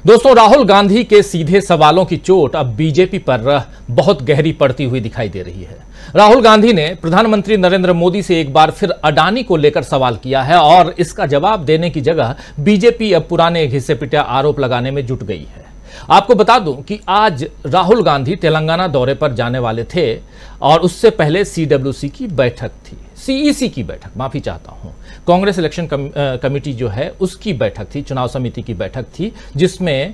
दोस्तों, राहुल गांधी के सीधे सवालों की चोट अब बीजेपी पर बहुत गहरी पड़ती हुई दिखाई दे रही है। राहुल गांधी ने प्रधानमंत्री नरेंद्र मोदी से एक बार फिर अडानी को लेकर सवाल किया है और इसका जवाब देने की जगह बीजेपी अब पुराने घिसे पिटे आरोप लगाने में जुट गई है। आपको बता दूं कि आज राहुल गांधी तेलंगाना दौरे पर जाने वाले थे और उससे पहले सीडब्ल्यूसी की बैठक थी, सीईसी की बैठक, माफी चाहता हूं, कांग्रेस इलेक्शन कमेटी जो है उसकी बैठक थी, चुनाव समिति की बैठक थी, जिसमें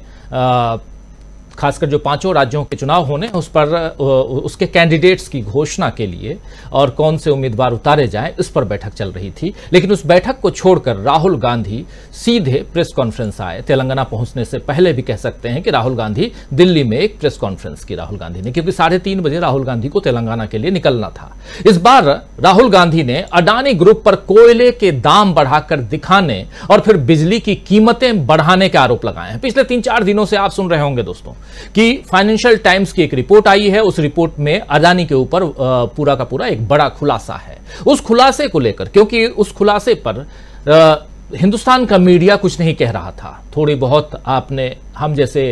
खासकर जो 5 राज्यों के चुनाव होने उस पर उसके कैंडिडेट्स की घोषणा के लिए और कौन से उम्मीदवार उतारे जाएं, इस पर बैठक चल रही थी। लेकिन उस बैठक को छोड़कर राहुल गांधी सीधे प्रेस कॉन्फ्रेंस आए। तेलंगाना पहुंचने से पहले भी कह सकते हैं कि राहुल गांधी दिल्ली में एक प्रेस कॉन्फ्रेंस की राहुल गांधी ने, क्योंकि 3:30 बजे राहुल गांधी को तेलंगाना के लिए निकलना था। इस बार राहुल गांधी ने अडानी ग्रुप पर कोयले के दाम बढ़ाकर दिखाने और फिर बिजली की कीमतें बढ़ाने के आरोप लगाए हैं। पिछले 3-4 दिनों से आप सुन रहे होंगे दोस्तों कि फाइनेंशियल टाइम्स की एक रिपोर्ट आई है। उस रिपोर्ट में अडानी के ऊपर पूरा का पूरा एक बड़ा खुलासा है। उस खुलासे को लेकर, क्योंकि उस खुलासे पर हिंदुस्तान का मीडिया कुछ नहीं कह रहा था, थोड़ी बहुत आपने, हम जैसे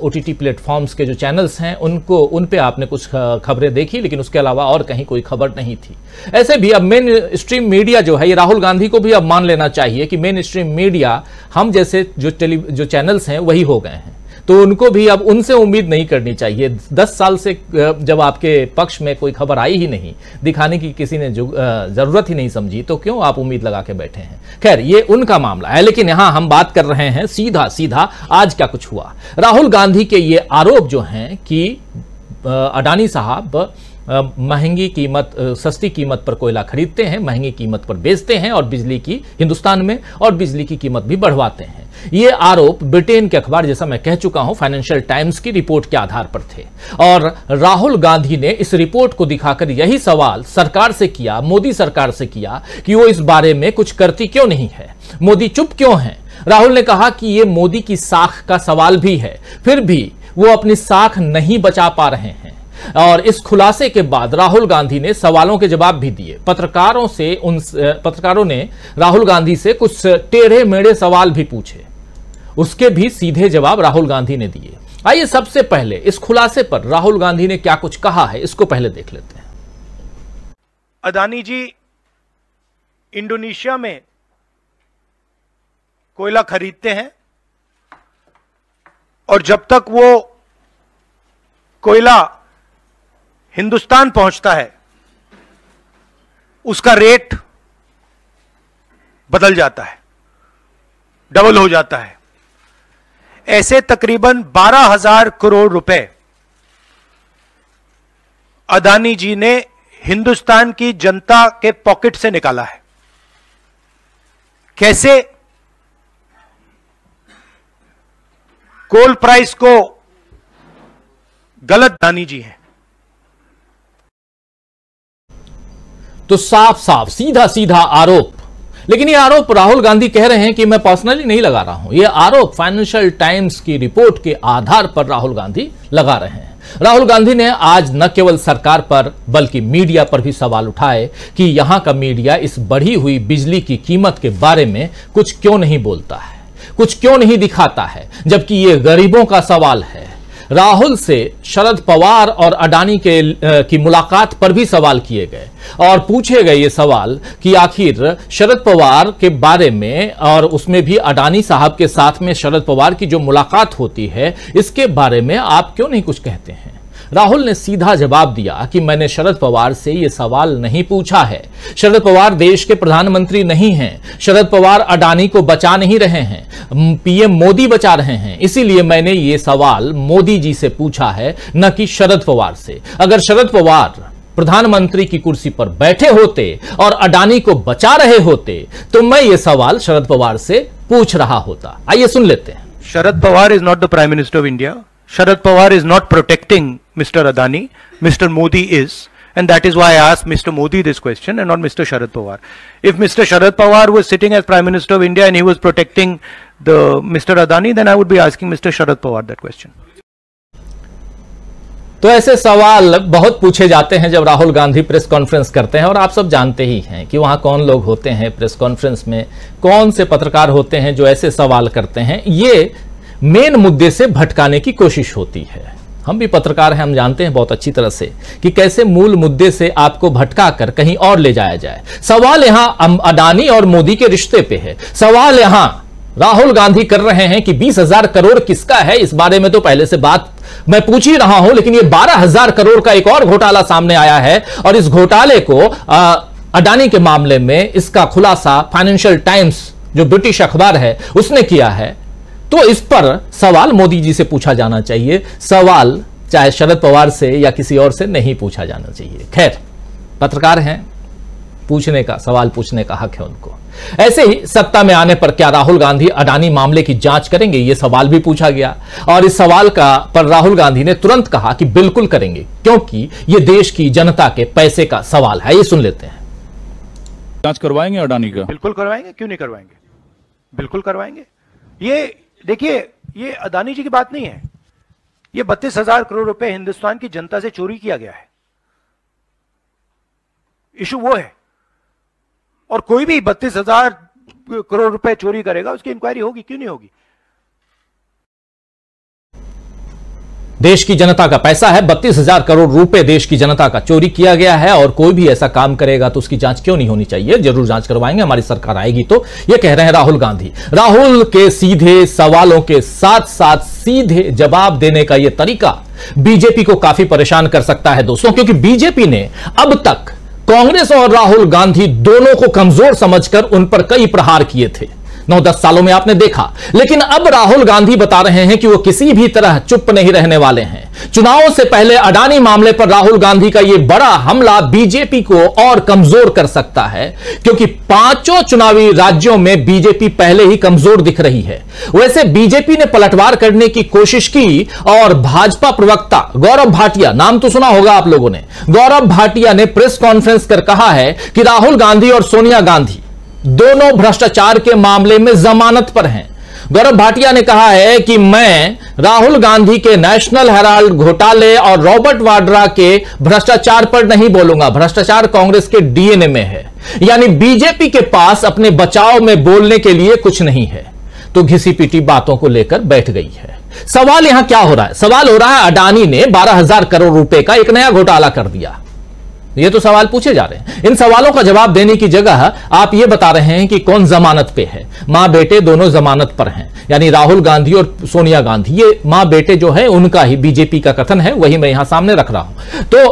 ओटीटी प्लेटफॉर्म्स के जो चैनल्स हैं उन पे आपने कुछ खबरें देखी, लेकिन उसके अलावा और कहीं कोई खबर नहीं थी। ऐसे भी अब मेन स्ट्रीम मीडिया जो है, ये राहुल गांधी को भी अब मान लेना चाहिए कि मेन स्ट्रीम मीडिया हम जैसे जो चैनल्स हैं वही हो गए हैं, तो उनको भी अब उनसे उम्मीद नहीं करनी चाहिए। 10 साल से जब आपके पक्ष में कोई खबर आई ही नहीं, दिखाने की किसी ने जरूरत ही नहीं समझी, तो क्यों आप उम्मीद लगा के बैठे हैं। खैर, ये उनका मामला है, लेकिन यहां हम बात कर रहे हैं सीधा आज क्या कुछ हुआ। राहुल गांधी के ये आरोप जो हैं कि अडानी साहब महंगी कीमत, सस्ती कीमत पर कोयला खरीदते हैं, महंगी कीमत पर बेचते हैं और बिजली की हिंदुस्तान में और बिजली की कीमत भी बढ़वाते हैं। ये आरोप ब्रिटेन के अखबार, जैसा मैं कह चुका हूं, फाइनेंशियल टाइम्स की रिपोर्ट के आधार पर थे और राहुल गांधी ने इस रिपोर्ट को दिखाकर यही सवाल सरकार से किया, मोदी सरकार से किया कि वो इस बारे में कुछ करती क्यों नहीं है, मोदी चुप क्यों है। राहुल ने कहा कि ये मोदी की साख का सवाल भी है, फिर भी वो अपनी साख नहीं बचा पा रहे हैं। और इस खुलासे के बाद राहुल गांधी ने सवालों के जवाब भी दिए। पत्रकारों ने राहुल गांधी से कुछ टेढ़े मेढ़े सवाल भी पूछे, उसके भी सीधे जवाब राहुल गांधी ने दिए। आइए सबसे पहले इस खुलासे पर राहुल गांधी ने क्या कुछ कहा है, इसको पहले देख लेते हैं। अडानी जी इंडोनेशिया में कोयला खरीदते हैं और जब तक वो कोयला हिंदुस्तान पहुंचता है उसका रेट बदल जाता है, डबल हो जाता है। ऐसे तकरीबन 12,000 करोड़ रुपए अडानी जी ने हिंदुस्तान की जनता के पॉकेट से निकाला है। कैसे? कोल प्राइस को गलत अडानी जी हैं। तो साफ सीधा आरोप, लेकिन ये आरोप राहुल गांधी कह रहे हैं कि मैं पर्सनली नहीं लगा रहा हूं, ये आरोप फाइनेंशियल टाइम्स की रिपोर्ट के आधार पर राहुल गांधी लगा रहे हैं। राहुल गांधी ने आज न केवल सरकार पर बल्कि मीडिया पर भी सवाल उठाए कि यहां का मीडिया इस बढ़ी हुई बिजली की कीमत के बारे में कुछ क्यों नहीं बोलता है, कुछ क्यों नहीं दिखाता है, जबकि ये गरीबों का सवाल है। राहुल से शरद पवार और अडानी की मुलाकात पर भी सवाल किए गए और पूछे गए ये सवाल कि आखिर शरद पवार के बारे में और उसमें भी अडानी साहब के साथ में शरद पवार की जो मुलाकात होती है, इसके बारे में आप क्यों नहीं कुछ कहते हैं। राहुल ने सीधा जवाब दिया कि मैंने शरद पवार से यह सवाल नहीं पूछा है। शरद पवार देश के प्रधानमंत्री नहीं हैं, शरद पवार अडानी को बचा नहीं रहे हैं, पीएम मोदी बचा रहे हैं, इसीलिए मैंने ये सवाल मोदी जी से पूछा है, न कि शरद पवार से। अगर शरद पवार प्रधानमंत्री की कुर्सी पर बैठे होते और अडानी को बचा रहे होते तो मैं ये सवाल शरद पवार से पूछ रहा होता। आइए सुन लेते हैं। Sharad Pawar is not the prime minister of India. Sharad Pawar is not protecting Mr. Adani. Mr. Modi is, and that is why I asked Mr. Modi this question and not Mr. Sharad Pawar. If Mr. Sharad Pawar was sitting as Prime Minister of India and he was protecting the Mr. Adani, then I would be asking Mr. Sharad Pawar that question. तो ऐसे सवाल बहुत पूछे जाते हैं जब Rahul Gandhi press conference करते हैं, और आप सब जानते ही हैं कि वहां कौन लोग होते हैं प्रेस कॉन्फ्रेंस में, कौन से पत्रकार होते हैं जो ऐसे सवाल करते हैं। ये मेन मुद्दे से भटकाने की कोशिश होती है। हम भी पत्रकार हैं, हम जानते हैं बहुत अच्छी तरह से कि कैसे मूल मुद्दे से आपको भटकाकर कहीं और ले जाया जाए। सवाल यहां अडानी और मोदी के रिश्ते पे है। सवाल यहां राहुल गांधी कर रहे हैं कि 20,000 करोड़ किसका है। इस बारे में तो पहले से बात मैं पूछ ही रहा हूं, लेकिन ये 12,000 करोड़ का एक और घोटाला सामने आया है और इस घोटाले को अडानी के मामले में इसका खुलासा फाइनेंशियल टाइम्स जो ब्रिटिश अखबार है उसने किया है। तो इस पर सवाल मोदी जी से पूछा जाना चाहिए, सवाल चाहे शरद पवार से या किसी और से नहीं पूछा जाना चाहिए। खैर, पत्रकार हैं, पूछने का, सवाल पूछने का हक है उनको। ऐसे ही सत्ता में आने पर क्या राहुल गांधी अडानी मामले की जांच करेंगे, यह सवाल भी पूछा गया और इस सवाल पर राहुल गांधी ने तुरंत कहा कि बिल्कुल करेंगे, क्योंकि यह देश की जनता के पैसे का सवाल है। ये सुन लेते हैं। जांच करवाएंगे अडानी का? बिल्कुल करवाएंगे, क्यों नहीं करवाएंगे, बिल्कुल करवाएंगे। ये देखिए, ये अडानी जी की बात नहीं है, ये 32,000 करोड़ रुपए हिंदुस्तान की जनता से चोरी किया गया है। इशू वो है, और कोई भी 32,000 करोड़ रुपए चोरी करेगा उसकी इंक्वायरी होगी, क्यों नहीं होगी। देश की जनता का पैसा है, 32,000 करोड़ रुपए देश की जनता का चोरी किया गया है और कोई भी ऐसा काम करेगा तो उसकी जांच क्यों नहीं होनी चाहिए। जरूर जांच करवाएंगे, हमारी सरकार आएगी तो। ये कह रहे हैं राहुल गांधी। राहुल के सीधे सवालों के साथ साथ सीधे जवाब देने का यह तरीका बीजेपी को काफी परेशान कर सकता है दोस्तों, क्योंकि बीजेपी ने अब तक कांग्रेस और राहुल गांधी दोनों को कमजोर समझकर उन पर कई प्रहार किए थे 9-10 सालों में, आपने देखा। लेकिन अब राहुल गांधी बता रहे हैं कि वो किसी भी तरह चुप नहीं रहने वाले हैं। चुनावों से पहले अडानी मामले पर राहुल गांधी का यह बड़ा हमला बीजेपी को और कमजोर कर सकता है, क्योंकि 5 चुनावी राज्यों में बीजेपी पहले ही कमजोर दिख रही है। वैसे बीजेपी ने पलटवार करने की कोशिश की और भाजपा प्रवक्ता गौरव भाटिया, नाम तो सुना होगा आप लोगों ने, गौरव भाटिया ने प्रेस कॉन्फ्रेंस कर कहा है कि राहुल गांधी और सोनिया गांधी दोनों भ्रष्टाचार के मामले में जमानत पर हैं। गौरव भाटिया ने कहा है कि मैं राहुल गांधी के नेशनल हेराल्ड घोटाले और रॉबर्ट वाड्रा के भ्रष्टाचार पर नहीं बोलूंगा। भ्रष्टाचार कांग्रेस के डीएनए में है, यानी बीजेपी के पास अपने बचाव में बोलने के लिए कुछ नहीं है, तो घिसी पिटी बातों को लेकर बैठ गई है। सवाल यहां क्या हो रहा है? सवाल हो रहा है अडानी ने 12,000 करोड़ रुपए का एक नया घोटाला कर दिया। ये तो सवाल पूछे जा रहे हैं। इन सवालों का जवाब देने की जगह आप ये बता रहे हैं कि कौन जमानत पे है। मां बेटे दोनों जमानत पर हैं, यानी राहुल गांधी और सोनिया गांधी। ये मां बेटे जो है उनका ही बीजेपी का कथन है, वही मैं यहां सामने रख रहा हूं। तो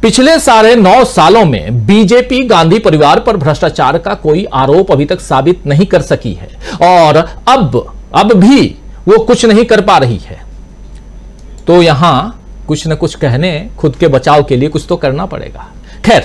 पिछले 9.5 सालों में बीजेपी गांधी परिवार पर भ्रष्टाचार का कोई आरोप अभी तक साबित नहीं कर सकी है और अब भी वो कुछ नहीं कर पा रही है। तो यहां कुछ न कुछ कहने, खुद के बचाव के लिए कुछ तो करना पड़ेगा। खैर,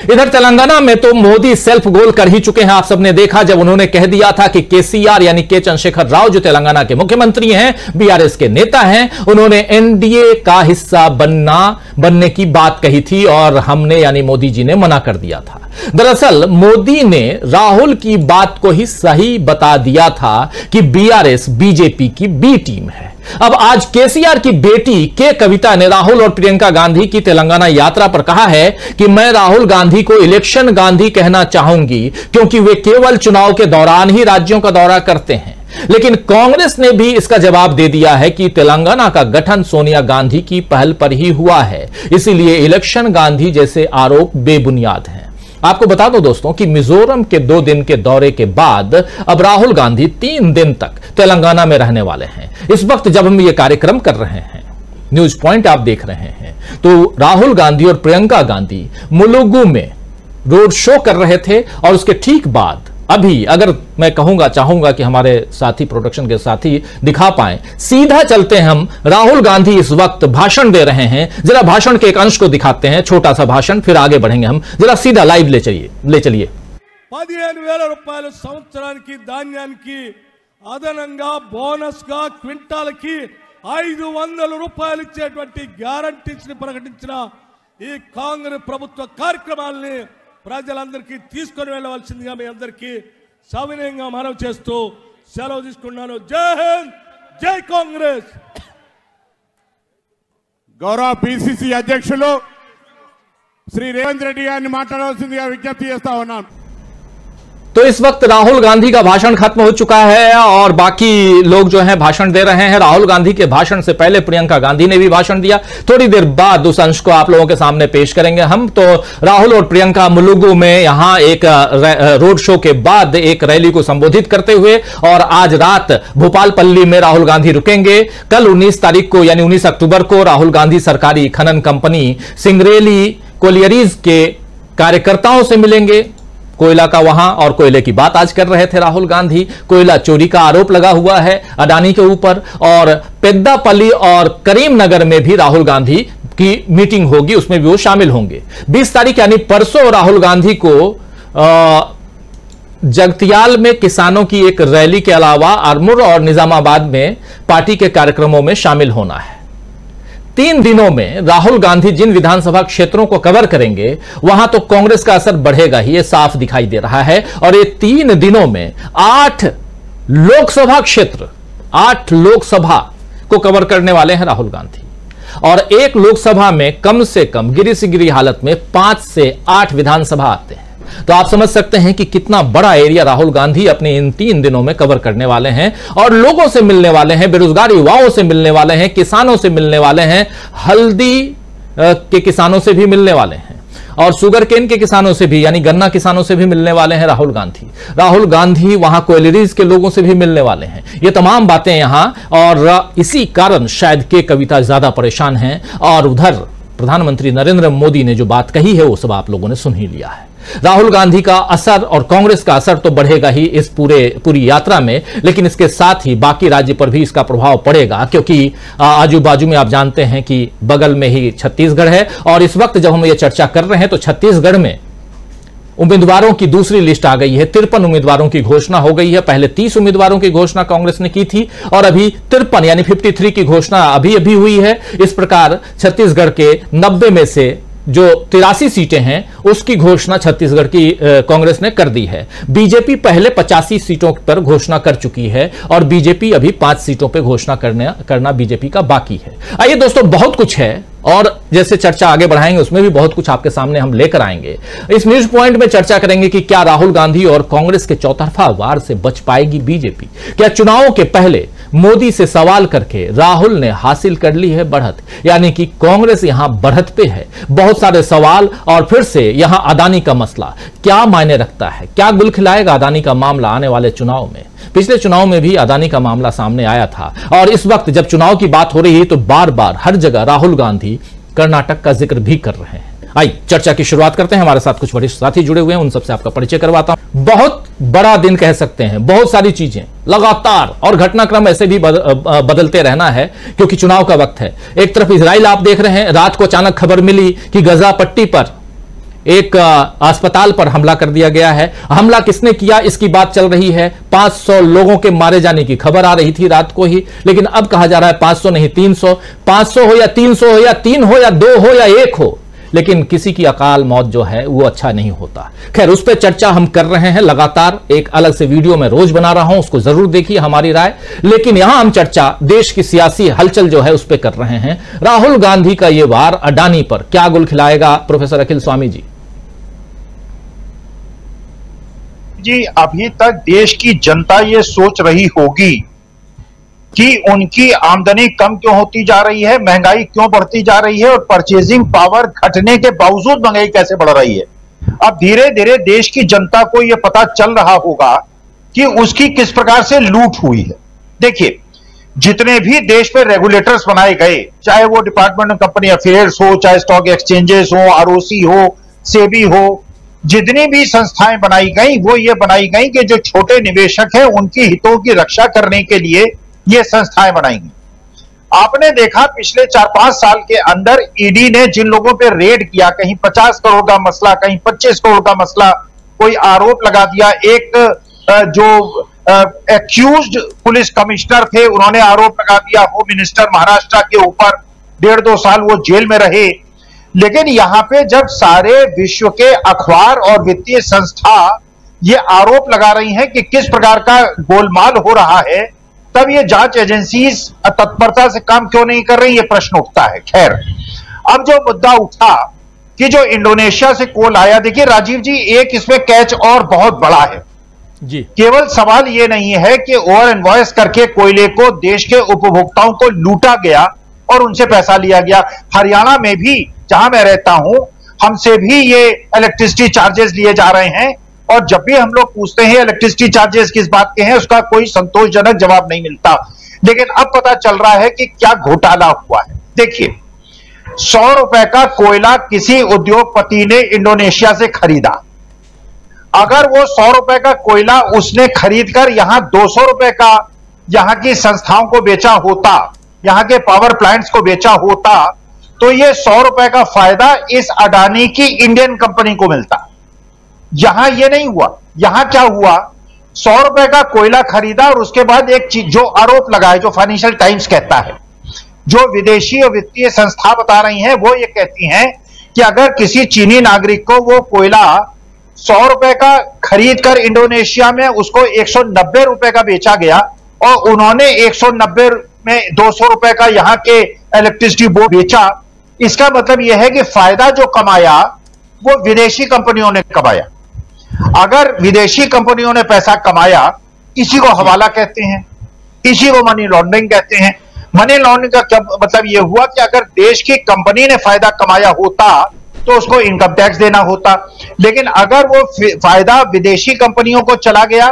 इधर तेलंगाना में तो मोदी सेल्फ गोल कर ही चुके हैं। आप सबने देखा जब उन्होंने कह दिया था कि केसीआर यानी के चंद्रशेखर राव जो तेलंगाना के मुख्यमंत्री हैं, बीआरएस के नेता हैं, उन्होंने एनडीए का हिस्सा बनने की बात कही थी और हमने यानी मोदी जी ने मना कर दिया था। दरअसल मोदी ने राहुल की बात को ही सही बता दिया था कि बीआरएस बीजेपी की बी टीम है। अब आज केसीआर की बेटी के कविता ने राहुल और प्रियंका गांधी की तेलंगाना यात्रा पर कहा है कि मैं राहुल गांधी को इलेक्शन गांधी कहना चाहूंगी, क्योंकि वे केवल चुनाव के दौरान ही राज्यों का दौरा करते हैं। लेकिन कांग्रेस ने भी इसका जवाब दे दिया है कि तेलंगाना का गठन सोनिया गांधी की पहल पर ही हुआ है, इसीलिए इलेक्शन गांधी जैसे आरोप बेबुनियाद हैं। आपको बता दो दोस्तों कि मिजोरम के 2 दिन के दौरे के बाद अब राहुल गांधी 3 दिन तक तेलंगाना में रहने वाले हैं। इस वक्त जब हम ये कार्यक्रम कर रहे हैं, न्यूज पॉइंट आप देख रहे हैं, तो राहुल गांधी और प्रियंका गांधी मुलुगु में रोड शो कर रहे थे और उसके ठीक बाद अभी अगर मैं चाहूंगा कि हमारे साथी प्रोडक्शन के साथी दिखा पाए, सीधा चलते हैं हम। राहुल गांधी इस वक्त भाषण दे रहे हैं, जरा भाषण के एक अंश को दिखाते हैं, छोटा सा भाषण, फिर आगे बढ़ेंगे हम। जरा सीधा लाइव ले चलिए 15,000 రూపాయలు సంవత్సరానికి ధాన్యానికి అదనంగా బోనస్ గా క్వింటాల్కి 500 రూపాయలు ఇచ్చేటువంటి గ్యారంటీస్ ని ప్రకటించిన ఈ కాంగ్రెస్ ప్రభుత్వ కార్యక్రమాల్ని ప్రజలందరికీ తీసుకొని వెళ్ళవలసిందిగా మీ అందరికీ సవినయంగా మనవి చేస్తూ సెలవు తీసుకున్నాను. జై హింద్, జై కాంగ్రెస్. గౌరవ పిసిసి అధ్యక్షులు శ్రీ రేవంత్ రెడ్డి గారిని మాట్లాడవలసిందిగా విజ్ఞప్తి చేస్తా ఉన్నాను. तो इस वक्त राहुल गांधी का भाषण खत्म हो चुका है और बाकी लोग जो हैं भाषण दे रहे हैं। राहुल गांधी के भाषण से पहले प्रियंका गांधी ने भी भाषण दिया। थोड़ी देर बाद उस अंश को आप लोगों के सामने पेश करेंगे हम। तो राहुल और प्रियंका मुलुगु में यहां एक रोड शो के बाद एक रैली को संबोधित करते हुए, और आज रात भोपालपल्ली में राहुल गांधी रुकेंगे। कल 19 तारीख को यानी 19 अक्टूबर को राहुल गांधी सरकारी खनन कंपनी सिंगरेली कोलियरीज के कार्यकर्ताओं से मिलेंगे। कोयला का वहां और कोयले की बात आज कर रहे थे राहुल गांधी। कोयला चोरी का आरोप लगा हुआ है अडानी के ऊपर, और पेद्दापल्ली और करीमनगर में भी राहुल गांधी की मीटिंग होगी, उसमें भी वो शामिल होंगे। 20 तारीख यानी परसों राहुल गांधी को जगतियाल में किसानों की एक रैली के अलावा आरमूर और निजामाबाद में पार्टी के कार्यक्रमों में शामिल होना है। 3 दिनों में राहुल गांधी जिन विधानसभा क्षेत्रों को कवर करेंगे वहां तो कांग्रेस का असर बढ़ेगा ही, यह साफ दिखाई दे रहा है। और ये 3 दिनों में 8 लोकसभा क्षेत्र, 8 लोकसभा को कवर करने वाले हैं राहुल गांधी। और एक लोकसभा में कम से कम गिरी से गिरी हालत में 5 से 8 विधानसभा आते हैं। तो आप समझ सकते हैं कि कितना बड़ा एरिया राहुल गांधी अपने इन 3 दिनों में कवर करने वाले हैं, और लोगों से मिलने वाले हैं, बेरोजगार युवाओं से मिलने वाले हैं, किसानों से मिलने वाले हैं, हल्दी के किसानों से भी मिलने वाले हैं, और शुगर केन के किसानों से भी यानी गन्ना किसानों से भी मिलने वाले हैं राहुल गांधी। राहुल गांधी वहां कोयलरीज के लोगों से भी मिलने वाले हैं। ये तमाम बातें यहां, और इसी कारण शायद के कविता ज्यादा परेशान हैं, और उधर प्रधानमंत्री नरेंद्र मोदी ने जो बात कही है वो सब आप लोगों ने सुन ही लिया है। राहुल गांधी का असर और कांग्रेस का असर तो बढ़ेगा ही इस पूरी यात्रा में, लेकिन इसके साथ ही बाकी राज्य पर भी इसका प्रभाव पड़ेगा, क्योंकि आजू बाजू में आप जानते हैं कि बगल में ही छत्तीसगढ़ है। और इस वक्त जब हम ये चर्चा कर रहे हैं तो छत्तीसगढ़ में उम्मीदवारों की दूसरी लिस्ट आ गई है। 53 उम्मीदवारों की घोषणा हो गई है। पहले 30 उम्मीदवारों की घोषणा कांग्रेस ने की थी, और अभी 53 यानी 53 की घोषणा अभी हुई है। इस प्रकार छत्तीसगढ़ के 90 में से जो 83 सीटें हैं उसकी घोषणा छत्तीसगढ़ की कांग्रेस ने कर दी है। बीजेपी पहले 85 सीटों पर घोषणा कर चुकी है, और बीजेपी अभी 5 सीटों पर घोषणा करना बीजेपी का बाकी है। आइए दोस्तों, बहुत कुछ है, और जैसे चर्चा आगे बढ़ाएंगे उसमें भी बहुत कुछ आपके सामने हम लेकर आएंगे। इस न्यूज पॉइंट में चर्चा करेंगे कि क्या राहुल गांधी और कांग्रेस के चौतरफा वार से बच पाएगी बीजेपी? क्या चुनावों के पहले मोदी से सवाल करके राहुल ने हासिल कर ली है बढ़त, यानी कि कांग्रेस यहां बढ़त पे है? बहुत सारे सवाल, और फिर से यहां अडानी का मसला क्या मायने रखता है? क्या गुल खिलाएगा अडानी का मामला आने वाले चुनाव में? पिछले चुनाव में भी अडानी का मामला सामने आया था, और इस वक्त जब चुनाव की बात हो रही है तो बार बार हर जगह राहुल गांधी कर्नाटक का जिक्र भी कर रहे हैं। आइए चर्चा की शुरुआत करते हैं। हमारे साथ कुछ वरिष्ठ साथी जुड़े हुए हैं, उन सबसे आपका परिचय करवाता हूं। बहुत बड़ा दिन कह सकते हैं, बहुत सारी चीजें लगातार, और घटनाक्रम ऐसे भी बदलते रहना है क्योंकि चुनाव का वक्त है। एक तरफ इजराइल आप देख रहे हैं, रात को अचानक खबर मिली कि गजा पट्टी पर एक अस्पताल पर हमला कर दिया गया है। हमला किसने किया इसकी बात चल रही है। 500 लोगों के मारे जाने की खबर आ रही थी रात को ही, लेकिन अब कहा जा रहा है 500 नहीं 300। 500 हो या 300 हो या 3 हो या 2 हो या 1 हो, लेकिन किसी की अकाल मौत जो है वो अच्छा नहीं होता। खैर, उस पर चर्चा हम कर रहे हैं लगातार, एक अलग से वीडियो में रोज बना रहा हूं, उसको जरूर देखिए हमारी राय। लेकिन यहां हम चर्चा देश की सियासी हलचल जो है उस पर कर रहे हैं। राहुल गांधी का ये वार अडानी पर क्या गुल खिलाएगा? प्रोफेसर अखिल स्वामी जी। अभी तक देश की जनता ये सोच रही होगी कि उनकी आमदनी कम क्यों होती जा रही है, महंगाई क्यों बढ़ती जा रही है, और परचेजिंग पावर घटने के बावजूद महंगाई कैसे बढ़ रही है। अब धीरे धीरे देश की जनता को यह पता चल रहा होगा कि उसकी किस प्रकार से लूट हुई है। देखिए, जितने भी देश पे रेगुलेटर्स बनाए गए, चाहे वो डिपार्टमेंट ऑफ कंपनी अफेयर्स हो, चाहे स्टॉक एक्सचेंजेस हो, आरओसी हो, सेबी हो, जितनी भी संस्थाएं बनाई गई वो ये बनाई गई कि जो छोटे निवेशक हैं उनकी हितों की रक्षा करने के लिए ये संस्थाएं बनाई गई। आपने देखा पिछले 4-5 साल के अंदर ईडी ने जिन लोगों पे रेड किया, कहीं 50 करोड़ का मसला, कहीं 25 करोड़ का मसला, कोई आरोप लगा दिया। एक जो एक्यूज्ड पुलिस कमिश्नर थे उन्होंने आरोप लगा दिया होम मिनिस्टर महाराष्ट्र के ऊपर, 1.5-2 साल वो जेल में रहे। लेकिन यहां पे जब सारे विश्व के अखबार और वित्तीय संस्था ये आरोप लगा रही हैं कि किस प्रकार का गोलमाल हो रहा है, तब ये जांच एजेंसी तत्परता से काम क्यों नहीं कर रही, ये प्रश्न उठता है। खैर, अब जो मुद्दा उठा कि जो इंडोनेशिया से कॉल आया, देखिए राजीव जी, एक इसमें कैच और बहुत बड़ा है। जी। केवल सवाल ये नहीं है कि ओवर इनवॉइस करके कोयले को देश के उपभोक्ताओं को लूटा गया और उनसे पैसा लिया गया। हरियाणा में भी, जहां मैं रहता हूं, हमसे भी ये इलेक्ट्रिसिटी चार्जेस लिए जा रहे हैं, और जब भी हम लोग पूछते हैं इलेक्ट्रिसिटी चार्जेस किस बात के हैं, उसका कोई संतोषजनक जवाब नहीं मिलता। लेकिन अब पता चल रहा है कि क्या घोटाला हुआ है। देखिए, 100 रुपए का कोयला किसी उद्योगपति ने इंडोनेशिया से खरीदा। अगर वो 100 रुपए का कोयला उसने खरीदकर यहां 200 रुपए का यहां की संस्थाओं को बेचा होता, यहां के पावर प्लांट्स को बेचा होता, तो ये 100 रुपए का फायदा इस अडानी की इंडियन कंपनी को मिलता। यहां ये नहीं हुआ। यहां क्या हुआ, 100 रुपए का कोयला खरीदा और उसके बाद एक चीज जो आरोप लगाए, जो फाइनेंशियल टाइम्स कहता है, जो विदेशी और वित्तीय संस्था बता रही हैं, वो ये कहती हैं कि अगर किसी चीनी नागरिक को वो कोयला 100 रुपए का खरीद कर इंडोनेशिया में उसको 190 रुपए का बेचा गया और उन्होंने 190 में 200 रुपए का यहां के इलेक्ट्रिसिटी बोर्ड बेचा, इसका मतलब यह है कि फायदा जो कमाया वो विदेशी कंपनियों ने कमाया। अगर विदेशी कंपनियों ने पैसा कमाया, इसी को हवाला कहते हैं, इसी को मनी लॉन्ड्रिंग कहते हैं। मनी लॉन्ड्रिंग का क्या मतलब यह हुआ कि अगर देश की कंपनी ने फायदा कमाया होता तो उसको इनकम टैक्स देना होता, लेकिन अगर वो फायदा विदेशी कंपनियों को चला गया,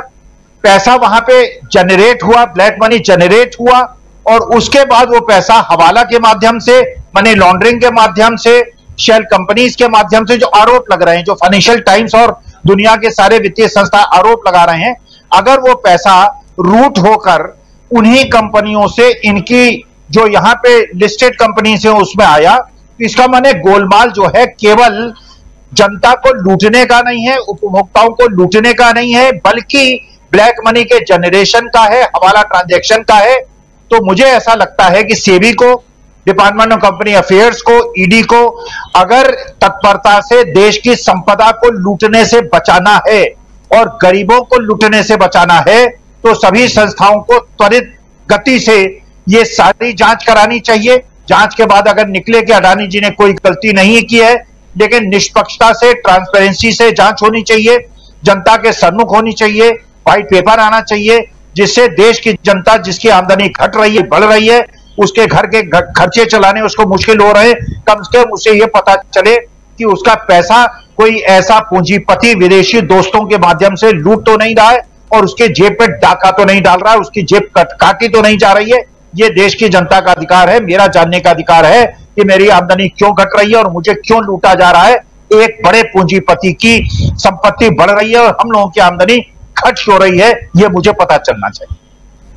पैसा वहां पे जनरेट हुआ, ब्लैक मनी जनरेट हुआ, और उसके बाद वो पैसा हवाला के माध्यम से, मनी लॉन्ड्रिंग के माध्यम से, शेल कंपनीज के माध्यम से, जो आरोप लग रहे हैं, जो फाइनेंशियल टाइम्स और दुनिया के सारे वित्तीय संस्था आरोप लगा रहे हैं, अगर वो पैसा रूट होकर उन्हीं कंपनियों से, इनकी जो यहां पे लिस्टेड कंपनी से उसमें आया, इसका माने गोलमाल जो है केवल जनता को लूटने का नहीं है, उपभोक्ताओं को लूटने का नहीं है, बल्कि ब्लैक मनी के जनरेशन का है, हवाला ट्रांजैक्शन का है। तो मुझे ऐसा लगता है कि सेबी को, डिपार्टमेंट ऑफ कंपनी अफेयर्स को, ईडी को अगर तत्परता से देश की संपदा को लूटने से बचाना है और गरीबों को लूटने से बचाना है, तो सभी संस्थाओं को त्वरित गति से ये सारी जांच करानी चाहिए। जांच के बाद अगर निकले कि अडानी जी ने कोई गलती नहीं की है, लेकिन निष्पक्षता से, ट्रांसपेरेंसी से जांच होनी चाहिए, जनता के सम्मुख होनी चाहिए, व्हाइट पेपर आना चाहिए, जिससे देश की जनता जिसकी आमदनी घट रही है, बढ़ रही है, उसके घर के खर्चे चलाने उसको मुश्किल हो रहे, कम से कम उसे यह पता चले कि उसका पैसा कोई ऐसा पूंजीपति विदेशी दोस्तों के माध्यम से लूट तो नहीं रहा है और उसके जेब पे डाका तो नहीं डाल रहा है, उसकी जेब काटी तो नहीं जा रही है। ये देश की जनता का अधिकार है, मेरा जानने का अधिकार है कि मेरी आमदनी क्यों घट रही है और मुझे क्यों लूटा जा रहा है। एक बड़े पूंजीपति की संपत्ति बढ़ रही है और हम लोगों की आमदनी घट हो रही है, ये मुझे पता चलना चाहिए।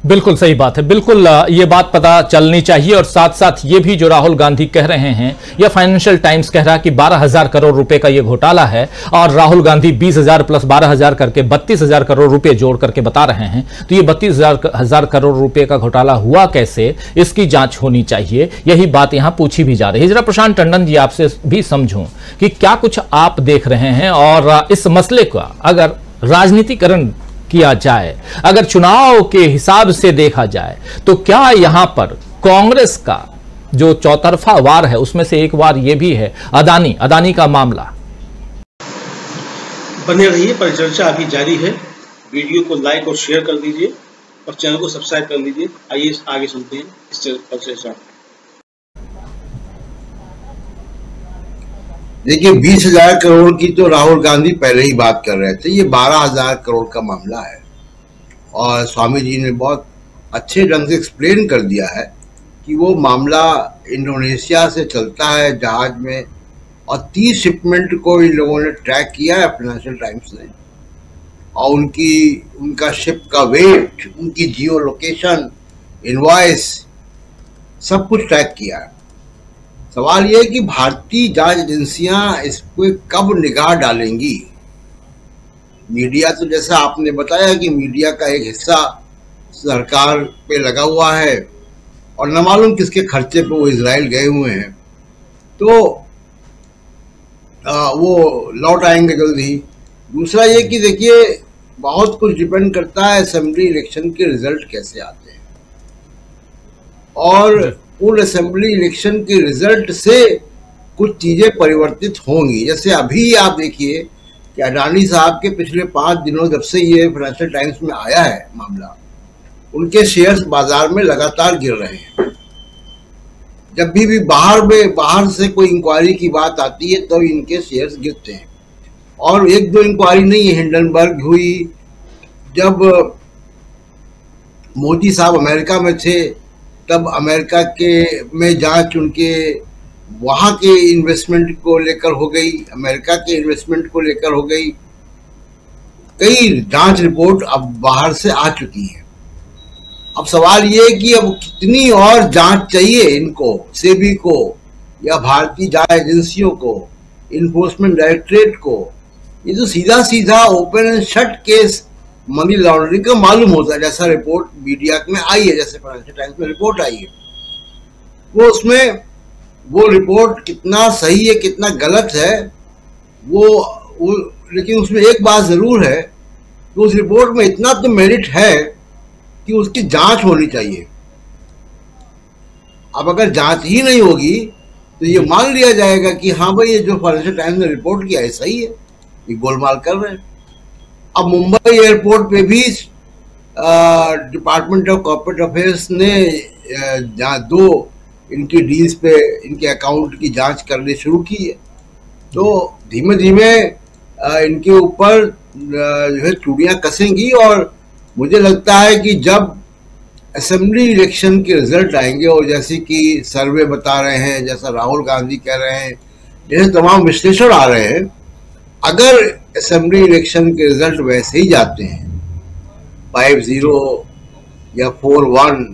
बिल्कुल सही बात है, बिल्कुल ये बात पता चलनी चाहिए। और साथ साथ ये भी जो राहुल गांधी कह रहे हैं, या फाइनेंशियल टाइम्स कह रहा है कि 12,000 करोड़ रुपए का ये घोटाला है, और राहुल गांधी 20,000 प्लस 12,000 करके 32,000 करोड़ रुपए जोड़ करके बता रहे हैं। तो ये 32,000 करोड़ रुपए का घोटाला हुआ कैसे, इसकी जांच होनी चाहिए, यही बात यहां पूछी भी जा रही है। जरा प्रशांत टंडन जी आपसे भी समझूं कि क्या कुछ आप देख रहे हैं, और इस मसले का अगर राजनीतिकरण किया जाए, अगर चुनाव के हिसाब से देखा जाए, तो क्या यहां पर कांग्रेस का जो चौतरफा वार है उसमें से एक वार यह भी है अदानी का मामला। बने रहिए, परिचर्चा अभी जारी है। वीडियो को लाइक और शेयर कर दीजिए और चैनल को सब्सक्राइब कर लीजिए। आइए आगे सुनते हैं इस परिचर्चा। देखिए, 20,000 करोड़ की तो राहुल गांधी पहले ही बात कर रहे थे। ये 12,000 करोड़ का मामला है, और स्वामी जी ने बहुत अच्छे ढंग से एक्सप्लेन कर दिया है कि वो मामला इंडोनेशिया से चलता है जहाज में, और 30 शिपमेंट को इन लोगों ने ट्रैक किया है, फाइनेंशियल टाइम्स ने, और उनका शिप का वेट, उनकी जियो लोकेशन, इनवॉइस, सब कुछ ट्रैक किया है। सवाल यह है कि भारतीय जांच एजेंसियां इस पर कब निगाह डालेंगी। मीडिया तो जैसा आपने बताया कि मीडिया का एक हिस्सा सरकार पे लगा हुआ है, और न मालूम किसके खर्चे पे वो इजराइल गए हुए हैं, तो वो लौट आएंगे जल्द ही। दूसरा ये कि देखिए, बहुत कुछ डिपेंड करता है असेंबली इलेक्शन के रिजल्ट कैसे आते हैं, और उन असेंबली इलेक्शन के रिजल्ट से कुछ चीजें परिवर्तित होंगी। जैसे अभी आप देखिए कि अडानी साहब के पिछले 5 दिनों जब से ये फाइनेंशियल टाइम्स में आया है मामला, उनके शेयर्स बाजार में लगातार गिर रहे हैं। जब भी बाहर से कोई इंक्वायरी की बात आती है तो इनके शेयर्स गिरते हैं। और 1-2 इंक्वायरी नहीं है, हिंडनबर्ग हुई, जब मोदी साहब अमेरिका में थे तब अमेरिका के में जांच उनके वहाँ के इन्वेस्टमेंट को लेकर हो गई, अमेरिका के इन्वेस्टमेंट को लेकर हो गई। कई जांच रिपोर्ट अब बाहर से आ चुकी है। अब सवाल ये है कि अब कितनी और जांच चाहिए इनको, सेबी को या भारतीय जांच एजेंसियों को, इन्फोर्समेंट डायरेक्टरेट को। ये तो सीधा open and shut case money laundering का मालूम होता है, जैसा रिपोर्ट मीडिया में आई है, जैसे फाइनेंशियल टाइम्स में रिपोर्ट आई है। वो रिपोर्ट कितना सही है कितना गलत है वो लेकिन उसमें एक बात जरूर है कि उस रिपोर्ट में इतना तो मेरिट है कि उसकी जांच होनी चाहिए। अब अगर जांच ही नहीं होगी तो ये मान लिया जाएगा कि हाँ भाई ये जो फाइनेंशियल टाइम्स ने रिपोर्ट किया है सही है, ये गोलमाल कर रहे हैं। अब मुंबई एयरपोर्ट पे भी डिपार्टमेंट ऑफ कॉर्पोरेट अफेयर्स ने जहाँ 2 इनकी डील्स पे इनके अकाउंट की जांच करनी शुरू की है। तो धीमे धीमे इनके ऊपर जो है चूड़ियां कसेंगी। और मुझे लगता है कि जब असेंबली इलेक्शन के रिजल्ट आएंगे और जैसे कि सर्वे बता रहे हैं, जैसा राहुल गांधी कह रहे हैं, जैसे तमाम विश्लेषण आ रहे हैं, अगर असेंबली इलेक्शन के रिजल्ट वैसे ही जाते हैं 5-0 या 4-1,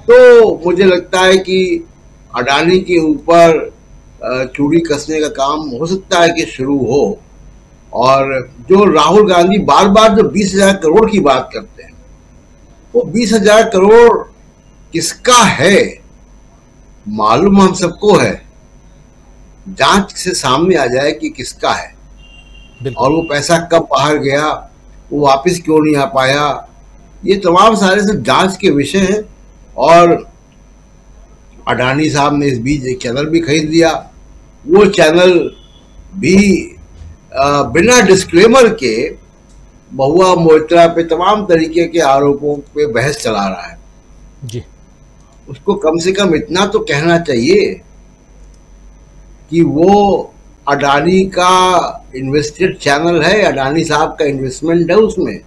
तो मुझे लगता है कि अडानी के ऊपर चूड़ी कसने का काम हो सकता है कि शुरू हो। और जो राहुल गांधी बार बार जो 20,000 करोड़ की बात करते हैं, वो 20,000 करोड़ किसका है मालूम हम सबको है। जांच से सामने आ जाए कि किसका है और वो पैसा कब बाहर गया, वो वापस क्यों नहीं आ पाया, ये तमाम सारे से जांच के विषय हैं। और अडानी साहब ने इस बीच एक चैनल भी खरीद लिया। वो चैनल भी बिना डिस्क्लेमर के महुआ मोइत्रा पे तमाम तरीके के आरोपों पे बहस चला रहा है जी। उसको कम से कम इतना तो कहना चाहिए कि वो अडानी का इन्वेस्टेड चैनल है, अडानी साहब का इन्वेस्टमेंट है उसमें।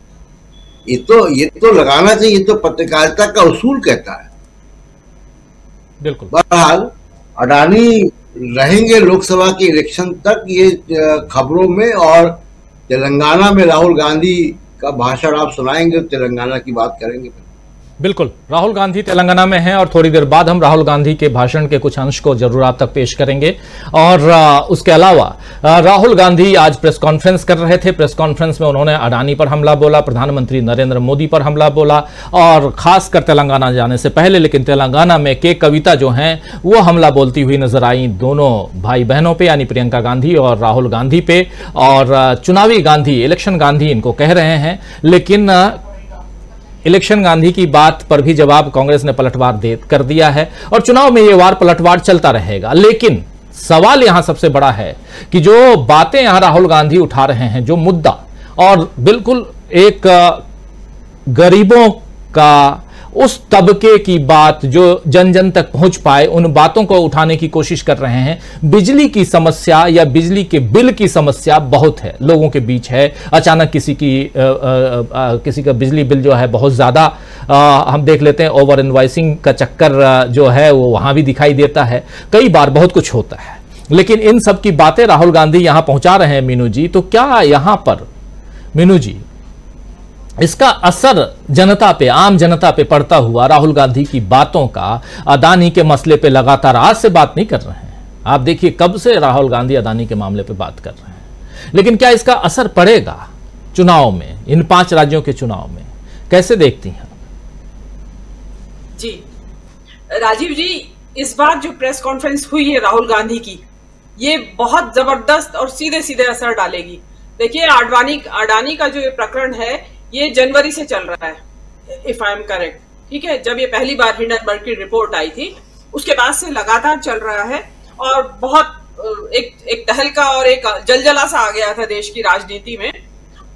ये तो लगाना चाहिए, ये तो पत्रकारिता का उसूल कहता है। बिल्कुल। बहरहाल अडानी रहेंगे लोकसभा के इलेक्शन तक ये खबरों में, और तेलंगाना में राहुल गांधी का भाषण आप सुनाएंगे, तेलंगाना की बात करेंगे। बिल्कुल, राहुल गांधी तेलंगाना में हैं और थोड़ी देर बाद हम राहुल गांधी के भाषण के कुछ अंश को जरूर आप तक पेश करेंगे। और उसके अलावा राहुल गांधी आज प्रेस कॉन्फ्रेंस कर रहे थे। प्रेस कॉन्फ्रेंस में उन्होंने अडानी पर हमला बोला, प्रधानमंत्री नरेंद्र मोदी पर हमला बोला, और खासकर तेलंगाना जाने से पहले, लेकिन तेलंगाना में के कविता जो हैं वो हमला बोलती हुई नजर आई दोनों भाई बहनों पे, यानी प्रियंका गांधी और राहुल गांधी पे। और चुनावी गांधी, इलेक्शन गांधी इनको कह रहे हैं, लेकिन इलेक्शन गांधी की बात पर भी जवाब कांग्रेस ने पलटवार कर दिया है और चुनाव में ये वार पलटवार चलता रहेगा। लेकिन सवाल यहां सबसे बड़ा है कि जो बातें यहां राहुल गांधी उठा रहे हैं, जो मुद्दा, और बिल्कुल एक गरीबों का, उस तबके की बात जो जन जन तक पहुंच पाए, उन बातों को उठाने की कोशिश कर रहे हैं। बिजली की समस्या या बिजली के बिल की समस्या बहुत है, लोगों के बीच है। अचानक किसी का बिजली बिल जो है बहुत ज्यादा, हम देख लेते हैं, ओवर इनवॉइसिंग का चक्कर जो है वो वहां भी दिखाई देता है। कई बार बहुत कुछ होता है, लेकिन इन सब की बातें राहुल गांधी यहां पहुंचा रहे हैं मीनू जी। तो क्या यहां पर मीनू जी इसका असर जनता पे, आम जनता पे पड़ता हुआ राहुल गांधी की बातों का अदानी के मसले पे लगातार, आज से बात नहीं कर रहे हैं, आप देखिए कब से राहुल गांधी अदानी के मामले पे बात कर रहे हैं, लेकिन क्या इसका असर पड़ेगा चुनाव में, इन 5 राज्यों के चुनाव में? कैसे देखती हैं जी राजीव जी? इस बार जो प्रेस कॉन्फ्रेंस हुई है राहुल गांधी की, ये बहुत जबरदस्त और सीधे सीधे असर डालेगी। देखिए, अडानी का जो ये प्रकरण है ये जनवरी से चल रहा है, इफ आई एम करेक्ट, ठीक है। जब ये पहली बार हिंडनबर्ग की रिपोर्ट आई थी उसके बाद से लगातार चल रहा है और बहुत एक तहलका और एक जलजला सा आ गया था देश की राजनीति में,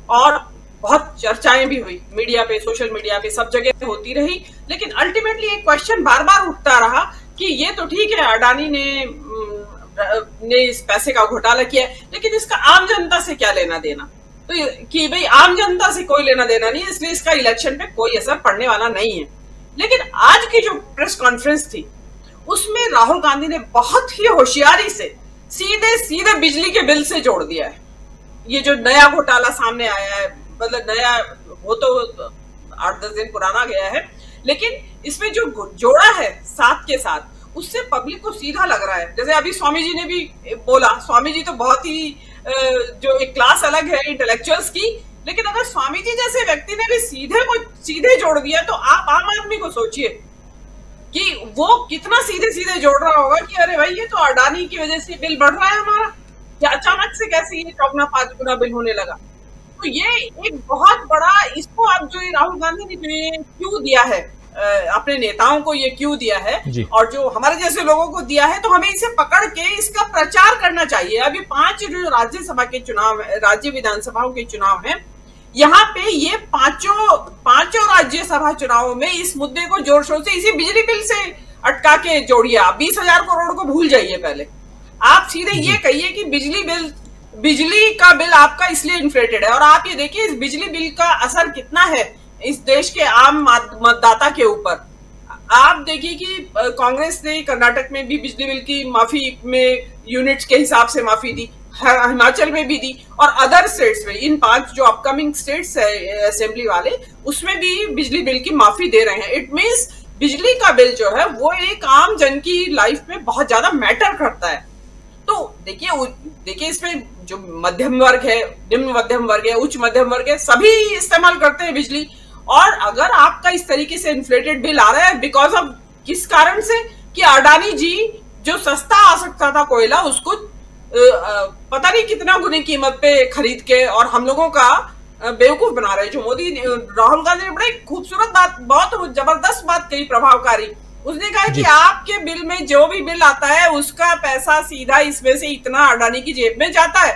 और बहुत चर्चाएं भी हुई मीडिया पे, सोशल मीडिया पे, सब जगह होती रही। लेकिन अल्टीमेटली एक क्वेश्चन बार बार उठता रहा कि ये तो ठीक है अडानी ने इस पैसे का घोटाला किया, लेकिन इसका आम जनता से क्या लेना देना? तो कि भाई आम जनता से कोई लेना देना नहीं, इसलिए इसका इलेक्शन पे कोई असर पड़ने वाला नहीं है। लेकिन आज की जो प्रेस कॉन्फ्रेंस थी उसमें राहुल गांधी ने बहुत ही होशियारी से सीधे सीधे बिजली के बिल से जोड़ दिया है। ये जो नया घोटाला सामने आया है, मतलब नया वो तो 8-10 दिन पुराना गया है, लेकिन इसमें जो जोड़ा है साथ के साथ, उससे पब्लिक को सीधा लग रहा है। जैसे अभी स्वामी जी ने भी बोला, स्वामी जी तो बहुत ही जो एक क्लास अलग है इंटेलेक्चुअल्स की, लेकिन अगर स्वामी जी जैसे व्यक्ति ने भी सीधे जोड़ दिया तो आप आम आदमी को सोचिए कि वो कितना सीधे सीधे जोड़ रहा होगा कि अरे भाई ये तो अडानी की वजह से बिल बढ़ रहा है हमारा, या अचानक से कैसे ये 4-5 गुना बिल होने लगा। तो ये एक बहुत बड़ा, इसको अब जो राहुल गांधी ने जो ये क्यों दिया है, अपने नेताओं को ये क्यों दिया है और जो हमारे जैसे लोगों को दिया है, तो हमें इसे पकड़ के इसका प्रचार करना चाहिए। अभी 5 जो राज्यसभा के चुनाव है, राज्य विधानसभाओं के चुनाव है, यहाँ पे ये पांचों राज्यसभा चुनावों में इस मुद्दे को जोर शोर से इसी बिजली बिल से अटका के जोड़िए। आप 20,000 करोड़ को भूल जाइए, पहले आप सीधे ये कहिए कि बिजली का बिल आपका इसलिए इन्फ्लेटेड है। और आप ये देखिए इस बिजली बिल का असर कितना है इस देश के आम मतदाता के ऊपर। आप देखिए कि कांग्रेस ने कर्नाटक में भी बिजली बिल की माफी में यूनिट्स के हिसाब से माफी दी, हिमाचल में भी दी, और अदर स्टेट्स में, इन 5 जो अपकमिंग स्टेट्स है असेंबली वाले, उसमें भी बिजली बिल की माफी दे रहे हैं। इट मींस बिजली का बिल जो है वो एक आम जन की लाइफ में बहुत ज्यादा मैटर करता है। तो देखिए इसमें जो मध्यम वर्ग है, निम्न मध्यम वर्ग है, उच्च मध्यम वर्ग है, सभी इस्तेमाल करते हैं बिजली। और अगर आपका इस तरीके से इन्फ्लेटेड बिल आ रहा है बिकॉज ऑफ किस कारण से, कि अडानी जी जो सस्ता आ सकता था कोयला, उसको पता नहीं कितना गुनी कीमत पे खरीद के और हम लोगों का बेवकूफ बना रहे हैं। जो राहुल गांधी ने बड़ी खूबसूरत बात, बहुत जबरदस्त बात कही, प्रभावकारी। उसने कहा कि आपके बिल में जो भी बिल आता है उसका पैसा सीधा इसमें से इतना अडानी की जेब में जाता है।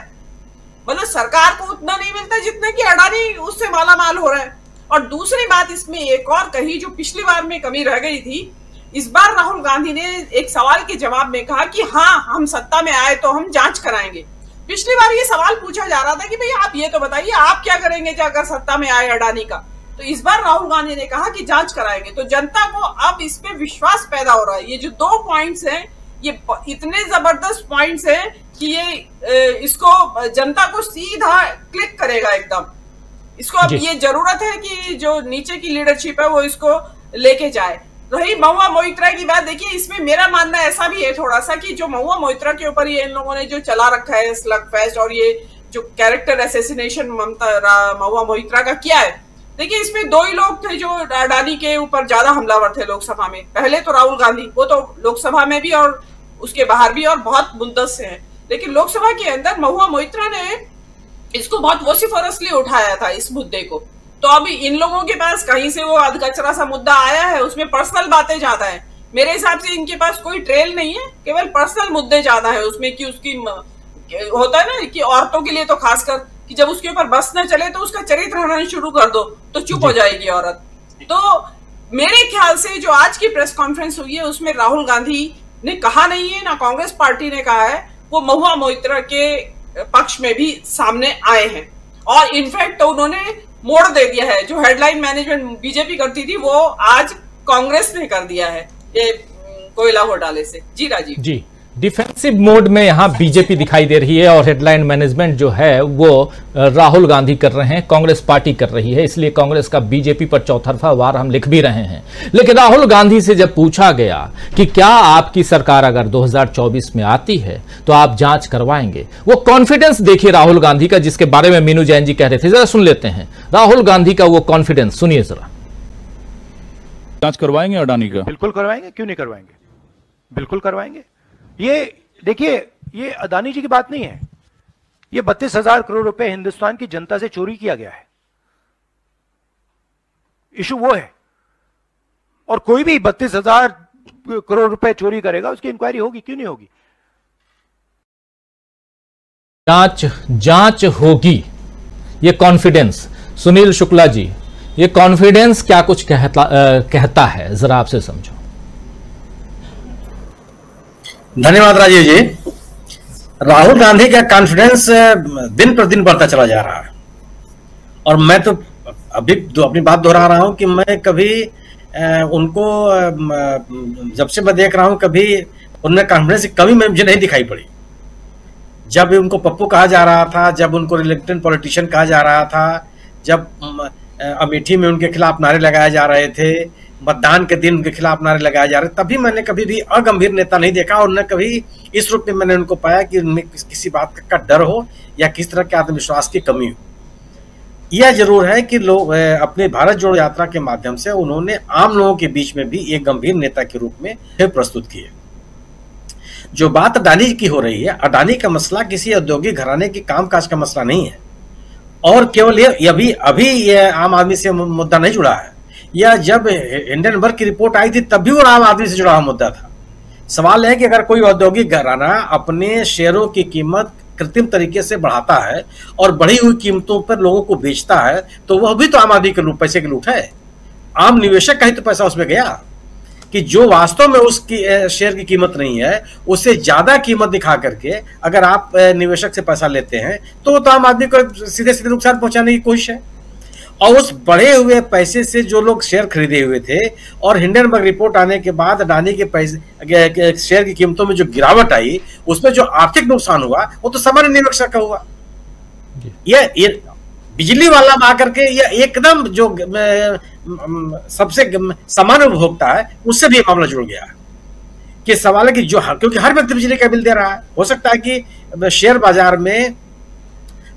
मतलब सरकार को उतना नहीं मिलता जितना कि अडानी उससे माला माल हो रहा है। और दूसरी बात इसमें एक और कही जो पिछली बार में कमी रह गई थी, इस बार राहुल गांधी ने एक सवाल के जवाब में कहा कि हाँ, हम सत्ता में आए तो हम जांच कराएंगे। पिछली बार ये सवाल पूछा जा रहा था कि भाई आप ये तो बताइए आप क्या करेंगे अगर सत्ता में आए अडानी का। तो इस बार राहुल गांधी ने कहा कि जांच कराएंगे। तो जनता को अब इस पे विश्वास पैदा हो रहा है। ये जो 2 पॉइंट्स हैं, ये इतने जबरदस्त पॉइंट्स हैं कि ये इसको जनता को सीधा क्लिक करेगा एकदम। इसको अब ये जरूरत है कि जो नीचे की लीडरशिप है वो इसको लेके जाए। रही महुआ मोइत्रा की बात, देखिए इसमें मेरा मानना ऐसा भी है थोड़ा सा कि जो महुआ मोइत्रा के ऊपर ये इन लोगों ने जो चला रखा है स्लग फेस्ट और ये जो कैरेक्टर एसेसिनेशन महुआ मोइत्रा का किया है, देखिए इसमें 2 ही लोग थे जो अडानी के ऊपर ज्यादा हमलावर थे लोकसभा में। पहले तो राहुल गांधी, वो तो लोकसभा में भी और उसके बाहर भी और बहुत मुद्दत से हैं, लेकिन लोकसभा के अंदर महुआ मोइत्रा ने इसको बहुत वोसिफरसली उठाया था इस मुद्दे को। तो अभी इन लोगों के पास कहीं से वो अधकचरा सा मुद्दा आया है, उसमें पर्सनल बातें ज्यादा है। मेरे हिसाब से इनके पास कोई ट्रेल नहीं है, केवल पर्सनल मुद्दे ज्यादा है उसमें। कि उसकी होता है ना कि औरतों के लिए तो खासकर कि जब उसके ऊपर बस न चले तो उसका चरित्र हनन शुरू कर दो तो चुप हो जाएगी औरत। तो मेरे ख्याल से जो आज की प्रेस कॉन्फ्रेंस हुई है उसमें राहुल गांधी ने कहा नहीं है, ना कांग्रेस पार्टी ने कहा है, वो महुआ मोइत्रा के पक्ष में भी सामने आए हैं। और इनफैक्ट तो उन्होंने मोड़ दे दिया है, जो हेडलाइन मैनेजमेंट बीजेपी करती थी वो आज कांग्रेस ने कर दिया है ये कोयला घोटाले से। जी राजीव जी, डिफेंसिव मोड में यहां बीजेपी दिखाई दे रही है और हेडलाइन मैनेजमेंट जो है वो राहुल गांधी कर रहे हैं, कांग्रेस पार्टी कर रही है। इसलिए कांग्रेस का बीजेपी पर चौतरफा वार हम लिख भी रहे हैं। लेकिन राहुल गांधी से जब पूछा गया कि क्या आपकी सरकार अगर 2024 में आती है तो आप जांच करवाएंगे, वो कॉन्फिडेंस देखिए राहुल गांधी का, जिसके बारे में मीनू जैन जी कह रहे थे। जरा सुन लेते हैं राहुल गांधी का वो कॉन्फिडेंस, सुनिए जरा। जांच करवाएंगे अडानी का? बिल्कुल करवाएंगे, क्यों नहीं करवाएंगे, बिल्कुल करवाएंगे। ये देखिए, ये अदानी जी की बात नहीं है, ये 32,000 करोड़ रुपए हिंदुस्तान की जनता से चोरी किया गया है। इशू वो है, और कोई भी 32,000 करोड़ रुपए चोरी करेगा उसकी इंक्वायरी होगी, क्यों नहीं होगी। जांच होगी, ये कॉन्फिडेंस, सुनील शुक्ला जी, ये कॉन्फिडेंस क्या कुछ कहता है, जरा आपसे समझो। धन्यवाद राजीव जी। राहुल गांधी का कॉन्फिडेंस दिन प्रतिदिन बढ़ता चला जा रहा है, और मैं तो अभी अपनी बात दोहरा रहा हूं कि मैं कभी उनको जब से मैं देख रहा हूं, कभी उनमें कॉन्फिडेंस की कमी मुझे नहीं दिखाई पड़ी। जब उनको पप्पू कहा जा रहा था, जब उनको रिलेक्टेंट पॉलिटिशियन कहा जा रहा था, जब अमेठी में उनके खिलाफ नारे लगाए जा रहे थे, मतदान के दिन उनके खिलाफ नारे लगाए जा रहे, तभी मैंने कभी भी अगंभीर नेता नहीं देखा, और न कभी इस रूप में मैंने उनको पाया कि उनमें किसी बात का डर हो या किस तरह के आत्मविश्वास की कमी हो। यह जरूर है कि लोग अपने भारत जोड़ो यात्रा के माध्यम से उन्होंने आम लोगों के बीच में भी एक गंभीर नेता के रूप में प्रस्तुत किए। जो बात अडानी की हो रही है, अडानी का मसला किसी औद्योगिक घराने की कामकाज का मसला नहीं है, और केवल ये अभी ये आम आदमी से मुद्दा नहीं जुड़ा है। यह जब हिंडनबर्ग की रिपोर्ट आई थी तब भी वो आम आदमी से जुड़ा हुआ मुद्दा था। सवाल है कि अगर कोई औद्योगिक घराना अपने शेयरों की कीमत कृत्रिम तरीके से बढ़ाता है और बढ़ी हुई कीमतों पर लोगों को बेचता है, तो वह भी तो आम आदमी के पैसे की लूट है। आम निवेशक का ही तो पैसा उसमें गया, कि जो वास्तव में उसकी शेयर की कीमत नहीं है, उससे ज्यादा कीमत दिखा करके अगर आप निवेशक से पैसा लेते हैं, तो आम आदमी को सीधे सीधे नुकसान पहुंचाने की कोशिश है। और उस बढ़े हुए पैसे से जो लोग शेयर खरीदे हुए थे, और हिंडनबर्ग रिपोर्ट आने के बाद अडानी के पैसे शेयर की कीमतों में जो गिरावट आई, उसमें जो आर्थिक नुकसान हुआ वो तो सामान्य निवेशक का हुआ। ये बिजली वाला आकर के ये एकदम जो सबसे सामान्य उपभोक्ता है उससे भी मामला जुड़ गया है। कि सवाल है कि जो, क्योंकि हर व्यक्ति बिजली का बिल दे रहा है, हो सकता है कि शेयर बाजार में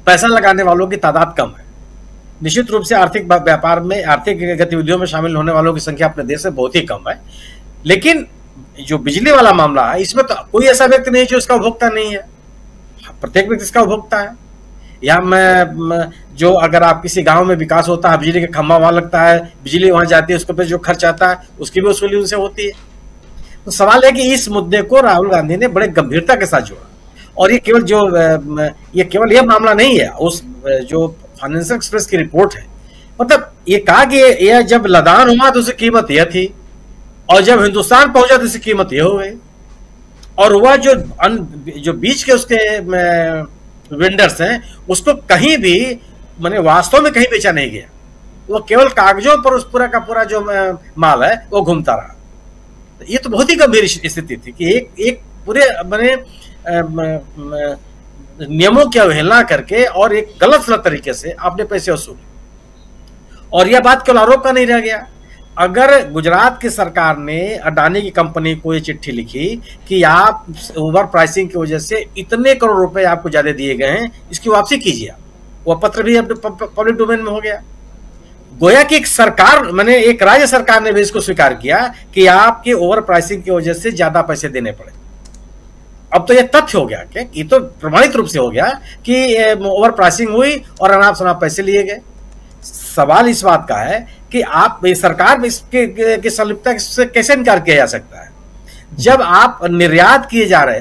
पैसा लगाने वालों की तादाद कम है। निश्चित रूप से आर्थिक व्यापार में, आर्थिक गतिविधियों में शामिल होने वालों की संख्या अपने देश में बहुत ही कम है। लेकिन जो बिजली वाला मामला है, इसमें तो कोई ऐसा व्यक्ति नहीं जो इसका उपभोक्ता नहीं है, प्रत्येक व्यक्ति इसका उपभोक्ता है। या मैं जो अगर आप किसी गांव में विकास होता है, बिजली का खंभा वहां लगता है, बिजली वहां जाती है, उसके ऊपर जो खर्च आता है उसकी भी वसूली उनसे होती है। तो सवाल है कि इस मुद्दे को राहुल गांधी ने बड़े गंभीरता के साथ जोड़ा, और ये केवल यह मामला नहीं है। उस जो फाइनेंशियल एक्सप्रेस की रिपोर्ट है, मतलब ये कहा कि यह जब लदान हुआ तो उसकी कीमत यह थी, और जब हिंदुस्तान पहुंचा तो उसकी कीमत यह हो गई, और वह जो बीच के उसके वेंडर्स हैं उसको कहीं भी माने वास्तव में कहीं बेचा नहीं गया, वो केवल कागजों पर उस पूरा का पूरा जो माल है वो घूमता रहा। ये तो बहुत ही गंभीर स्थिति थी कि एक पूरे माने नियमों की अवहेलना करके और एक गलत तरीके से आपने पैसे वसूले। और यह बात केवल आरोप का नहीं रह गया। अगर गुजरात की सरकार ने अडानी की कंपनी को ये चिट्ठी लिखी कि आप ओवर प्राइसिंग की वजह से इतने करोड़ रुपए आपको ज्यादा दिए गए हैं, इसकी वापसी कीजिए, वह पत्र भी अपने पब्लिक डोमेन में हो गया। गोया कि एक सरकार, मैंने एक राज्य सरकार ने भी इसको स्वीकार किया कि आपके ओवर प्राइसिंग की वजह से ज्यादा पैसे देने पड़े। अब तो यह तथ्य हो गया, क्या ये तो प्रमाणित रूप से हो गया कि ओवर प्राइसिंग हुई और अनाप शनाप पैसे लिए गए। सवाल इस बात का है कि आप सरकार इसके संलिप्तता से कैसे इनकार किया जा सकता है, जब आप निर्यात किए जा रहे,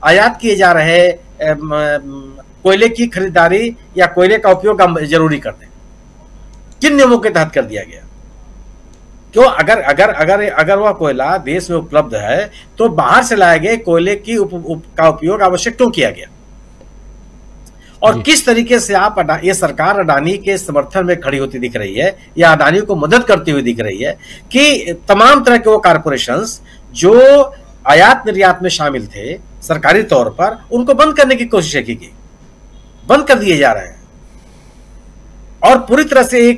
आयात किए जा रहे कोयले की खरीदारी या कोयले का उपयोग जरूरी कर दें, किन नियमों के तहत कर दिया गया? क्यों? अगर वह कोयला देश में उपलब्ध है तो बाहर से लाए गए कोयले की का उपयोग आवश्यक क्यों किया गया? और किस तरीके से आप ये सरकार अडानी के समर्थन में खड़ी होती दिख रही है या अडानी को मदद करती हुई दिख रही है कि तमाम तरह के वो कॉर्पोरेशंस जो आयात निर्यात में शामिल थे सरकारी तौर पर, उनको बंद करने की कोशिश की गई, बंद कर दिए जा रहे हैं, और पूरी तरह से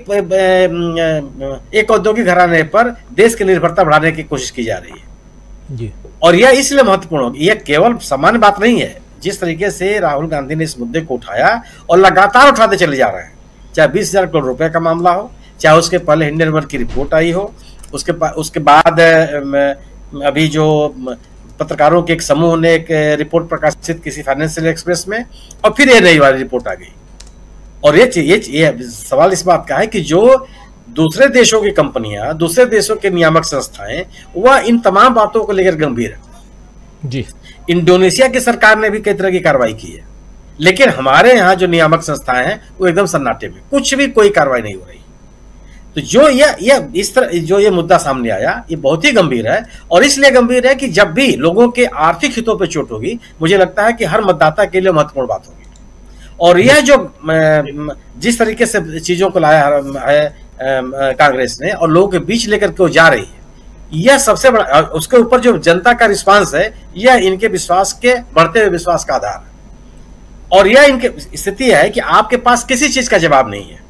एक औद्योगिक घराने पर देश की निर्भरता बढ़ाने की कोशिश की जा रही है जी। और यह इसलिए महत्वपूर्ण होगी, यह केवल सामान्य बात नहीं है। जिस तरीके से राहुल गांधी ने इस मुद्दे को उठाया और लगातार उठाते चले जा रहे हैं, चाहे 20,000 करोड़ रुपए का मामला हो, चाहे उसके पहले हिंडनबर्ग की रिपोर्ट आई हो, उसके बाद अभी जो पत्रकारों के एक समूह ने एक रिपोर्ट प्रकाशित किसी फाइनेंशियल एक्सप्रेस में, और फिर ये नई वाली रिपोर्ट आ गई। और ये सवाल इस बात का है कि जो दूसरे देशों की कंपनियां, दूसरे देशों के नियामक संस्थाएं, वह इन तमाम बातों को लेकर गंभीर है जी। इंडोनेशिया की सरकार ने भी कई तरह की कार्रवाई की है, लेकिन हमारे यहाँ जो नियामक संस्थाएं हैं वो एकदम सन्नाटे में, कुछ भी कोई कार्रवाई नहीं हो रही। तो जो यह इस तरह जो ये मुद्दा सामने आया, ये बहुत ही गंभीर है, और इसलिए गंभीर है कि जब भी लोगों के आर्थिक हितों पर चोट होगी, मुझे लगता है कि हर मतदाता के लिए महत्वपूर्ण बात होगी। और यह जो जिस तरीके से चीजों को लाया है कांग्रेस ने और लोगों के बीच लेकर के वो जा रही है, यह सबसे बड़ा, उसके ऊपर जो जनता का रिस्पांस है, यह इनके विश्वास के बढ़ते हुए विश्वास का आधार है। और यह इनकी स्थिति है कि आपके पास किसी चीज का जवाब नहीं है।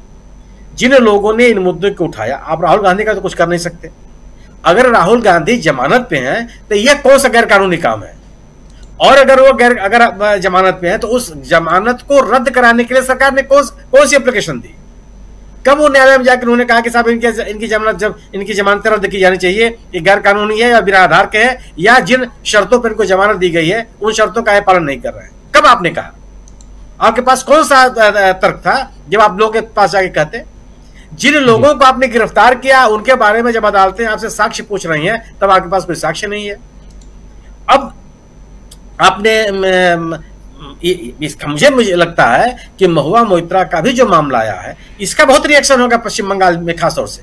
जिन लोगों ने इन मुद्दों को उठाया, आप राहुल गांधी का तो कुछ कर नहीं सकते। अगर राहुल गांधी जमानत पे हैं तो यह कौन सा गैर कानूनी काम है, और अगर वो अगर जमानत पे है तो उस जमानत को रद्द कराने के लिए सरकार ने कौन सी एप्लीकेशन दी? कब वो न्यायालय में जाकर उन्होंने कहा कि साहब इनकी जमानत रद्द की जानी चाहिए, ये गैर कानूनी है या बिना आधार के है, या जिन शर्तों पर इनको जमानत दी गई है उन शर्तों का पालन नहीं कर रहे हैं? कब आपने कहा? आपके पास कौन सा तर्क था जब आप लोगों के पास जाके कहते? जिन लोगों को आपने गिरफ्तार किया उनके बारे में जब अदालतें आपसे साक्ष्य पूछ रही हैं, तब आपके पास कोई साक्ष्य नहीं है। अब आपने मुझे लगता है कि महुआ मोइत्रा का भी जो मामला आया है, इसका बहुत रिएक्शन होगा पश्चिम बंगाल में खास तौर से,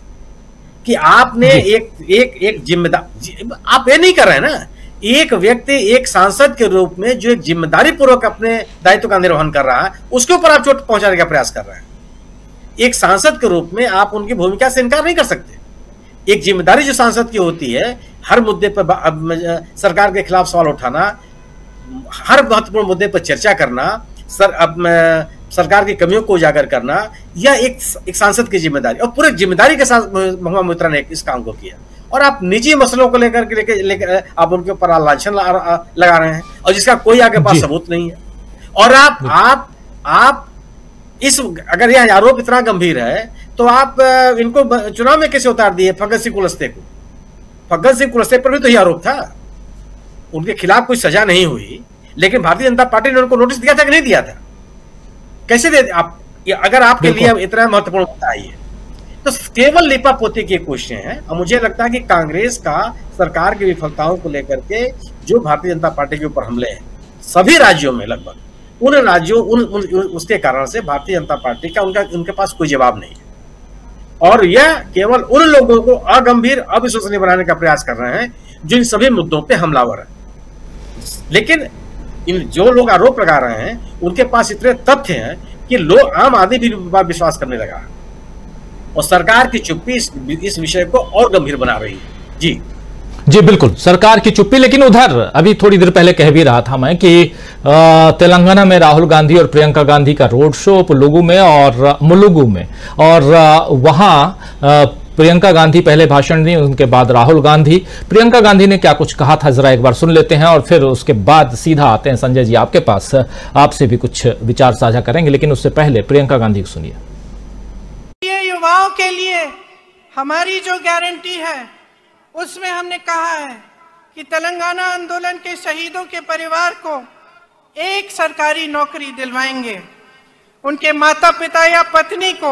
कि आपने एक जिम्मेदार, आप ये नहीं कर रहे हैं ना, एक व्यक्ति एक सांसद के रूप में जो एक जिम्मेदारी पूर्वक अपने दायित्व का निर्वहन कर रहा है, उसके ऊपर आप चोट पहुंचाने का प्रयास कर रहे हैं। एक सांसद के रूप में आप उनकी भूमिका से इनकार नहीं कर सकते। एक जिम्मेदारी जो सांसद की होती है, हर मुद्दे पर सरकार के खिलाफ सवाल उठाना, हर महत्वपूर्ण मुद्दे पर चर्चा करना, सरकार की कमियों को उजागर करना, यह एक सांसद की जिम्मेदारी, और पूरे जिम्मेदारी के साथ महुआ मोइत्रा ने इस काम को किया। और आप निजी मसलों को लेकर आप उनके ऊपर लांछन लगा रहे हैं, और जिसका कोई आपके पास सबूत नहीं है। और आप इस, अगर यह आरोप इतना गंभीर है तो आप इनको चुनाव में कैसे उतार दिए? फग्गन सिंह कुलस्ते को, फग्गन सिंह कुलस्ते पर भी तो यह आरोप था, उनके खिलाफ कोई सजा नहीं हुई, लेकिन भारतीय जनता पार्टी ने उनको नोटिस दिया था कि नहीं दिया था? कैसे दे आप? अगर आपके लिए इतना महत्वपूर्ण मुद्दा है तो केवल लिपापोती की कोशिशें हैं। और मुझे लगता है कि कांग्रेस का सरकार की विफलताओं को लेकर के जो भारतीय जनता पार्टी के ऊपर हमले हैं सभी राज्यों में, लगभग उन राज्यों उसके कारण से भारतीय जनता पार्टी का उनके पास कोई जवाब नहीं है। और यह केवल उन लोगों को अगंभीर, अविश्वसनीय बनाने का प्रयास कर रहे हैं जो इन सभी मुद्दों पे हमलावर है। लेकिन इन जो लोग आरोप लगा रहे हैं उनके पास इतने तथ्य हैं कि लोग, आम आदमी भी विश्वास करने लगा है, और सरकार की चुप्पी इस विषय को और गंभीर बना रही है। जी बिल्कुल, सरकार की चुप्पी। लेकिन उधर अभी थोड़ी देर पहले कह भी रहा था मैं कि तेलंगाना में राहुल गांधी और प्रियंका गांधी का रोड शो पुलुगु में और मुलुगु में, और वहां प्रियंका गांधी पहले भाषण दी, उनके बाद राहुल गांधी। प्रियंका गांधी ने क्या कुछ कहा था जरा एक बार सुन लेते हैं, और फिर उसके बाद सीधा आते हैं संजय जी आपके पास, आपसे भी कुछ विचार साझा करेंगे। लेकिन उससे पहले प्रियंका गांधी को सुनिए। ये युवाओं के लिए हमारी जो गारंटी है उसमें हमने कहा है कि तेलंगाना आंदोलन के शहीदों के परिवार को एक सरकारी नौकरी दिलवाएंगे, उनके माता पिता या पत्नी को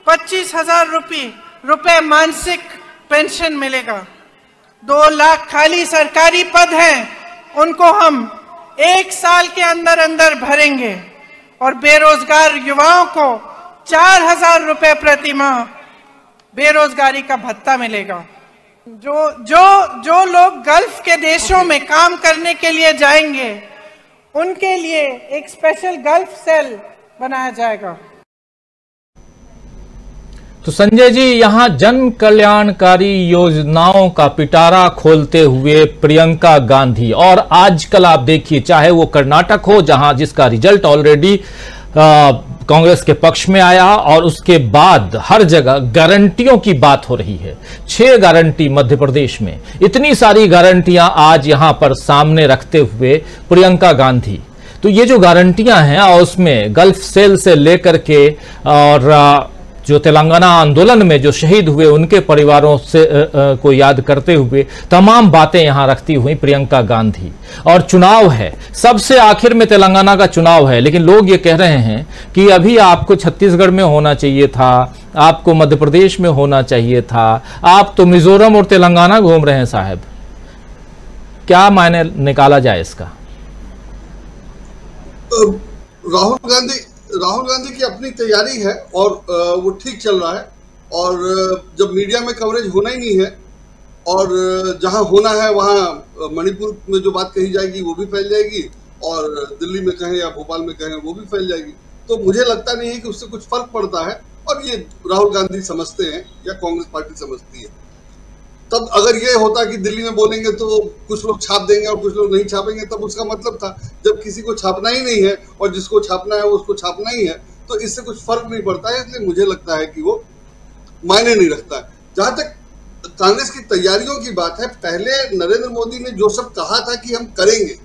25,000 रुपए मानसिक पेंशन मिलेगा, 2 लाख खाली सरकारी पद हैं उनको हम 1 साल के अंदर अंदर भरेंगे, और बेरोजगार युवाओं को 4,000 रुपए प्रति माह बेरोजगारी का भत्ता मिलेगा। जो लोग गल्फ के देशों में काम करने के लिए जाएंगे उनके लिए एक स्पेशल गल्फ सेल बनाया जाएगा। तो संजय जी, यहां जन कल्याणकारी योजनाओं का पिटारा खोलते हुए प्रियंका गांधी, और आजकल आप देखिए चाहे वो कर्नाटक हो जहां जिसका रिजल्ट ऑलरेडी कांग्रेस के पक्ष में आया, और उसके बाद हर जगह गारंटियों की बात हो रही है। 6 गारंटी मध्य प्रदेश में, इतनी सारी गारंटियां आज यहां पर सामने रखते हुए प्रियंका गांधी, तो ये जो गारंटियां हैं और उसमें गल्फ सेल से लेकर के और जो तेलंगाना आंदोलन में जो शहीद हुए उनके परिवारों से को याद करते हुए तमाम बातें यहां रखती हुई प्रियंका गांधी। और चुनाव है, सबसे आखिर में तेलंगाना का चुनाव है, लेकिन लोग ये कह रहे हैं कि अभी आपको छत्तीसगढ़ में होना चाहिए था, आपको मध्य प्रदेश में होना चाहिए था, आप तो मिजोरम और तेलंगाना घूम रहे हैं साहब। क्या मायने निकाला जाए इसका? राहुल गांधी की अपनी तैयारी है और वो ठीक चल रहा है। और जब मीडिया में कवरेज होना ही नहीं है और जहां होना है वहां मणिपुर में जो बात कही जाएगी वो भी फैल जाएगी और दिल्ली में कहें या भोपाल में कहें वो भी फैल जाएगी। तो मुझे लगता नहीं है कि उससे कुछ फर्क पड़ता है और ये राहुल गांधी समझते हैं या कांग्रेस पार्टी समझती है। तब अगर ये होता कि दिल्ली में बोलेंगे तो कुछ लोग छाप देंगे और कुछ लोग नहीं छापेंगे, तब उसका मतलब था जब किसी को छापना ही नहीं है और जिसको छापना है वो उसको छापना ही है, तो इससे कुछ फर्क नहीं पड़ता है। इसलिए मुझे लगता है कि वो मायने नहीं रखता है। जहां तक कांग्रेस की तैयारियों की बात है, पहले नरेंद्र मोदी ने जो सब कहा था कि हम करेंगे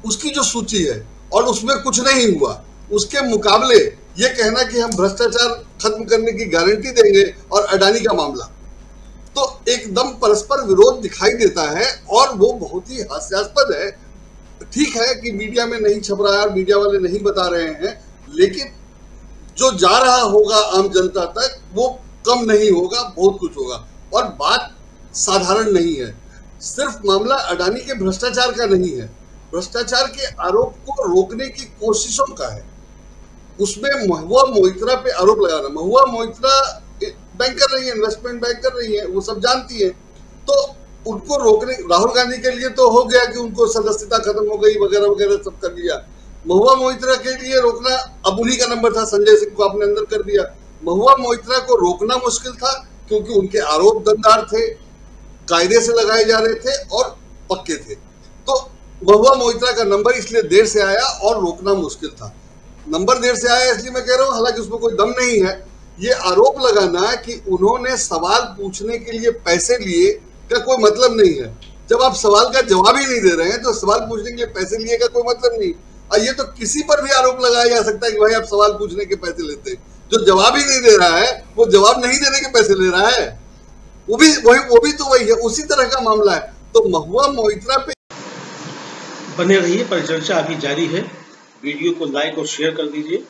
उसकी जो सूची है और उसमें कुछ नहीं हुआ, उसके मुकाबले ये कहना कि हम भ्रष्टाचार खत्म करने की गारंटी देंगे और अडानी का मामला, तो एकदम परस्पर विरोध दिखाई देता है और वो बहुत ही हास्यास्पद है। ठीक है कि मीडिया में नहीं छप रहा है और मीडिया वाले नहीं बता रहे हैं, लेकिन जो जा रहा होगा आम जनता तक वो कम नहीं होगा, बहुत कुछ होगा। और बात साधारण नहीं है, सिर्फ मामला अडानी के भ्रष्टाचार का नहीं है, भ्रष्टाचार के आरोप को रोकने की कोशिशों का है। उसमें महुआ मोइत्रा पे आरोप लगाना, महुआ मोइत्रा बैंक कर रही है, इन्वेस्टमेंट बैंक कर रही है, वो सब जानती है, तो उनको रोकने, राहुल गांधी के लिए तो हो गया कि उनको सदस्यता खत्म हो गई वगैरह वगैरह सब कर दिया। महुआ मोइत्रा के लिए रोकना अब उन्हीं का नंबर था, संजय सिंह को आपने अंदर कर दिया। महुआ मोइत्रा को रोकना मुश्किल था क्योंकि उनके आरोप दमदार थे, कायदे से लगाए जा रहे थे और पक्के थे। तो महुआ मोइत्रा का नंबर इसलिए देर से आया और रोकना मुश्किल था। नंबर देर से आया इसलिए मैं कह रहा हूं, हालांकि उसमें कोई दम नहीं है। ये आरोप लगाना कि उन्होंने सवाल पूछने के लिए पैसे लिए का कोई मतलब नहीं है। जब आप सवाल का जवाब ही नहीं दे रहे हैं तो सवाल पूछने के लिए पैसे लिए का कोई मतलब नहीं। और ये तो किसी पर भी आरोप लगाया जा सकता है कि भाई आप सवाल पूछने के पैसे लेते हैं। जो जवाब ही नहीं दे रहा है वो जवाब नहीं देने के पैसे ले रहा है, वो भी तो वही है, उसी तरह का मामला है। तो महुआ मोइत्रा पे बने रहिए, परिचर्चा अभी जारी है। वीडियो को लाइक और शेयर कर दीजिए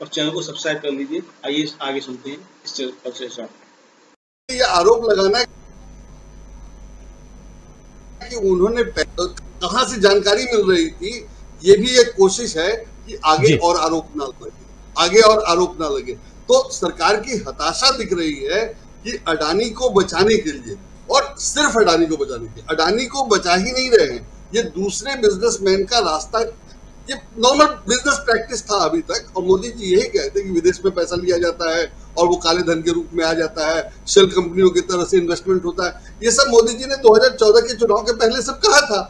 और चैनल को सब्सक्राइब कर लीजिए। आइए आगे सुनते हैं इस चर्चा। ये आरोप लगाना कि उन्होंने कहां से जानकारी मिल रही थी, ये भी एक कोशिश है कि आगे और आरोप ना लगे, आगे और आरोप ना लगे। तो सरकार की हताशा दिख रही है कि अडानी को बचाने के लिए, और सिर्फ अडानी को बचाने के लिए, अडानी को बचा ही नहीं रहे हैं, ये दूसरे बिजनेसमैन का रास्ता, ये नॉर्मल बिजनेस प्रैक्टिस था अभी तक। और मोदी जी यही कहते कि विदेश में पैसा लिया जाता है और वो काले धन के रूप में आ जाता है, शेल कंपनियों की तरह से इन्वेस्टमेंट होता है। ये सब मोदी जी ने 2014 के चुनाव के पहले सब कहा था,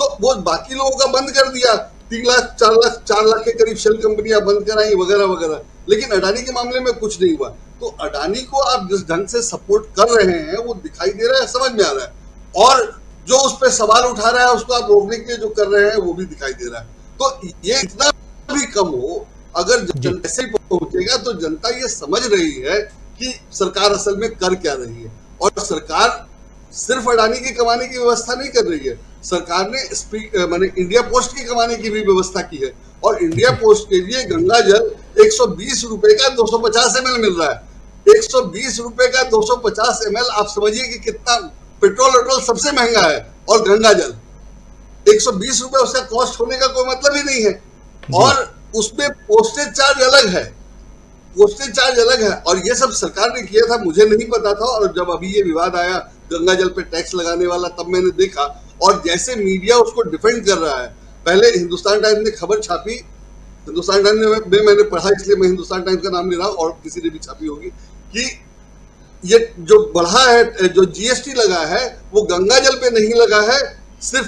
तो वो बाकी लोगों का बंद कर दिया। 3 लाख 4 लाख के करीब शेल कंपनियां बंद कराई वगैरह वगैरह, लेकिन अडानी के मामले में कुछ नहीं हुआ। तो अडानी को आप जिस ढंग से सपोर्ट कर रहे हैं वो दिखाई दे रहा है, समझ में आ रहा है, और जो उस पर सवाल उठा रहा है उसको आप रोकने के लिए जो कर रहे हैं वो भी दिखाई दे रहा है। तो ये इतना भी कम हो, अगर जनता से पहुंचेगा तो जनता ये समझ रही है कि सरकार असल में कर क्या रही है। और सरकार सिर्फ अडानी की कमाने की व्यवस्था नहीं कर रही है, सरकार ने माने इंडिया पोस्ट की कमाने की भी व्यवस्था की है। और इंडिया पोस्ट के लिए गंगा जल 120 रुपए का 250 ml मिल रहा है। 120 रुपए का 250 ml, आप समझिए कि कितना, पेट्रोल सबसे महंगा है और गंगा जल 120 रुपए, उसका कॉस्ट होने का कोई मतलब ही नहीं है। और उसमें पोस्टेज चार्ज अलग है, पोस्टेज चार्ज अलग है। और ये सब सरकार ने किया था, मुझे नहीं पता था। और जब अभी ये विवाद आया गंगा जल पे टैक्स लगाने वाला, तब मैंने देखा, और जैसे मीडिया उसको डिफेंड कर रहा है। पहले हिंदुस्तान टाइम्स ने खबर छापी, हिंदुस्तान टाइम्स में मैंने पढ़ा इसलिए मैं हिंदुस्तान टाइम्स का नाम ले रहा हूं, और किसी ने भी छापी होगी, कि ये जो बढ़ा है, जो जीएसटी लगा है वो गंगा जल पे नहीं लगा है, सिर्फ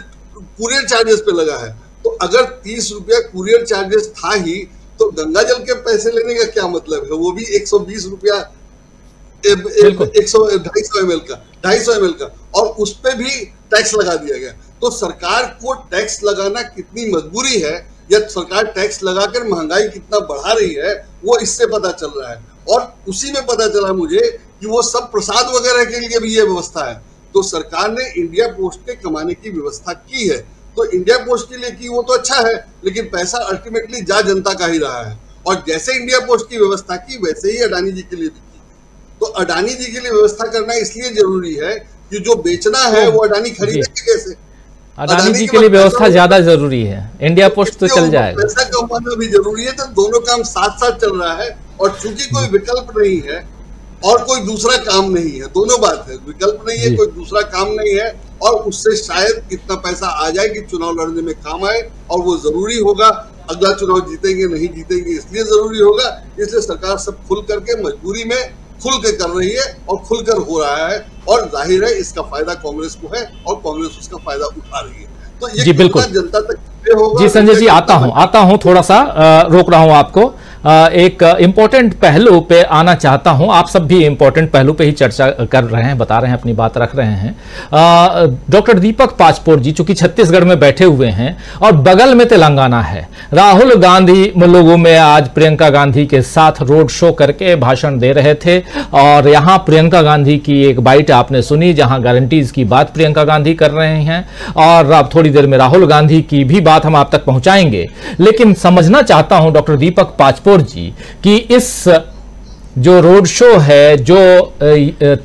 कुरियर चार्जेस पे लगा है। तो अगर 30 रुपया कुरियर चार्जेस था ही, तो गंगा जल के पैसे लेने का क्या मतलब है, वो भी 120 रुपया 250 ml का, और उस पे भी टैक्स लगा दिया गया। तो सरकार को टैक्स लगाना कितनी मजबूरी है, या सरकार टैक्स लगाकर महंगाई कितना बढ़ा रही है, वो इससे पता चल रहा है। और उसी में पता चला मुझे कि वो सब प्रसाद वगैरह के लिए भी ये व्यवस्था है। तो सरकार ने इंडिया पोस्ट के कमाने की व्यवस्था की है, तो इंडिया पोस्ट के लिए की वो तो अच्छा है, लेकिन पैसा अल्टीमेटली जा जनता का ही रहा है। और जैसे इंडिया पोस्ट की व्यवस्था की वैसे ही अडानी जी के लिए भी की। तो अडानी जी के लिए व्यवस्था करना इसलिए जरूरी है कि जो बेचना है वो अडानी खरीदेंगे कैसे, अडानी जी के लिए व्यवस्था ज्यादा जरूरी है, इंडिया पोस्ट तो चल जाएगा। पैसा कमाना भी जरूरी है, तो दोनों काम साथ साथ चल रहा है। और चूंकि कोई विकल्प नहीं है और कोई दूसरा काम नहीं है, दोनों बात है, विकल्प नहीं है, कोई दूसरा काम नहीं है, और उससे शायद कितना पैसा आ जाए कि चुनाव लड़ने में काम आए, और वो जरूरी होगा। अगला चुनाव जीतेंगे नहीं जीतेंगे इसलिए जरूरी होगा, इसलिए सरकार सब खुल करके मजबूरी में खुल के कर रही है और खुलकर हो रहा है, और जाहिर है इसका फायदा कांग्रेस को है और कांग्रेस उसका फायदा उठा रही है। तो ये जी बिल्कुल जनता तक होगा। जी संजय जी, आता हूं थोड़ा सा रोक रहा हूं आपको। एक इंपॉर्टेंट पहलू पे आना चाहता हूं। आप सब भी इंपॉर्टेंट पहलू पे ही चर्चा कर रहे हैं, बता रहे हैं, अपनी बात रख रहे हैं। डॉक्टर दीपक पाचपोर जी चूंकि छत्तीसगढ़ में बैठे हुए हैं और बगल में तेलंगाना है, राहुल गांधी लोगों में आज प्रियंका गांधी के साथ रोड शो करके भाषण दे रहे थे, और यहां प्रियंका गांधी की एक बाइट आपने सुनी जहां गारंटीज की बात प्रियंका गांधी कर रहे हैं, और अब थोड़ी देर में राहुल गांधी की भी बात हम आप तक पहुंचाएंगे। लेकिन समझना चाहता हूं डॉक्टर दीपक पाचपोर जी कि इस जो रोड शो है, जो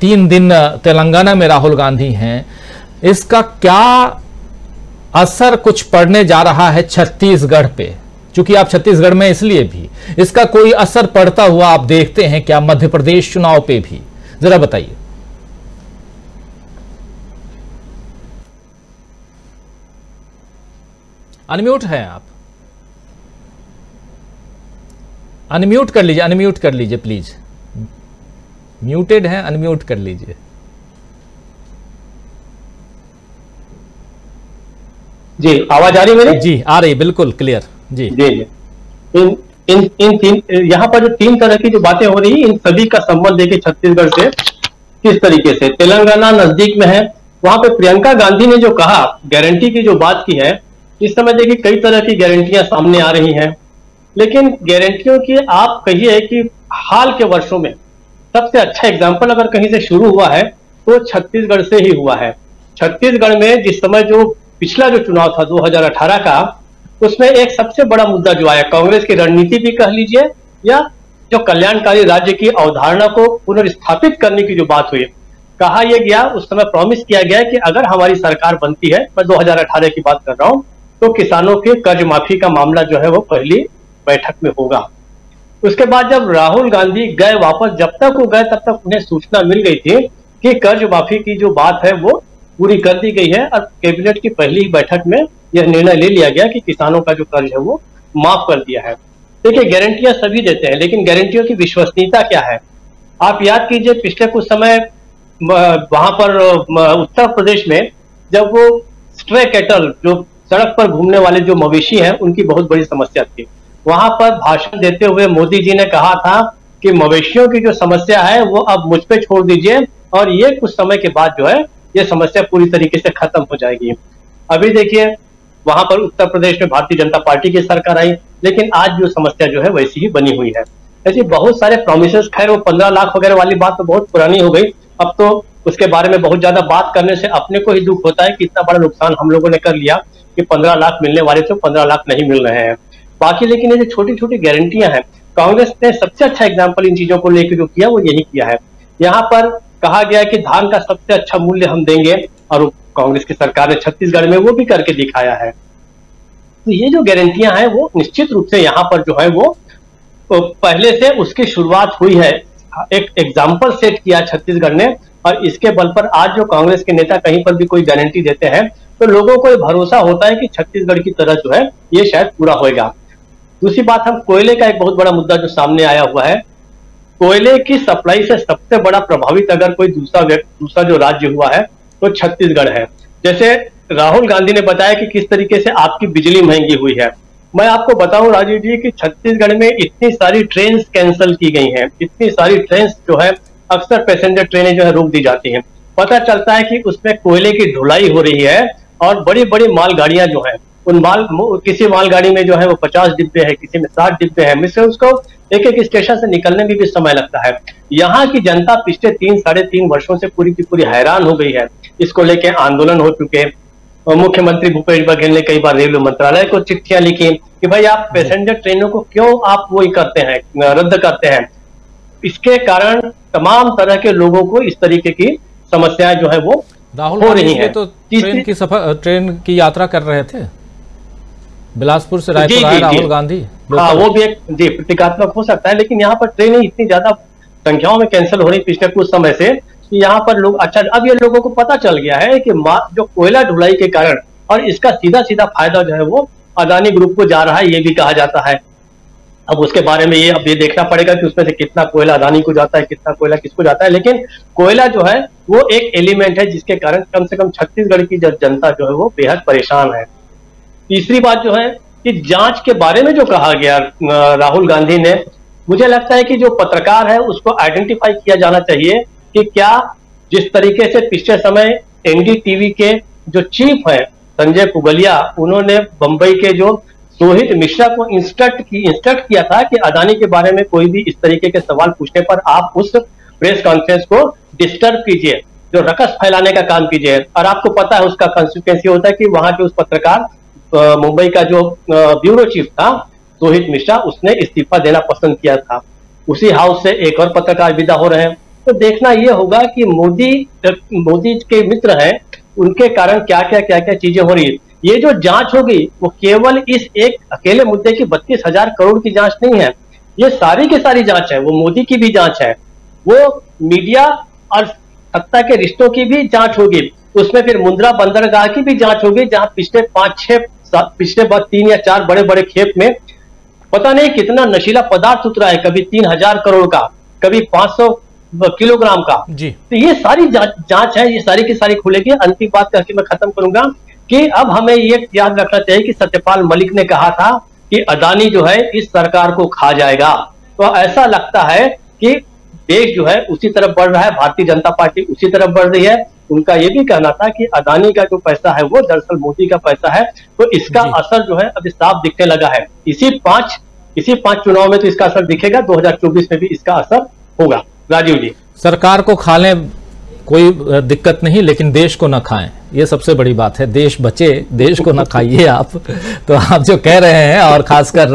3 दिन तेलंगाना में राहुल गांधी हैं, इसका क्या असर कुछ पड़ने जा रहा है छत्तीसगढ़ पे? चूंकि आप छत्तीसगढ़ में, इसलिए भी इसका कोई असर पड़ता हुआ आप देखते हैं क्या मध्य प्रदेश चुनाव पे भी? जरा बताइए। अनम्यूट हैं आप, अनम्यूट कर लीजिए प्लीज। म्यूटेड है, अनम्यूट कर लीजिए। जी आवाज आ रही है मेरी? जी आ रही, बिल्कुल क्लियर। जी जी इन तीन यहाँ पर जो 3 तरह की जो बातें हो रही है, इन सभी का संबंध देखिए छत्तीसगढ़ से किस तरीके से। तेलंगाना नजदीक में है, वहां पे प्रियंका गांधी ने जो कहा, गारंटी की जो बात की है, इस समय देखिए कई तरह की गारंटियां सामने आ रही हैं, लेकिन गारंटियों की आप कहिए कि हाल के वर्षों में सबसे अच्छा एग्जाम्पल अगर कहीं से शुरू हुआ है तो छत्तीसगढ़ से ही हुआ है। छत्तीसगढ़ में जिस समय जो पिछला जो चुनाव था 2018 का, उसमें एक सबसे बड़ा मुद्दा जो आया, कांग्रेस की रणनीति भी कह लीजिए या जो कल्याणकारी राज्य की अवधारणा को पुनर्स्थापित करने की जो बात हुई, कहा यह गया, उस समय प्रॉमिस किया गया कि अगर हमारी सरकार बनती है, मैं 2018 की बात कर रहा हूं, तो किसानों के कर्ज माफी का मामला जो है वो पहली बैठक में होगा। उसके बाद जब राहुल गांधी गए वापस, जब तक वो गए तब तक उन्हें सूचना मिल गई थी कि कर्ज माफी की जो बात है वो पूरी कर दी गई है, और कैबिनेट की पहली बैठक में यह निर्णय ले लिया गया कि किसानों का जो कर्ज है वो माफ कर दिया है। देखिए गारंटियां सभी देते हैं, लेकिन गारंटियों की विश्वसनीयता क्या है? आप याद कीजिए पिछले कुछ समय वहां पर उत्तर प्रदेश में जब वो स्ट्रे कैटल, जो सड़क पर घूमने वाले जो मवेशी हैं, उनकी बहुत बड़ी समस्या थी, वहां पर भाषण देते हुए मोदी जी ने कहा था कि मवेशियों की जो समस्या है वो अब मुझ पे छोड़ दीजिए, और ये कुछ समय के बाद जो है ये समस्या पूरी तरीके से खत्म हो जाएगी। अभी देखिए वहां पर उत्तर प्रदेश में भारतीय जनता पार्टी की सरकार आई, लेकिन आज जो समस्या जो है वैसी ही बनी हुई है। ऐसे बहुत सारे प्रॉमिसेस, खैर वो 15 लाख वगैरह वाली बात तो बहुत पुरानी हो गई, अब तो उसके बारे में बहुत ज्यादा बात करने से अपने को ही दुख होता है कि इतना बड़ा नुकसान हम लोगों ने कर लिया कि 15 लाख मिलने वाले थे 15 लाख नहीं मिल रहे हैं बाकी। लेकिन ये जो छोटी छोटी गारंटियां हैं, कांग्रेस ने सबसे अच्छा एग्जाम्पल इन चीजों को लेकर जो किया वो यही किया है। यहाँ पर कहा गया कि धान का सबसे अच्छा मूल्य हम देंगे, और कांग्रेस की सरकार ने छत्तीसगढ़ में वो भी करके दिखाया है। तो ये जो गारंटियां हैं वो निश्चित रूप से यहाँ पर जो है वो पहले से उसकी शुरुआत हुई है, एक एग्जाम्पल सेट किया छत्तीसगढ़ ने, और इसके बल पर आज जो कांग्रेस के नेता कहीं पर भी कोई गारंटी देते हैं तो लोगों को भरोसा होता है कि छत्तीसगढ़ की तरह जो है ये शायद पूरा होएगा। दूसरी बात, हम कोयले का एक बहुत बड़ा मुद्दा जो सामने आया हुआ है, कोयले की सप्लाई से सबसे बड़ा प्रभावित अगर कोई दूसरा जो राज्य हुआ है तो छत्तीसगढ़ है। जैसे राहुल गांधी ने बताया कि किस तरीके से आपकी बिजली महंगी हुई है, मैं आपको बताऊं राजीव जी कि छत्तीसगढ़ में इतनी सारी ट्रेन कैंसिल की गई हैं, इतनी सारी ट्रेन जो है अक्सर पैसेंजर ट्रेनें जो है रोक दी जाती हैं। पता चलता है कि उसमें कोयले की ढुलाई हो रही है, और बड़ी बड़ी मालगाड़ियां जो है उन किसी मालगाड़ी में जो है वो 50 डिब्बे है, किसी में 60 डिब्बे है, मिससे उसको एक एक स्टेशन से निकलने में भी समय लगता है। यहाँ की जनता पिछले 3-3.5 वर्षों से पूरी की पूरी हैरान हो गई है। इसको लेके आंदोलन हो चुके हैं। मुख्यमंत्री भूपेश बघेल ने कई बार रेलवे मंत्रालय को चिट्ठियां लिखी कि भाई आप पैसेंजर ट्रेनों को क्यों आप वही करते हैं, रद्द करते हैं। इसके कारण तमाम तरह के लोगों को इस तरीके की समस्याएं जो है वो राहुल हो गांधी रही हैं। तो ट्रेन की यात्रा कर रहे थे, बिलासपुर से रायपुर आए राहुल गांधी। हाँ, वो भी एक प्रतीकात्मक हो सकता है, लेकिन यहाँ पर ट्रेनें इतनी ज्यादा संख्याओं में कैंसिल हो रही पिछले कुछ समय से कि यहाँ पर लोग, अच्छा अब ये लोगों को पता चल गया है कि जो कोयला ढुलाई के कारण, और इसका सीधा सीधा फायदा जो है वो अदानी ग्रुप को जा रहा है, ये भी कहा जाता है। अब उसके बारे में अब ये देखना पड़ेगा कि उसमें से कितना कोयला अदानी को जाता है, कितना कोयला किसको जाता है, लेकिन कोयला जो है वो एक एलिमेंट है जिसके कारण कम से कम छत्तीसगढ़ की जनता जो है वो बेहद परेशान है। तीसरी बात जो है कि जांच के बारे में जो कहा गया राहुल गांधी ने, मुझे लगता है कि जो पत्रकार है उसको आइडेंटिफाई किया जाना चाहिए कि क्या जिस तरीके से पिछले समय एनडीटीवी के जो चीफ है संजय पुगलिया, उन्होंने बंबई के जो सोहित मिश्रा को इंस्ट्रक्ट किया था कि अदानी के बारे में कोई भी इस तरीके के सवाल पूछने पर आप उस प्रेस कॉन्फ्रेंस को डिस्टर्ब कीजिए, जो रकस फैलाने का काम कीजिए। और आपको पता है उसका कंसिक्वेंस होता है कि वहां के उस पत्रकार, मुंबई का जो ब्यूरो चीफ था सोहित मिश्रा, उसने इस्तीफा देना पसंद किया था। उसी हाउस से एक और पत्रकार विदा हो रहे हैं। तो देखना यह होगा कि मोदी के मित्र हैं, उनके कारण क्या क्या चीजें हो रही है। ये जो जांच होगी वो केवल इस एक अकेले मुद्दे की 32,000 करोड़ की जांच नहीं है, ये सारी की सारी जांच है। वो मोदी की भी जांच है, वो मीडिया और सत्ता के रिश्तों की भी जांच होगी, उसमें फिर मुंद्रा बंदरगाह की भी जांच होगी, जहां पिछले 3 या 4 बड़े बड़े खेप में पता नहीं कितना नशीला पदार्थ उतरा है, कभी 3,000 करोड़ का, कभी 500 किलोग्राम का जी। तो ये सारी जांच है, ये सारी की सारी खुलेगी। अंतिम बात करके मैं खत्म करूंगा कि अब हमें ये याद रखना चाहिए कि सत्यपाल मलिक ने कहा था कि अदानी जो है इस सरकार को खा जाएगा। तो ऐसा लगता है कि देश जो है उसी तरफ बढ़ रहा है, भारतीय जनता पार्टी उसी तरफ बढ़ रही है। उनका ये भी कहना था कि अदानी का जो पैसा है वो दरअसल मोदी का पैसा है, तो इसका असर जो है अभी साफ दिखने लगा है। इसी पांच चुनाव में तो इसका असर दिखेगा, 2024 में भी इसका असर होगा। राजीव जी, सरकार को खा लें कोई दिक्कत नहीं, लेकिन देश को ना खाएं, ये सबसे बड़ी बात है। देश बचे, देश को ना खाइए आप। तो आप जो कह रहे हैं, और खासकर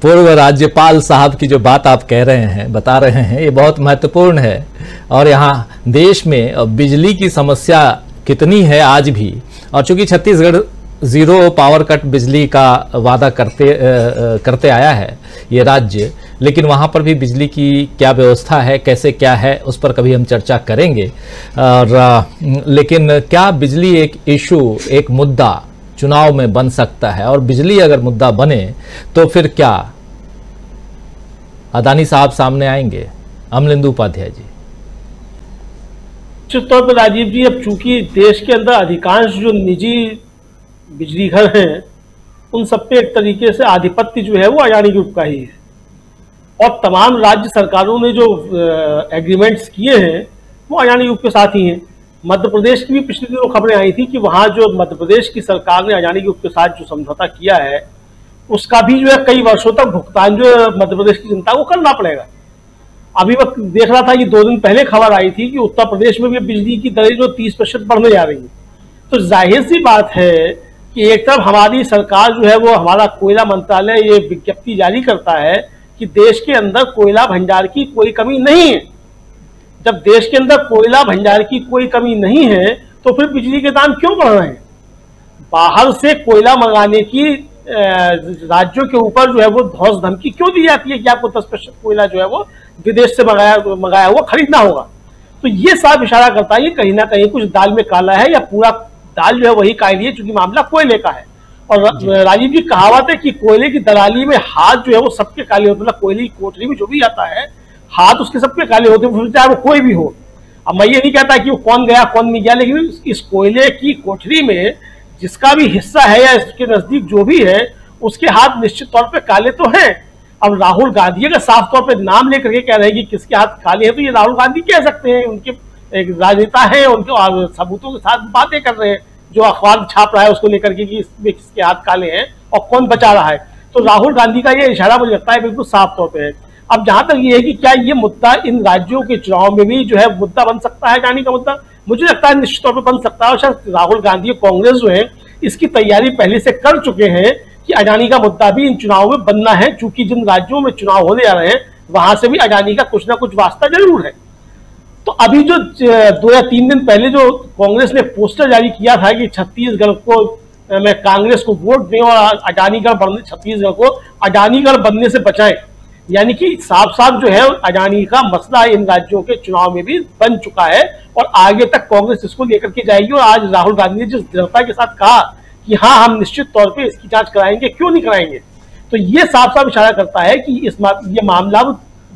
पूर्व राज्यपाल साहब की जो बात आप कह रहे हैं, बता रहे हैं, ये बहुत महत्वपूर्ण है। और यहाँ देश में बिजली की समस्या कितनी है आज भी, और चूंकि छत्तीसगढ़ 0 पावर कट बिजली का वादा करते आया है ये राज्य, लेकिन वहाँ पर भी बिजली की क्या व्यवस्था है, कैसे क्या है, उस पर कभी हम चर्चा करेंगे। और लेकिन क्या बिजली एक इशू, एक मुद्दा चुनाव में बन सकता है? और बिजली अगर मुद्दा बने तो फिर क्या अदानी साहब सामने आएंगे? अमलेंदु उपाध्याय जी। निश्चित तौर पर राजीव जी, अब चूंकि देश के अंदर अधिकांश जो निजी बिजली घर हैं, उन सब पे एक तरीके से आधिपत्य जो है वो अडानी ग्रुप का ही है। और तमाम राज्य सरकारों ने जो एग्रीमेंट्स किए हैं वो अडानी ग्रुप के साथ ही हैं। मध्य प्रदेश की भी पिछले दिनों खबरें आई थी कि वहाँ जो मध्य प्रदेश की सरकार ने अडानी ग्रुप के साथ जो समझौता किया है, उसका भी जो है कई वर्षों तक भुगतान जो है मध्य प्रदेश की जनता को करना पड़ेगा। अभी वक्त देख रहा था कि 2 दिन पहले खबर आई थी कि उत्तर प्रदेश में भी बिजली की दरें जो 30% बढ़ने जा रही है। तो जाहिर सी बात है कि एक तरफ हमारी सरकार जो है वो, हमारा कोयला मंत्रालय ये विज्ञप्ति जारी करता है कि देश के अंदर कोयला भंडार की कोई कमी नहीं है। जब देश के अंदर कोयला भंडार की कोई कमी नहीं है तो फिर बिजली के दाम क्यों बढ़ रहे हैं? बाहर से कोयला मंगाने की राज्यों के ऊपर जो है वो धौंस धमकी क्यों दी जाती है कि आपको 10% कोयला जो है वो विदेश से मंगाया हुआ खरीदना होगा? तो ये साफ इशारा करता है कि कहीं ना कहीं कुछ दाल में काला है, या पूरा दाल जो है वही काली है, चूंकि मामला कोयले का है। और राजीव जी, कहावत है कि कोयले की दलाली में हाथ जो है वो सबके काले होते हैं। मतलब कोयले की कोठरी में जो भी आता है, हाथ उसके सबके काले होते हैं, चाहे वो कोई भी हो। अब मैं ये नहीं कहता कि वो कौन गया कौन नहीं गया, लेकिन इस कोयले की कोठरी में जिसका भी हिस्सा है या इसके नजदीक जो भी है, उसके हाथ निश्चित तौर पर काले तो हैं। अब राहुल गांधी अगर साफ तौर पर नाम लेकर के कह रहे हैं कि किसके हाथ काले हैं, तो ये राहुल गांधी कह सकते हैं, उनके एक राजनेता है, उनके सबूतों के साथ बातें कर रहे हैं। जो अखबार छाप रहा है उसको लेकर के कि इसमें किसके हाथ काले हैं और कौन बचा रहा है, तो राहुल गांधी का ये इशारा मुझे लगता है बिल्कुल साफ तौर पे है। अब जहां तक ये है कि क्या ये मुद्दा इन राज्यों के चुनाव में भी जो है मुद्दा बन सकता है, अडानी का मुद्दा, मुझे लगता है निश्चित तौर पर बन सकता है। और शायद राहुल गांधी और कांग्रेस जो है इसकी तैयारी पहले से कर चुके हैं कि अडानी का मुद्दा भी इन चुनाव में बनना है, चूंकि जिन राज्यों में चुनाव होने जा रहे हैं वहां से भी अडानी का कुछ ना कुछ वास्ता जरूर है। तो अभी जो 2 या 3 दिन पहले जो कांग्रेस ने पोस्टर जारी किया था कि छत्तीसगढ़ को मैं कांग्रेस को वोट दें और अडानीगढ़ बनने, छत्तीसगढ़ को अडानीगढ़ बनने से बचाएं, यानी कि साफ साफ जो है अडानी का मसला इन राज्यों के चुनाव में भी बन चुका है और आगे तक कांग्रेस इसको लेकर के जाएगी। और आज राहुल गांधी ने जिस दृढ़ता के साथ कहा कि हाँ हम निश्चित तौर पे इसकी जांच कराएंगे, क्यों नहीं कराएंगे, तो ये साफ साफ इशारा करता है कि ये मामला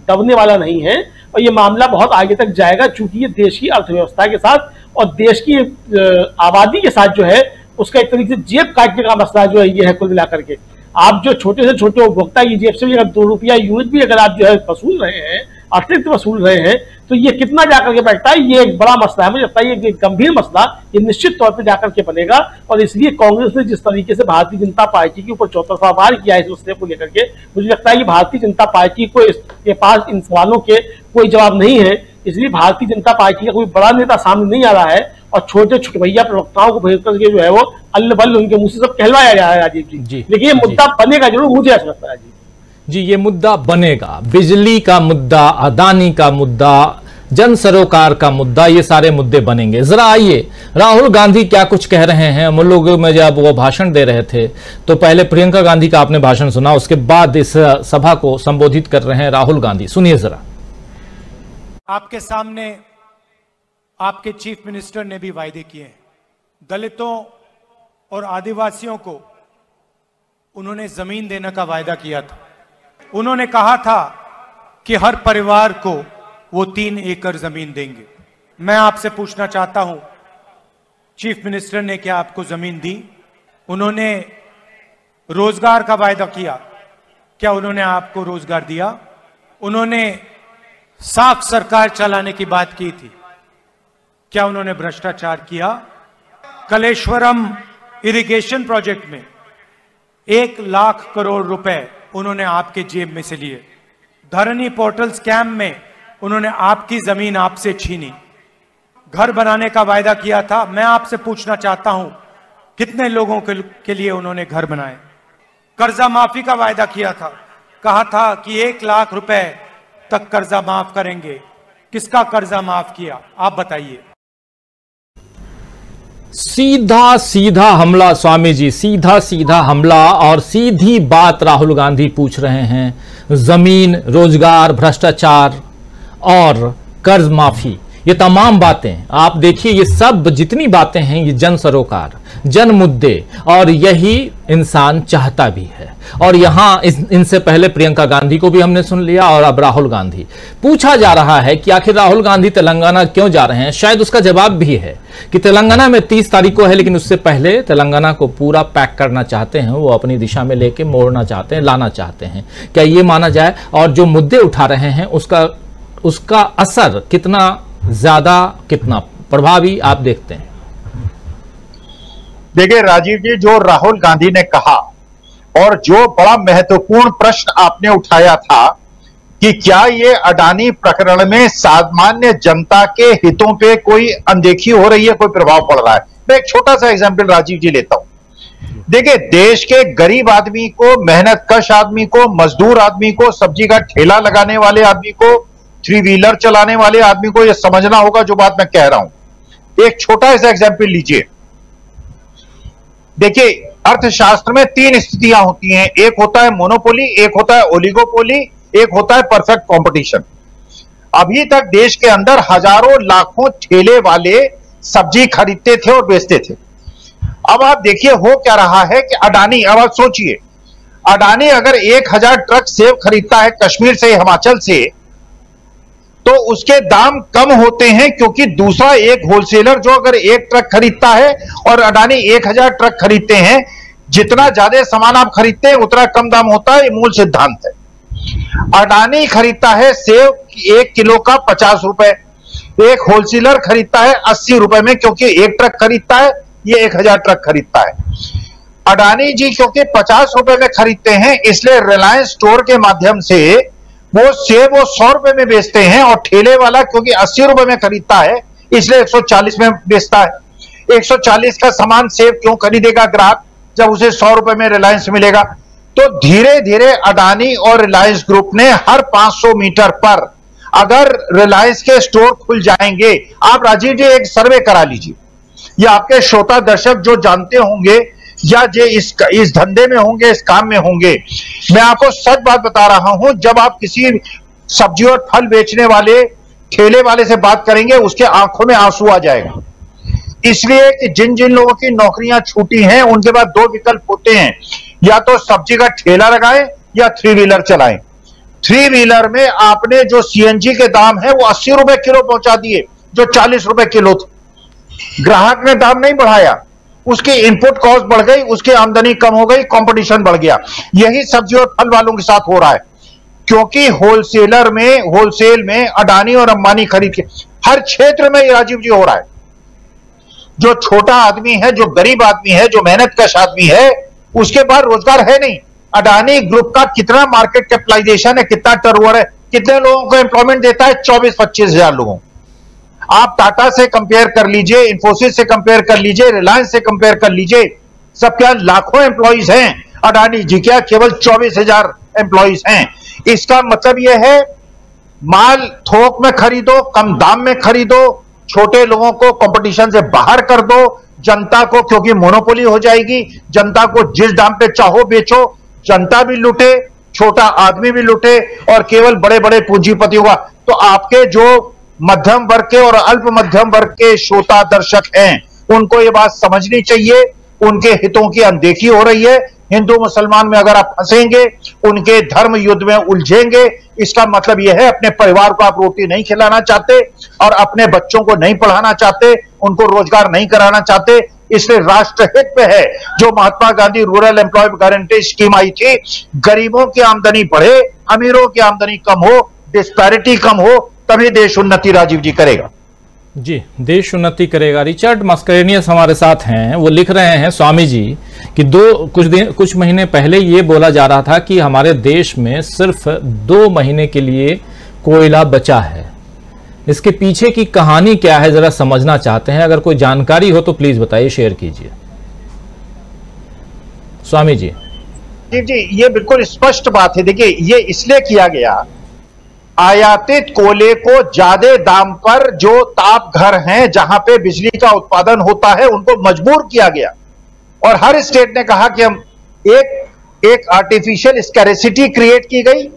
दबने वाला नहीं है और ये मामला बहुत आगे तक जाएगा, चूंकि ये देश की अर्थव्यवस्था के साथ और देश की आबादी के साथ जो है उसका एक तरीके से जेब काटने का मसला जो है ये है। कुल मिलाकर के आप जो छोटे से छोटे उपभोक्ता की जेब से भी अगर 2 रुपया यूनिट भी अगर आप जो है वसूल रहे हैं, अतिरिक्त वसूल रहे हैं, तो ये कितना जाकर के बैठता है, ये एक बड़ा मसला है। मुझे लगता है ये गंभीर मसला ये निश्चित तौर पर जाकर के बनेगा और इसलिए कांग्रेस ने जिस तरीके से भारतीय जनता पार्टी के ऊपर चौतरफा वार किया है इस मसले को लेकर के, मुझे लगता है कि भारतीय जनता पार्टी को इसके पास इन सवालों के कोई जवाब नहीं है। इसलिए भारतीय जनता पार्टी का कोई बड़ा नेता सामने नहीं आ रहा है और छोटे छुटभैया प्रवक्ताओं को भेज करके जो है वो अल्ल बल्ल उनके मुंह से सब कहलवाया जा रहा है। राजीव जी लेकिन ये मुद्दा बनेगा जरूर, मुझे ऐसा लगता है जी ये मुद्दा बनेगा। बिजली का मुद्दा, अदानी का मुद्दा, जन सरोकार का मुद्दा, ये सारे मुद्दे बनेंगे। जरा आइए राहुल गांधी क्या कुछ कह रहे हैं। हम लोग में जब वो भाषण दे रहे थे तो पहले प्रियंका गांधी का आपने भाषण सुना, उसके बाद इस सभा को संबोधित कर रहे हैं राहुल गांधी, सुनिए जरा। आपके सामने आपके चीफ मिनिस्टर ने भी वायदे किए हैं। दलितों और आदिवासियों को उन्होंने जमीन देने का वायदा किया था। उन्होंने कहा था कि हर परिवार को वो 3 एकड़ जमीन देंगे। मैं आपसे पूछना चाहता हूं, चीफ मिनिस्टर ने क्या आपको जमीन दी? उन्होंने रोजगार का वायदा किया, क्या उन्होंने आपको रोजगार दिया? उन्होंने साफ सरकार चलाने की बात की थी, क्या उन्होंने भ्रष्टाचार किया? कलेश्वरम इरिगेशन प्रोजेक्ट में 1 लाख करोड़ रुपए उन्होंने आपके जेब में से लिए। धरनी पोर्टल स्कैम में उन्होंने आपकी जमीन आपसे छीनी। घर बनाने का वायदा किया था। मैं आपसे पूछना चाहता हूं, कितने लोगों के लिए उन्होंने घर बनाए? कर्जा माफी का वायदा किया था, कहा था कि 1 लाख रुपए तक कर्जा माफ करेंगे। किसका कर्जा माफ किया, आप बताइए। सीधा सीधा हमला स्वामी जी, सीधा सीधा हमला और सीधी बात राहुल गांधी पूछ रहे हैं। जमीन, रोजगार, भ्रष्टाचार और कर्ज माफी, ये तमाम बातें आप देखिए, ये सब जितनी बातें हैं ये जन सरोकार, जन मुद्दे, और यही इंसान चाहता भी है। और यहां इनसे पहले प्रियंका गांधी को भी हमने सुन लिया और अब राहुल गांधी। पूछा जा रहा है कि आखिर राहुल गांधी तेलंगाना क्यों जा रहे हैं। शायद उसका जवाब भी है कि तेलंगाना में 30 तारीख को है, लेकिन उससे पहले तेलंगाना को पूरा पैक करना चाहते हैं, वो अपनी दिशा में लेके मोड़ना चाहते हैं, लाना चाहते हैं। क्या ये माना जाए? और जो मुद्दे उठा रहे हैं उसका असर कितना ज्यादा, कितना प्रभावी, आप देखते हैं। देखिए राजीव जी, जो राहुल गांधी ने कहा और जो बड़ा महत्वपूर्ण प्रश्न आपने उठाया था कि क्या ये अडानी प्रकरण में सामान्य जनता के हितों पे कोई अनदेखी हो रही है, कोई प्रभाव पड़ रहा है। मैं एक छोटा सा एग्जांपल राजीव जी लेता हूं। देखिए, देश के गरीब आदमी को, मेहनत कश आदमी को, मजदूर आदमी को, सब्जी का ठेला लगाने वाले आदमी को, 3 व्हीलर चलाने वाले आदमी को यह समझना होगा जो बात मैं कह रहा हूं। एक छोटा सा एग्जांपल लीजिए। देखिए, अर्थशास्त्र में 3 स्थितियां होती हैं। एक होता है मोनोपोली, एक होता है ओलिगोपोली, एक होता है परफेक्ट कंपटीशन। अभी तक देश के अंदर हजारों लाखों ठेले वाले सब्जी खरीदते थे और बेचते थे। अब आप देखिए हो क्या रहा है कि अडानी, अब आप सोचिए, अडानी अगर 1000 ट्रक सेब खरीदता है कश्मीर से, हिमाचल से, तो उसके दाम कम होते हैं क्योंकि दूसरा एक होलसेलर जो अगर 1 ट्रक खरीदता है और अडानी 1000 ट्रक खरीदते हैं, जितना ज्यादा सामान आप खरीदते हैं उतना कम दाम होता है। ये मूल सिद्धांत है। अडानी खरीदता है सेब 1 किलो का 50 रुपए, एक होलसेलर खरीदता है 80 रुपए में, क्योंकि 1 ट्रक खरीदता है, ये 1000 ट्रक खरीदता है। अडानी जी क्योंकि 50 रुपए में खरीदते हैं, इसलिए रिलायंस स्टोर के माध्यम से वो सेब 100 रुपए में बेचते हैं, और ठेले वाला क्योंकि 80 रुपए में खरीदता है इसलिए 140 में बेचता है। 140 का सामान सेब क्यों खरीदेगा ग्राहक जब उसे 100 रुपए में रिलायंस मिलेगा? तो धीरे धीरे अडानी और रिलायंस ग्रुप ने हर 500 मीटर पर अगर रिलायंस के स्टोर खुल जाएंगे, आप राजीव जी एक सर्वे करा लीजिए, या आपके श्रोता दर्शक जो जानते होंगे या जो इस धंधे में होंगे, इस काम में होंगे, मैं आपको सच बात बता रहा हूं, जब आप किसी सब्जी और फल बेचने वाले ठेले वाले से बात करेंगे, उसके आंखों में आंसू आ जाएगा। इसलिए कि जिन जिन लोगों की नौकरियां छूटी हैं, उनके पास दो विकल्प होते हैं, या तो सब्जी का ठेला लगाएं या 3 व्हीलर चलाएं। 3 व्हीलर में आपने जो सीएनजी के दाम है वो 80 रुपए किलो पहुंचा दिए, जो 40 रुपए किलो थे। ग्राहक ने दाम नहीं बढ़ाया, उसकी इनपुट कॉस्ट बढ़ गई, उसकी आमदनी कम हो गई, कंपटीशन बढ़ गया। यही सब्जी और फल वालों के साथ हो रहा है, क्योंकि होलसेल में अडानी और अंबानी खरीद के हर क्षेत्र में राजीव जी हो रहा है। जो छोटा आदमी है, जो गरीब आदमी है, जो मेहनतकश आदमी है, उसके पास रोजगार है नहीं। अडानी ग्रुप का कितना मार्केट कैपिटलाइजेशन है, कितना टर्नओवर है, कितने लोगों को एम्प्लॉयमेंट देता है? 24-25 हजार लोगों। आप टाटा से कंपेयर कर लीजिए, इंफोसिस से कंपेयर कर लीजिए, रिलायंस से कंपेयर कर लीजिए, सब क्या लाखों एम्प्लॉइज हैं। अडानी जी क्या केवल 24,000 एम्प्लॉइज हैं। इसका मतलब यह है, माल थोक में खरीदो, कम दाम में खरीदो, छोटे लोगों को कंपटीशन से बाहर कर दो, जनता को, क्योंकि मोनोपोली हो जाएगी, जनता को जिस दाम पे चाहो बेचो, जनता भी लूटे, छोटा आदमी भी लूटे, और केवल बड़े बड़े पूंजीपतियों का। तो आपके जो मध्यम वर्ग के और अल्प मध्यम वर्ग के श्रोता दर्शक हैं, उनको ये बात समझनी चाहिए, उनके हितों की अनदेखी हो रही है। हिंदू मुसलमान में अगर आप फंसेंगे, उनके धर्म युद्ध में उलझेंगे, इसका मतलब यह है अपने परिवार को आप रोटी नहीं खिलाना चाहते और अपने बच्चों को नहीं पढ़ाना चाहते, उनको रोजगार नहीं कराना चाहते। इसलिए राष्ट्रहित में है जो Mahatma Gandhi rural employment guarantee scheme आई थी, गरीबों की आमदनी बढ़े, अमीरों की आमदनी कम हो, डिस्पैरिटी कम हो, तभी देश उन्नति राजीव जी करेगा। जी, देश उन्नति करेगा। रिचर्ड मास्केरेनियस हमारे साथ हैं, वो लिख रहे हैं स्वामी जी कि कुछ महीने पहले ये बोला जा रहा था कि हमारे देश में सिर्फ 2 महीने के लिए कोयला बचा है। इसके पीछे की कहानी क्या है, जरा समझना चाहते हैं। अगर कोई जानकारी हो तो प्लीज बताइए, शेयर कीजिए स्वामी जी। जी, ये बिल्कुल स्पष्ट बात है। देखिए, ये इसलिए किया गया, आयातित कोयले को ज्यादा दाम पर जो ताप घर हैं, जहां पे बिजली का उत्पादन होता है, उनको मजबूर किया गया। और हर स्टेट ने कहा कि हम एक आर्टिफिशियल स्कैरेसिटी क्रिएट की गई।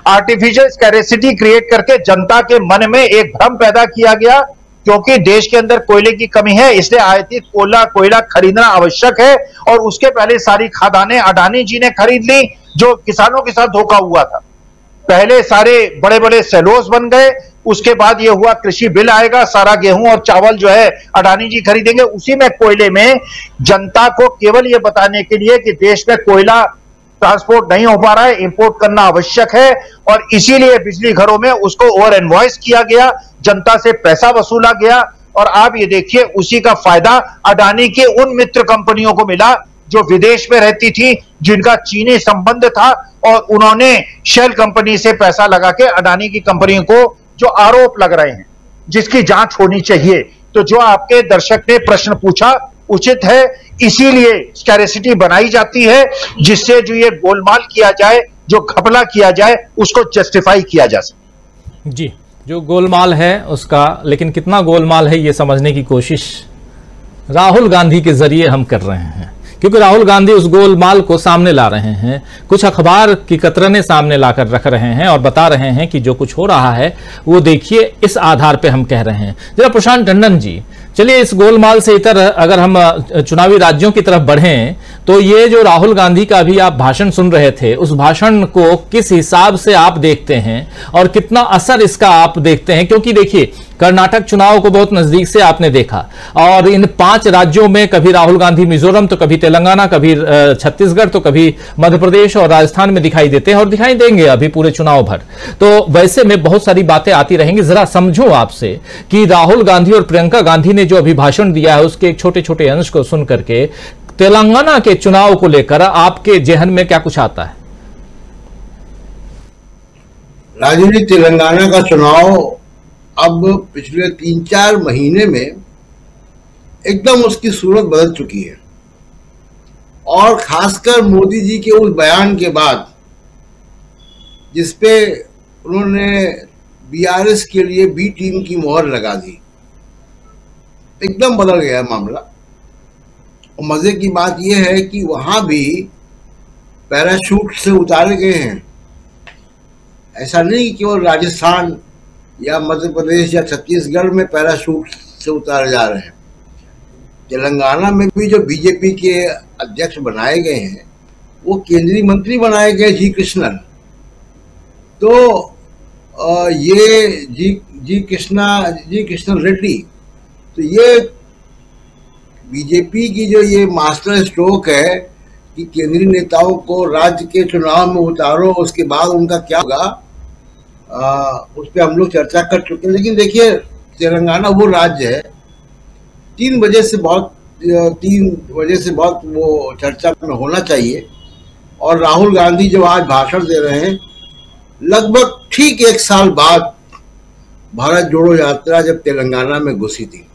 आर्टिफिशियल स्कैरेसिटी क्रिएट करके जनता के मन में एक भ्रम पैदा किया गया, क्योंकि देश के अंदर कोयले की कमी है, इसलिए आयातित कोयला खरीदना आवश्यक है। और उसके पहले सारी खदानें अडानी जी ने खरीद ली, जो किसानों के साथ धोखा हुआ था। पहले सारे बड़े बड़े सेलोस बन गए, उसके बाद ये हुआ कृषि बिल आएगा, सारा गेहूं और चावल जो है अडानी जी खरीदेंगे। उसी में कोयले में जनता को केवल ये बताने के लिए कि देश में कोयला ट्रांसपोर्ट नहीं हो पा रहा है, इंपोर्ट करना आवश्यक है, और इसीलिए बिजली घरों में उसको ओवर इनवॉइस किया गया, जनता से पैसा वसूला गया। और आप ये देखिए, उसी का फायदा अडानी के उन मित्र कंपनियों को मिला जो विदेश में रहती थी, जिनका चीनी संबंध था, और उन्होंने शेल कंपनी से पैसा लगा के अडानी की कंपनी को, जो आरोप लग रहे हैं, जिसकी जांच होनी चाहिए। तो जो आपके दर्शक ने प्रश्न पूछा उचित है, इसीलिए स्कैरेसिटी बनाई जाती है, जिससे जो ये गोलमाल किया जाए, जो घपला किया जाए, उसको जस्टिफाई किया जा सके। जी, जो गोलमाल है उसका, लेकिन कितना गोलमाल है ये समझने की कोशिश राहुल गांधी के जरिए हम कर रहे हैं, क्योंकि राहुल गांधी उस गोलमाल को सामने ला रहे हैं। कुछ अखबार की कतरने सामने लाकर रख रहे हैं और बता रहे हैं कि जो कुछ हो रहा है वो देखिए, इस आधार पे हम कह रहे हैं। जरा प्रशांत टंडन जी, चलिए इस गोलमाल से इतर अगर हम चुनावी राज्यों की तरफ बढ़ें, तो ये जो राहुल गांधी का अभी आप भाषण सुन रहे थे, उस भाषण को किस हिसाब से आप देखते हैं और कितना असर इसका आप देखते हैं? क्योंकि देखिए, कर्नाटक चुनाव को बहुत नजदीक से आपने देखा, और इन 5 राज्यों में कभी राहुल गांधी मिजोरम, तो कभी तेलंगाना, कभी छत्तीसगढ़, तो कभी मध्य प्रदेश और राजस्थान में दिखाई देते हैं और दिखाई देंगे अभी पूरे चुनाव भर। तो वैसे में बहुत सारी बातें आती रहेंगी। जरा समझो आपसे कि राहुल गांधी और प्रियंका गांधी ने जो अभी भाषण दिया है, उसके एक छोटे छोटे अंश को सुन करके तेलंगाना के चुनाव को लेकर आपके जहन में क्या कुछ आता है? राजू जी, तेलंगाना का चुनाव अब पिछले 3-4 महीने में एकदम उसकी सूरत बदल चुकी है, और खासकर मोदी जी के उस बयान के बाद, जिसपे उन्होंने बीआरएस के लिए बी टीम की मोहर लगा दी। एकदम बदल गया मामला। और मजे की बात यह है कि वहां भी पैराशूट से उतारे गए हैं। ऐसा नहीं कि केवल राजस्थान या मध्य प्रदेश या छत्तीसगढ़ में पैराशूट से उतारे जा रहे हैं। तेलंगाना में भी जो बीजेपी के अध्यक्ष बनाए गए हैं वो केंद्रीय मंत्री बनाए गए जी कृष्णन। तो ये जी कृष्णन रेड्डी, तो ये बीजेपी की जो ये मास्टर स्ट्रोक है कि केंद्रीय नेताओं को राज्य के चुनाव में उतारो, उसके बाद उनका क्या होगा उस पर हम लोग चर्चा कर चुके हैं। लेकिन देखिए तेलंगाना वो राज्य है 3 वजह से बहुत वो चर्चा में होना चाहिए। और राहुल गांधी जो आज भाषण दे रहे हैं, लगभग ठीक 1 साल बाद भारत जोड़ो यात्रा जब तेलंगाना में घुसी थी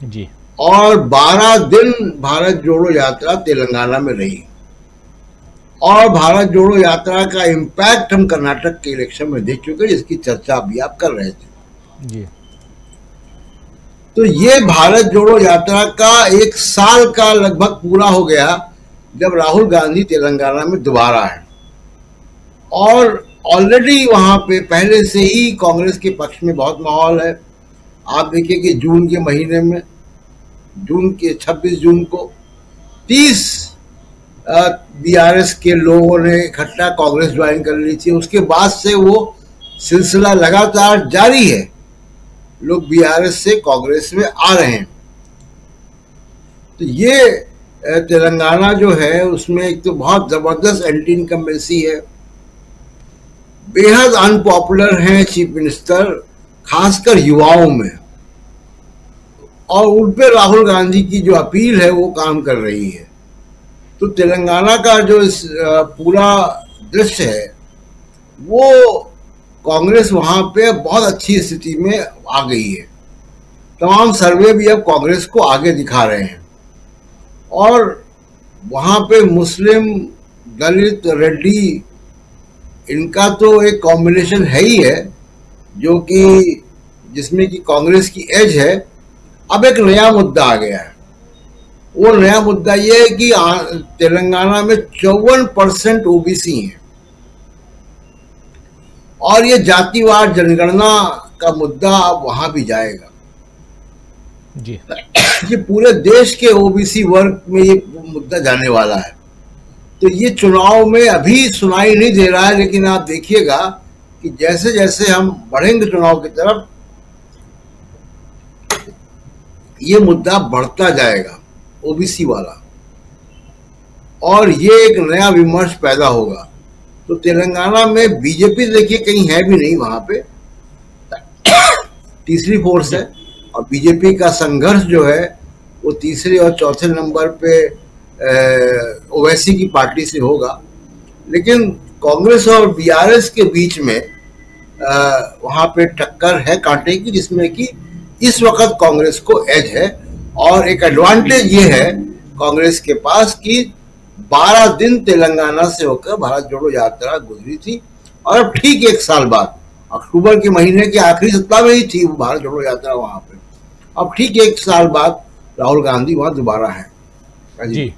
जी, और 12 दिन भारत जोड़ो यात्रा तेलंगाना में रही। और भारत जोड़ो यात्रा का इम्पैक्ट हम कर्नाटक के इलेक्शन में देख चुके हैं, जिसकी चर्चा अभी आप कर रहे थे जी। तो ये भारत जोड़ो यात्रा का 1 साल का लगभग पूरा हो गया जब राहुल गांधी तेलंगाना में दोबारा है। और ऑलरेडी वहां पे पहले से ही कांग्रेस के पक्ष में बहुत माहौल है। आप देखिए कि जून के महीने में, जून के 26 जून को 30 बीआरएस के लोगों ने इकट्ठा कांग्रेस ज्वाइन कर ली थी। उसके बाद से वो सिलसिला लगातार जारी है, लोग बीआरएस से कांग्रेस में आ रहे हैं। तो ये तेलंगाना जो है उसमें एक तो बहुत जबरदस्त एंटी इनकम्बेंसी है, बेहद अनपॉपुलर हैं चीफ मिनिस्टर, खासकर युवाओं में। और उन पे राहुल गांधी की जो अपील है वो काम कर रही है। तो तेलंगाना का जो इस पूरा दृश्य है वो कांग्रेस वहां पे बहुत अच्छी स्थिति में आ गई है। तमाम सर्वे भी अब कांग्रेस को आगे दिखा रहे हैं। और वहां पे मुस्लिम, दलित, रेड्डी, इनका तो एक कॉम्बिनेशन है ही है जो कि जिसमें कि कांग्रेस की एज है। अब एक नया मुद्दा आ गया है। वो नया मुद्दा ये है कि तेलंगाना में 54% ओबीसी हैं और ये जातिवार जनगणना का मुद्दा अब वहां भी जाएगा जी। ये पूरे देश के ओबीसी वर्ग में ये मुद्दा जाने वाला है। तो ये चुनाव में अभी सुनाई नहीं दे रहा है, लेकिन आप देखिएगा कि जैसे जैसे हम बढ़ेंगे चुनाव की तरफ ये मुद्दा बढ़ता जाएगा, ओबीसी वाला, और ये एक नया विमर्श पैदा होगा। तो तेलंगाना में बीजेपी देखिए कहीं है भी नहीं, वहां पे तीसरी फोर्स है। और बीजेपी का संघर्ष जो है वो तीसरे और चौथे नंबर पे ओवैसी की पार्टी से होगा। लेकिन कांग्रेस और बीआरएस के बीच में वहां पे टक्कर है कांटे की, जिसमें कि इस वक्त कांग्रेस को एज है। और एक एडवांटेज ये है कांग्रेस के पास कि 12 दिन तेलंगाना से होकर भारत जोड़ो यात्रा गुजरी थी और अब ठीक 1 साल बाद अक्टूबर के महीने के आखिरी सप्ताह में ही थी वो भारत जोड़ो यात्रा वहां पे। अब ठीक 1 साल बाद राहुल गांधी वहां दोबारा है जी।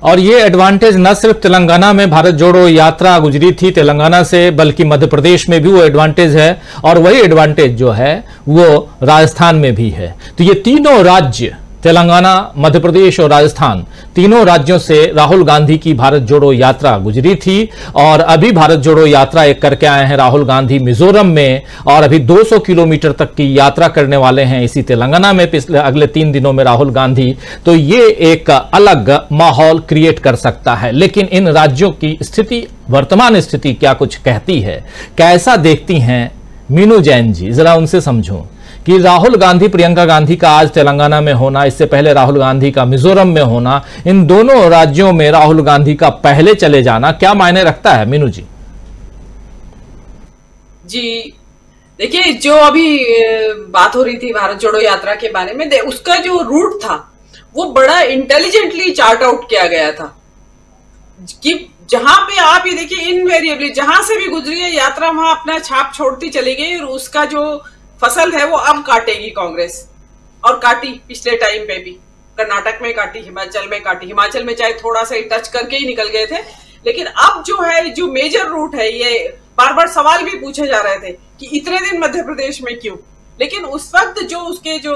और ये एडवांटेज न सिर्फ तेलंगाना में भारत जोड़ो यात्रा गुजरी थी तेलंगाना से, बल्कि मध्य प्रदेश में भी वो एडवांटेज है। और वही एडवांटेज जो है वो राजस्थान में भी है। तो ये तीनों राज्य, तेलंगाना, मध्य प्रदेश और राजस्थान, तीनों राज्यों से राहुल गांधी की भारत जोड़ो यात्रा गुजरी थी। और अभी भारत जोड़ो यात्रा एक करके आए हैं राहुल गांधी मिजोरम में, और अभी 200 किलोमीटर तक की यात्रा करने वाले हैं इसी तेलंगाना में पिछले अगले 3 दिनों में राहुल गांधी। तो ये एक अलग माहौल क्रिएट कर सकता है। लेकिन इन राज्यों की स्थिति, वर्तमान स्थिति क्या कुछ कहती है, कैसा देखती हैं मीनू जैन जी, जरा उनसे समझूं कि राहुल गांधी, प्रियंका गांधी का आज तेलंगाना में होना, इससे पहले राहुल गांधी का मिजोरम में होना, इन दोनों राज्यों में राहुल गांधी का पहले चले जाना क्या मायने रखता है मीनू जी? जी देखिए, जो अभी बात हो रही थी भारत जोड़ो यात्रा के बारे में, उसका जो रूट था वो बड़ा इंटेलिजेंटली चार्ट आउट किया गया था। कि जहां पे आप ये देखिए इनवेरिएबली जहां से भी गुजरी है यात्रा वहां अपना छाप छोड़ती चली गई और उसका जो फसल है वो अब काटेगी कांग्रेस, और काटी पिछले टाइम पे भी, कर्नाटक में काटी, हिमाचल में काटी। हिमाचल में चाहे थोड़ा सा टच करके ही निकल गए थे, लेकिन अब जो है जो मेजर रूट है, ये बार बार सवाल भी पूछे जा रहे थे कि इतने दिन मध्य प्रदेश में क्यों, लेकिन उस वक्त जो उसके जो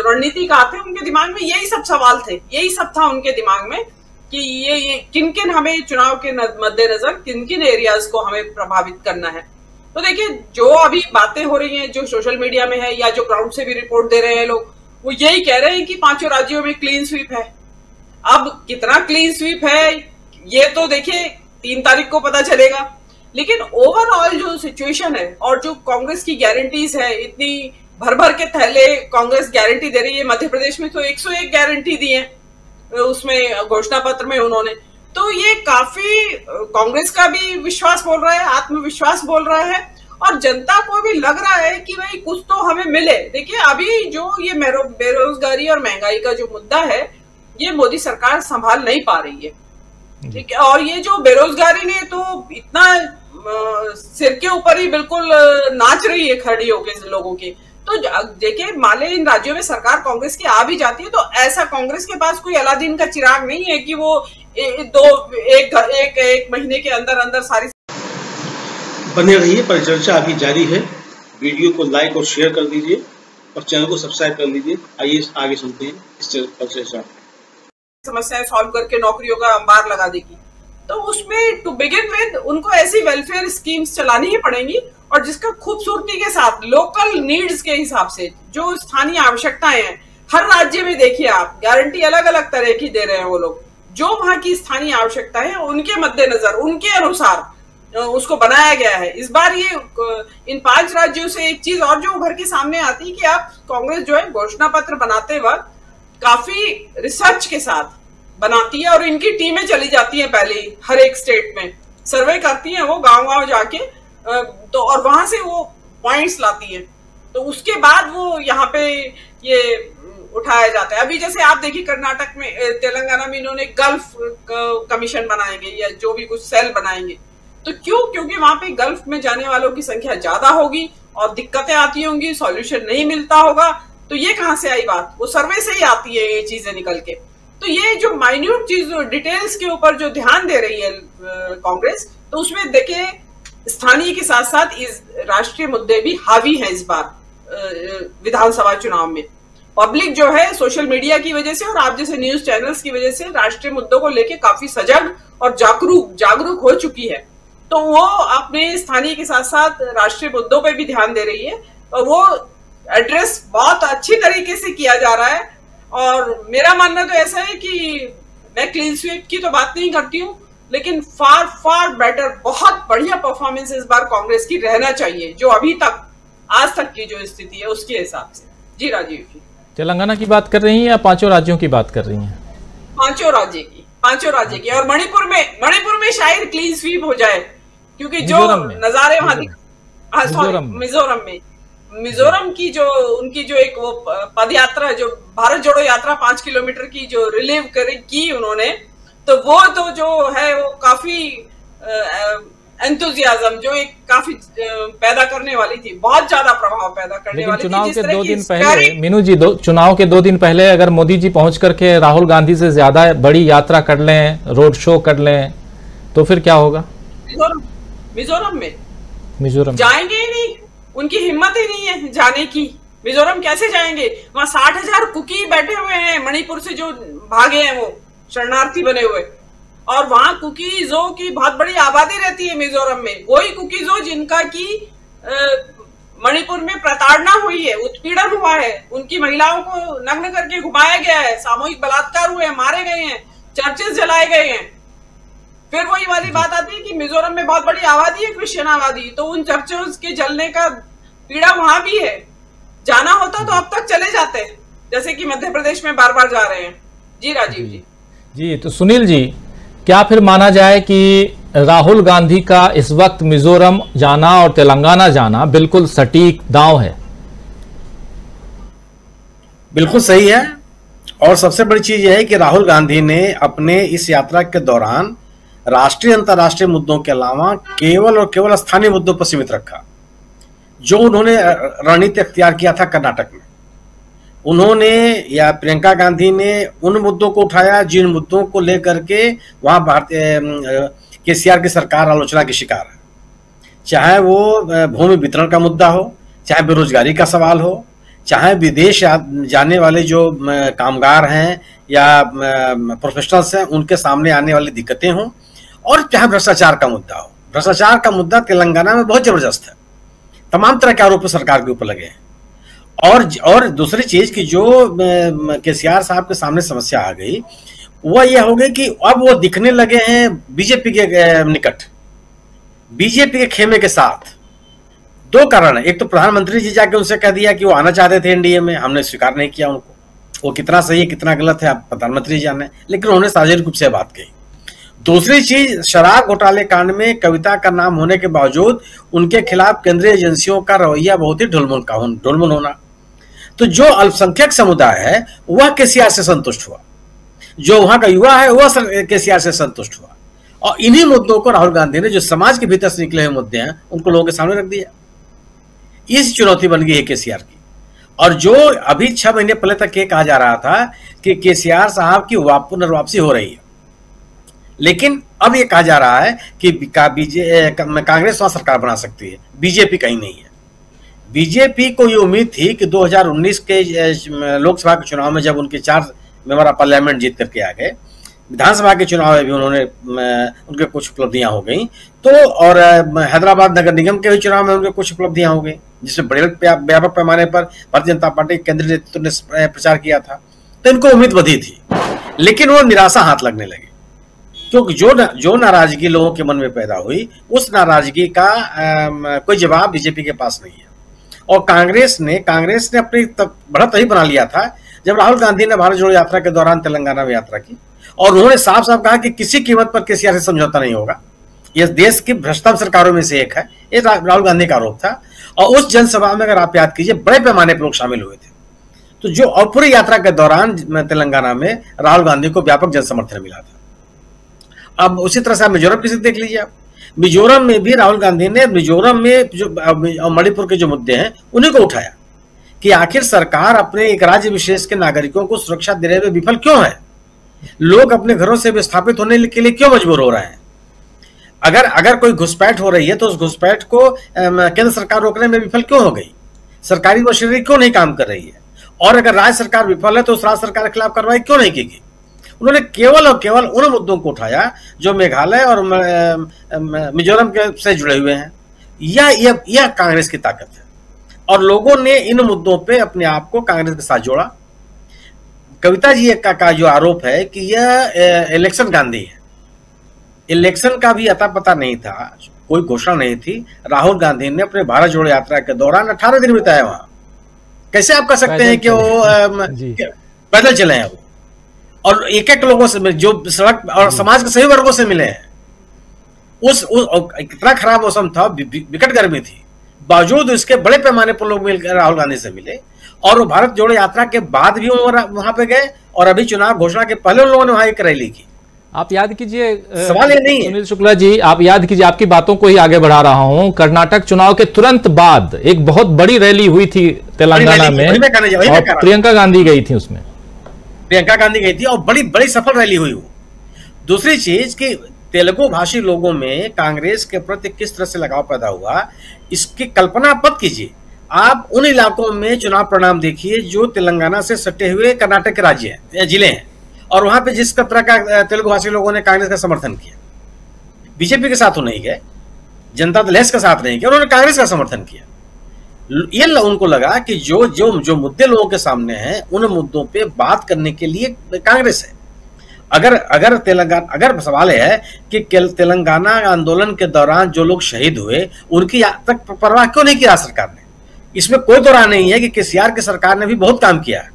रणनीतिकार थे उनके दिमाग में यही सब सवाल थे, यही सब था उनके दिमाग में कि ये किन किन हमें चुनाव के मद्देनजर किन किन एरियाज को हमें प्रभावित करना है। तो देखिए जो अभी बातें हो रही हैं, जो सोशल मीडिया में है या जो ग्राउंड से भी रिपोर्ट दे रहे हैं लोग, वो यही कह रहे हैं कि 5 राज्यों में क्लीन स्वीप है। अब कितना क्लीन स्वीप है ये तो देखिए 3 तारीख को पता चलेगा, लेकिन ओवरऑल जो सिचुएशन है और जो कांग्रेस की गारंटीज है, इतनी भर भर के थैले कांग्रेस गारंटी दे रही है। मध्य प्रदेश में तो 101 गारंटी दी है उसमें घोषणा पत्र में उन्होंने, तो ये काफी कांग्रेस का भी विश्वास बोल रहा है, आत्मविश्वास बोल रहा है, और जनता को भी लग रहा है कि भाई कुछ तो हमें मिले। देखिए अभी जो ये बेरोजगारी और महंगाई का जो मुद्दा है ये मोदी सरकार संभाल नहीं पा रही है, ठीक है। और ये जो बेरोजगारी ने तो इतना सिर के ऊपर ही बिल्कुल नाच रही है खड़ी होकर लोगों की। तो देखिए मान ले इन राज्यों में सरकार कांग्रेस की आ भी जाती है तो ऐसा कांग्रेस के पास कोई अलादीन का चिराग नहीं है कि वो एक महीने के अंदर अंदर सारी। बने रहिए, परिचर्चा अभी जारी है। वीडियो को लाइक और शेयर कर दीजिए और चैनल को सब्सक्राइब कर लीजिए। आइए आगे सुनते हैं इस परिचर्चा। समस्याएं सॉल्व करके नौकरियों का अंबार लगा देगी, तो उसमें टू बिगिन विद उनको ऐसी वेलफेयर स्कीम्स चलानी ही पड़ेंगी और जिसका खूबसूरती के साथ लोकल नीड्स के हिसाब से जो स्थानीय आवश्यकताएं हैं, हर राज्य में देखिए आप गारंटी अलग अलग तरह की दे रहे हैं वो लोग, जो वहां की स्थानीय आवश्यकता है उनके मद्देनजर उनके अनुसार उसको बनाया गया है। इस बार ये इन 5 राज्यों से एक चीज और जो उभर के सामने आती है कि आप कांग्रेस जो है घोषणा पत्र बनाते वक्त काफी रिसर्च के साथ बनाती है और इनकी टीमें चली जाती हैं पहले ही हर एक स्टेट में सर्वे करती हैं वो गांव-गांव जाके, तो और वहां से वो पॉइंट्स लाती हैं, तो उसके बाद वो यहाँ पे ये उठाया जाता है। अभी जैसे आप देखिए कर्नाटक में, तेलंगाना में इन्होंने गल्फ कमीशन बनाएंगे या जो भी कुछ सेल बनाएंगे, तो क्योंकि वहां पे गल्फ में जाने वालों की संख्या ज्यादा होगी और दिक्कतें आती होंगी, सॉल्यूशन नहीं मिलता होगा, तो ये कहां से आई बात, वो सर्वे से ही आती है ये चीजें निकल के। तो ये जो माइन्यूट चीज डिटेल्स के ऊपर जो ध्यान दे रही है कांग्रेस, तो उसमें देखिए स्थानीय के साथ साथ इस राष्ट्रीय मुद्दे भी हावी हैं इस बार विधानसभा चुनाव में। पब्लिक जो है सोशल मीडिया की वजह से और आप जैसे न्यूज चैनल्स की वजह से राष्ट्रीय मुद्दों को लेके काफी सजग और जागरूक हो चुकी है, तो वो अपने स्थानीय के साथ साथ राष्ट्रीय मुद्दों पर भी ध्यान दे रही है और वो एड्रेस बहुत अच्छी तरीके से किया जा रहा है। और मेरा मानना तो ऐसा है कि मैं क्लीन स्वीप की तो बात नहीं करती हूँ, लेकिन फार बेटर, बहुत बढ़िया परफॉर्मेंस इस बार कांग्रेस की रहना चाहिए जो अभी तक आज तक की जो स्थिति है उसके हिसाब से। जी राजीव जी, तेलंगाना की बात कर रही हैं या 5 राज्यों की बात कर रही हैं? 5 राज्य की और मणिपुर में शायद क्लीन स्वीप हो जाए, क्योंकि जो नजारे वहां मिजोरम की जो उनकी जो एक वो पदयात्रा, जो भारत जोड़ो यात्रा 5 किलोमीटर की जो रिलीव की उन्होंने, तो वो तो जो है वो काफी एंथुजियाज्म जो एक काफी पैदा करने वाली थी, बहुत ज्यादा प्रभाव पैदा करने वाली थी। चुनाव के 2 दिन पहले मीनू जी, चुनाव के 2 दिन पहले अगर मोदी जी पहुंच करके राहुल गांधी से ज्यादा बड़ी यात्रा कर लें, रोड शो कर लें, तो फिर क्या होगा? मिजोरम जाएंगे ही नहीं, उनकी हिम्मत ही नहीं है जाने की। मिजोरम कैसे जाएंगे? वहां 60,000 कुकी बैठे हुए हैं मणिपुर से जो भागे हैं, वो शरणार्थी बने हुए, और वहां कुकीजों की बहुत बड़ी आबादी रहती है मिजोरम में। वही कुकीजों जिनका की मणिपुर में प्रताड़ना हुई है, उत्पीड़न हुआ है, उनकी महिलाओं को नग्न करके घुमाया गया है, सामूहिक बलात्कार हुए, मारे गए हैं, चर्चेस जलाए गए हैं। फिर वही वाली बात आती है कि मिजोरम में बहुत बड़ी आबादी है, क्रिश्चियन आबादी, तो उन चर्चेस के जलने का पीड़ा वहां भी है। जाना होता तो अब तक चले जाते, जैसे कि मध्य प्रदेश में बार बार जा रहे हैं। जी राजीव जी। तो सुनील जी, क्या फिर माना जाए कि राहुल गांधी का इस वक्त मिजोरम जाना और तेलंगाना जाना बिल्कुल सटीक दांव है? बिल्कुल सही है, और सबसे बड़ी चीज यह है कि राहुल गांधी ने अपने इस यात्रा के दौरान राष्ट्रीय अंतर्राष्ट्रीय मुद्दों के अलावा केवल और केवल स्थानीय मुद्दों पर सीमित रखा। जो उन्होंने रणनीति अख्तियार किया था कर्नाटक में, उन्होंने या प्रियंका गांधी ने उन मुद्दों को उठाया जिन मुद्दों को लेकर के वहां भारतीय केसीआर की सरकार आलोचना की शिकार है। चाहे वो भूमि वितरण का मुद्दा हो, चाहे बेरोजगारी का सवाल हो, चाहे विदेश जाने वाले जो कामगार हैं या प्रोफेशनल्स हैं उनके सामने आने वाली दिक्कतें हों, और चाहे भ्रष्टाचार का मुद्दा हो। भ्रष्टाचार का मुद्दा तेलंगाना में बहुत जबरदस्त है, तमाम तरह के आरोप सरकार के ऊपर लगे हैं। और दूसरी चीज की जो केसीआर साहब के सामने समस्या आ गई वह यह हो गई कि अब वो दिखने लगे हैं बीजेपी के निकट, बीजेपी के खेमे के साथ। दो कारण है, एक तो प्रधानमंत्री जी जाके उनसे कह दिया कि वो आना चाहते थे एनडीए में, हमने स्वीकार नहीं किया उनको। वो कितना सही है कितना गलत है आप प्रधानमंत्री जी जाने, लेकिन उन्होंने सार्वजनिक रूप से बात कही। दूसरी चीज, शराब घोटाले कांड में कविता का नाम होने के बावजूद उनके खिलाफ केंद्रीय एजेंसियों का रवैया बहुत ही ढुलमुल होना। तो जो अल्पसंख्यक समुदाय है वह केसीआर से संतुष्ट हुआ, जो वहां का युवा है वह केसीआर से संतुष्ट हुआ, और इन्हीं मुद्दों को राहुल गांधी ने, जो समाज के भीतर से निकले हुए मुद्दे हैं, उनको लोगों के सामने रख दिया। इस चुनौती बन गई है केसीआर की। और जो अभी 6 महीने पहले तक ये कहा जा रहा था कि केसीआर साहब की पुनर्वापसी हो रही है, लेकिन अब ये कहा जा रहा है कि कांग्रेस वहां सरकार बना सकती है, बीजेपी कहीं नहीं है। बीजेपी को ये उम्मीद थी कि 2019 के लोकसभा के चुनाव में जब उनके 4 मेंबर ऑफ पार्लियामेंट जीत करके आ गए, विधानसभा के चुनाव में भी उनके कुछ उपलब्धियां हो गई, तो और हैदराबाद नगर निगम के भी चुनाव में उनके कुछ उपलब्धियां हो गई, जिसमें बड़े व्यापक पैमाने पर भारतीय जनता पार्टी के केंद्रीय नेतृत्व ने प्रचार किया था। तो इनको उम्मीद बधी थी, लेकिन वो निराशा हाथ लगने लगी, क्योंकि जो नाराजगी लोगों के मन में पैदा हुई, उस नाराजगी का कोई जवाब बीजेपी के पास नहीं है। और कांग्रेस ने अपनी बढ़त ही बना लिया था जब राहुल गांधी ने भारत जोड़ो यात्रा के दौरान तेलंगाना में यात्रा की, और उन्होंने साफ साफ कहा कि किसी कीमत पर केसीआर से समझौता नहीं होगा। यह देश की भ्रष्टतम सरकारों में से एक है, ये राहुल गांधी का आरोप था। और उस जनसभा में अगर आप याद कीजिए, बड़े पैमाने पर लोग शामिल हुए थे। तो जो और पूरी यात्रा के दौरान तेलंगाना में राहुल गांधी को व्यापक जनसमर्थन मिला था। अब उसी तरह से आप मिजोरम की स्थिति देख लीजिए। आप मिजोरम में भी राहुल गांधी ने मिजोरम में जो मणिपुर के जो मुद्दे हैं उन्हीं को उठाया कि आखिर सरकार अपने एक राज्य विशेष के नागरिकों को सुरक्षा देने में विफल क्यों है, लोग अपने घरों से विस्थापित होने के लिए क्यों मजबूर हो रहे हैं। अगर कोई घुसपैठ हो रही है तो उस घुसपैठ को केंद्र सरकार रोकने में विफल क्यों हो गई, सरकारी मशीनरी क्यों नहीं काम कर रही है, और अगर राज्य सरकार विफल है तो उस राज्य सरकार के खिलाफ कार्रवाई क्यों नहीं की गई। उन्होंने केवल और केवल उन मुद्दों को उठाया जो मेघालय और मिजोरम के से जुड़े हुए हैं। यह कांग्रेस की ताकत है, और लोगों ने इन मुद्दों पे अपने आप को कांग्रेस के साथ जोड़ा। कविता जी का जो आरोप है कि यह इलेक्शन गांधी है, इलेक्शन का भी अता पता नहीं था, कोई घोषणा नहीं थी। राहुल गांधी ने अपने भारत जोड़ो यात्रा के दौरान 18 दिन बिताए वहां। कैसे आप कह सकते हैं कि वो पैदल चले हैं वो, और एक लोगों से जो सड़क और समाज के सभी वर्गों से मिले हैं। उस इतना खराब मौसम था, विकट गर्मी थी, बावजूद इसके बड़े पैमाने पर लोग मिलकर राहुल गांधी से मिले, और वो भारत जोड़ो यात्रा के बाद भी वहां पे गए, और अभी चुनाव घोषणा के पहले उन लोगों ने वहां एक रैली की। आप याद कीजिए, सवाल ये नहीं है सुनील शुक्ला जी, आप याद कीजिए, आपकी बातों को ही आगे बढ़ा रहा हूं। कर्नाटक चुनाव के तुरंत बाद एक बहुत बड़ी रैली हुई थी तेलंगाना में, और प्रियंका गांधी गई थी उसमें, प्रियंका गांधी गई थी, और बड़ी बड़ी सफल रैली हुई वो। दूसरी चीज कि तेलुगु भाषी लोगों में कांग्रेस के प्रति किस तरह से लगाव पैदा हुआ, इसकी कल्पना मत कीजिए। आप उन इलाकों में चुनाव परिणाम देखिए जो तेलंगाना से सटे हुए कर्नाटक के राज्य हैं, जिले हैं, और वहां पे जिस तरह का तेलुगु भाषी लोगों ने कांग्रेस का समर्थन किया, बीजेपी के साथ नहीं गए, जनता दल के साथ नहीं गए, उन्होंने कांग्रेस का समर्थन किया। ये उनको लगा कि जो मुद्दे लोगों के सामने हैं, उन मुद्दों पे बात करने के लिए कांग्रेस है। अगर सवाल है कि तेलंगाना आंदोलन के दौरान जो लोग शहीद हुए, उनकी तक परवाह क्यों नहीं किया सरकार ने, इसमें कोई दो राय नहीं है कि केसीआर की सरकार ने भी बहुत काम किया है।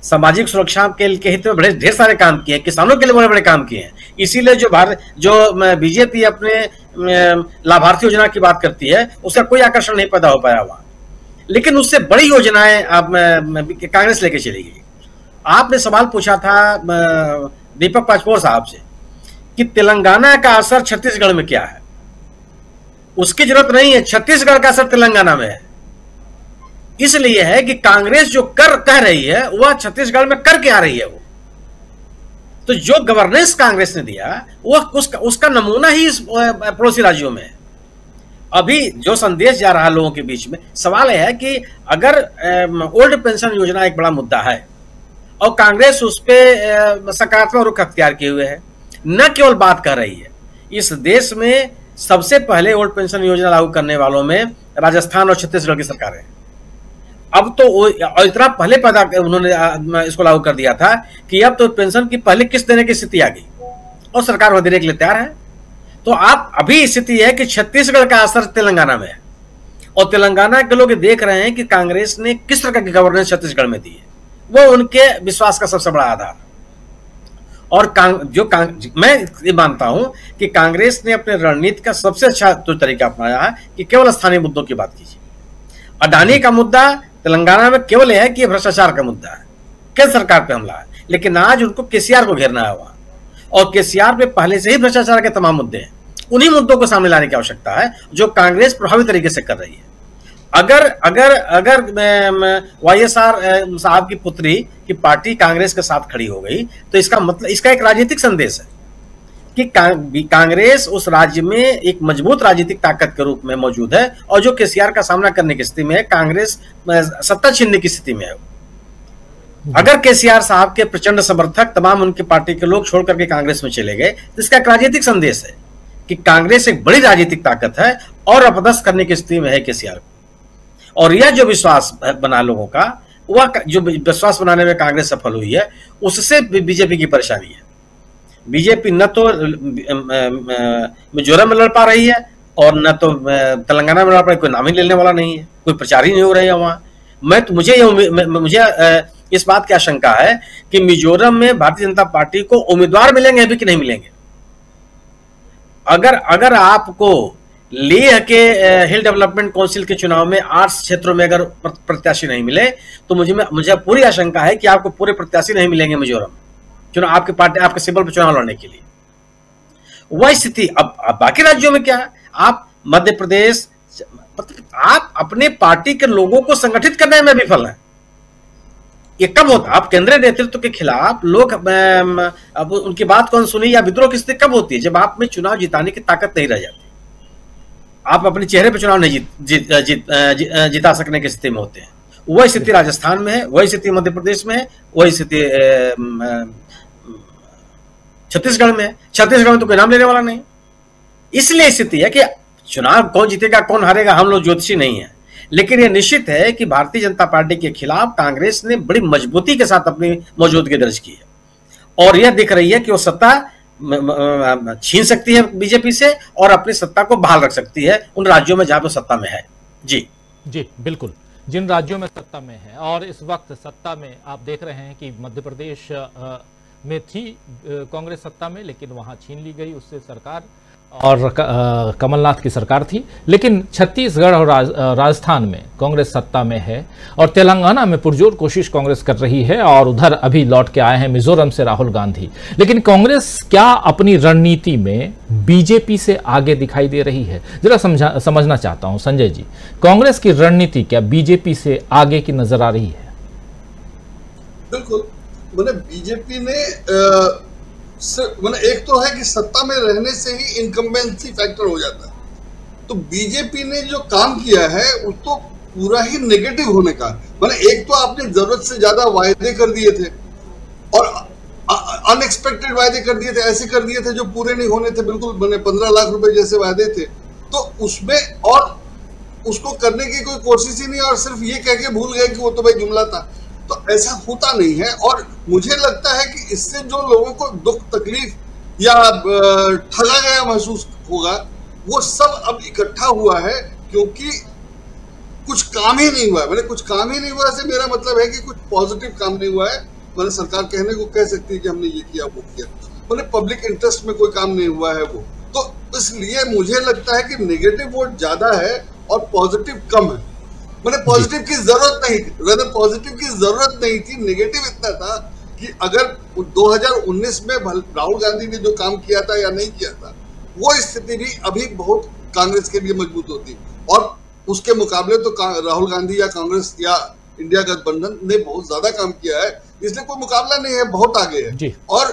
सामाजिक सुरक्षा के हित में बड़े ढेर सारे काम किए हैं, किसानों के लिए बड़े बड़े काम किए हैं। इसीलिए जो बीजेपी अपने लाभार्थी योजना की बात करती है, उसका कोई आकर्षण नहीं पैदा हो पाया वहां, लेकिन उससे बड़ी योजनाएं कांग्रेस लेके चली गई। आपने सवाल पूछा था दीपक पाचपोर साहब से कि तेलंगाना का असर छत्तीसगढ़ में क्या है। उसकी जरूरत नहीं है, छत्तीसगढ़ का असर तेलंगाना में है। इसलिए है कि कांग्रेस जो कह रही है वह छत्तीसगढ़ में करके आ रही है। वो तो जो गवर्नेंस कांग्रेस ने दिया वह उसका नमूना ही इस पड़ोसी राज्यों में है। अभी जो संदेश जा रहा है लोगों के बीच में, सवाल यह है कि अगर ओल्ड पेंशन योजना एक बड़ा मुद्दा है और कांग्रेस उस पर सकारात्मक रुख अख्तियार किए हुए है, न केवल बात कर रही है, इस देश में सबसे पहले ओल्ड पेंशन योजना लागू करने वालों में राजस्थान और छत्तीसगढ़ की सरकार है। अब तो इतना पहले पैदा उन्होंने इसको लागू कर दिया था कि अब तो पेंशन की पहले किस्त देने की स्थिति आ गई और सरकार वह देने के लिए तैयार है। तो आप अभी स्थिति है कि छत्तीसगढ़ का असर तेलंगाना में है और तेलंगाना के लोग देख रहे हैं कि कांग्रेस ने किस तरह की गवर्नेंस छत्तीसगढ़ में दी है, वो उनके विश्वास का सबसे बड़ा आधार। और मैं ये मानता हूं कि कांग्रेस ने अपने रणनीति का सबसे अच्छा तरीका अपनाया है कि केवल स्थानीय मुद्दों की बात कीजिए। अडानी का मुद्दा तेलंगाना में केवल यह है कि भ्रष्टाचार का मुद्दा है, केंद्र सरकार पे हमला है, लेकिन आज उनको केसीआर को घेरना है वहां, और केसीआर पे पहले से ही भ्रष्टाचार के तमाम मुद्दे हैं। उन्हीं मुद्दों को सामने लाने की आवश्यकता है जो कांग्रेस प्रभावी तरीके से कर रही है। अगर वाईएसआर साहब की पुत्री की पार्टी कांग्रेस के साथ खड़ी हो गई तो इसका मतलब, इसका एक राजनीतिक संदेश है कि कांग्रेस उस राज्य में एक मजबूत राजनीतिक ताकत के रूप में मौजूद है और जो केसीआर का सामना करने की स्थिति में है, कांग्रेस सत्ता छीनने की स्थिति में है। अगर केसीआर साहब के प्रचंड समर्थक तमाम उनकी पार्टी के लोग छोड़ करके कांग्रेस में चले गए तो इसका एक राजनीतिक संदेश है कि कांग्रेस एक बड़ी राजनीतिक ताकत है और अपदस्थ करने की स्थिति में है केसीआर को। और यह जो विश्वास बना लोगों का, वह जो विश्वास बनाने में कांग्रेस सफल हुई है, उससे बीजेपी की परेशानी है। बीजेपी न तो मिजोरम में लड़ पा रही है और न तो तेलंगाना में लड़ पा रही, कोई नाम ही लेने वाला नहीं है, कोई प्रचार ही नहीं हो रहा है वहां। मुझे इस बात की आशंका है कि मिजोरम में भारतीय जनता पार्टी को उम्मीदवार मिलेंगे अभी कि नहीं मिलेंगे। अगर आपको लेह के हिल डेवलपमेंट काउंसिल के चुनाव में 8 क्षेत्रों में अगर प्रत्याशी नहीं मिले तो मुझे पूरी आशंका है कि आपको पूरे प्रत्याशी नहीं मिलेंगे मिजोरम चुनाव, आपकी पार्टी आपके सिंबल पर चुनाव लड़ने के लिए। वह स्थिति अब बाकी राज्यों में क्या है? आप मध्य प्रदेश, आप अपने पार्टी के लोगों को संगठित करने में विफल हैं। ये कब होता? आप केंद्रीय नेतृत्व के खिलाफ लोग अब उनकी बात कौन सुनी या विद्रोह की स्थिति कब होती है? जब आप में चुनाव जिताने की ताकत नहीं रह जाती, आप अपने चेहरे पर चुनाव नहीं जिता सकने की स्थिति में होते हैं। वही स्थिति राजस्थान में है, वही स्थिति मध्य प्रदेश में है, वही स्थिति छत्तीसगढ़ में है। छत्तीसगढ़ में तो कोई नाम लेने वाला नहीं। इसलिए स्थिति है कि चुनाव कौन जीतेगा कौन हारेगा, हम लोग ज्योतिषी नहीं है, लेकिन यह निश्चित है कि भारतीय जनता पार्टी के खिलाफ कांग्रेस ने बड़ी मजबूती के साथ अपनी मौजूदगी दर्ज की है और यह दिख रही है कि वो सत्ता छीन सकती है बीजेपी से और अपनी सत्ता को बहाल रख सकती है उन राज्यों में जहां पर सत्ता में है। जी बिल्कुल, जिन राज्यों में सत्ता में है। और इस वक्त सत्ता में आप देख रहे हैं कि मध्य प्रदेश में थी कांग्रेस सत्ता में, लेकिन वहां छीन ली गई उससे सरकार और कमलनाथ की सरकार थी। लेकिन छत्तीसगढ़ और राजस्थान में कांग्रेस सत्ता में है और तेलंगाना में पुरजोर कोशिश कांग्रेस कर रही है और उधर अभी लौट के आए हैं मिजोरम से राहुल गांधी। लेकिन कांग्रेस क्या अपनी रणनीति में बीजेपी से आगे दिखाई दे रही है? जरा समझना चाहता हूं संजय जी, कांग्रेस की रणनीति क्या बीजेपी से आगे की नजर आ रही है? बिल्कुल, मैंने बीजेपी ने एक तो है कि सत्ता में रहने से ही इनकम्बेंसी फैक्टर हो जाता है। तो बीजेपी ने जो काम किया है वो तो पूरा ही नेगेटिव होने का। एक तो आपने जरूरत से ज्यादा वायदे कर दिए थे और अनएक्सपेक्टेड वायदे कर दिए थे, ऐसे कर दिए थे जो पूरे नहीं होने थे। बिल्कुल 15 लाख रुपए जैसे वायदे थे, तो उसमें और उसको करने की कोई कोशिश ही नहीं और सिर्फ ये कह के भूल गए कि वो तो भाई जुमला था। तो ऐसा होता नहीं है और मुझे लगता है कि इससे जो लोगों को दुख तकलीफ या ठगा गया महसूस होगा वो सब अब इकट्ठा हुआ है, क्योंकि कुछ काम ही नहीं हुआ है। कुछ काम ही नहीं हुआ से मेरा मतलब है कि कुछ पॉजिटिव काम नहीं हुआ है। सरकार कहने को कह सकती है कि हमने ये किया वो किया, पब्लिक इंटरेस्ट में कोई काम नहीं हुआ है वो। तो इसलिए मुझे लगता है कि नेगेटिव वोट ज्यादा है और पॉजिटिव कम है। पॉजिटिव की जरूरत नहीं थी, पॉजिटिव की जरूरत नहीं थी, नेगेटिव इतना था कि अगर 2019 में राहुल गांधी ने जो काम किया था या नहीं किया था, वो स्थिति भी अभी बहुत कांग्रेस के लिए मजबूत होती, और उसके मुकाबले तो राहुल गांधी या कांग्रेस या इंडिया गठबंधन ने बहुत ज्यादा काम किया है, इसलिए कोई मुकाबला नहीं है, बहुत आगे है। और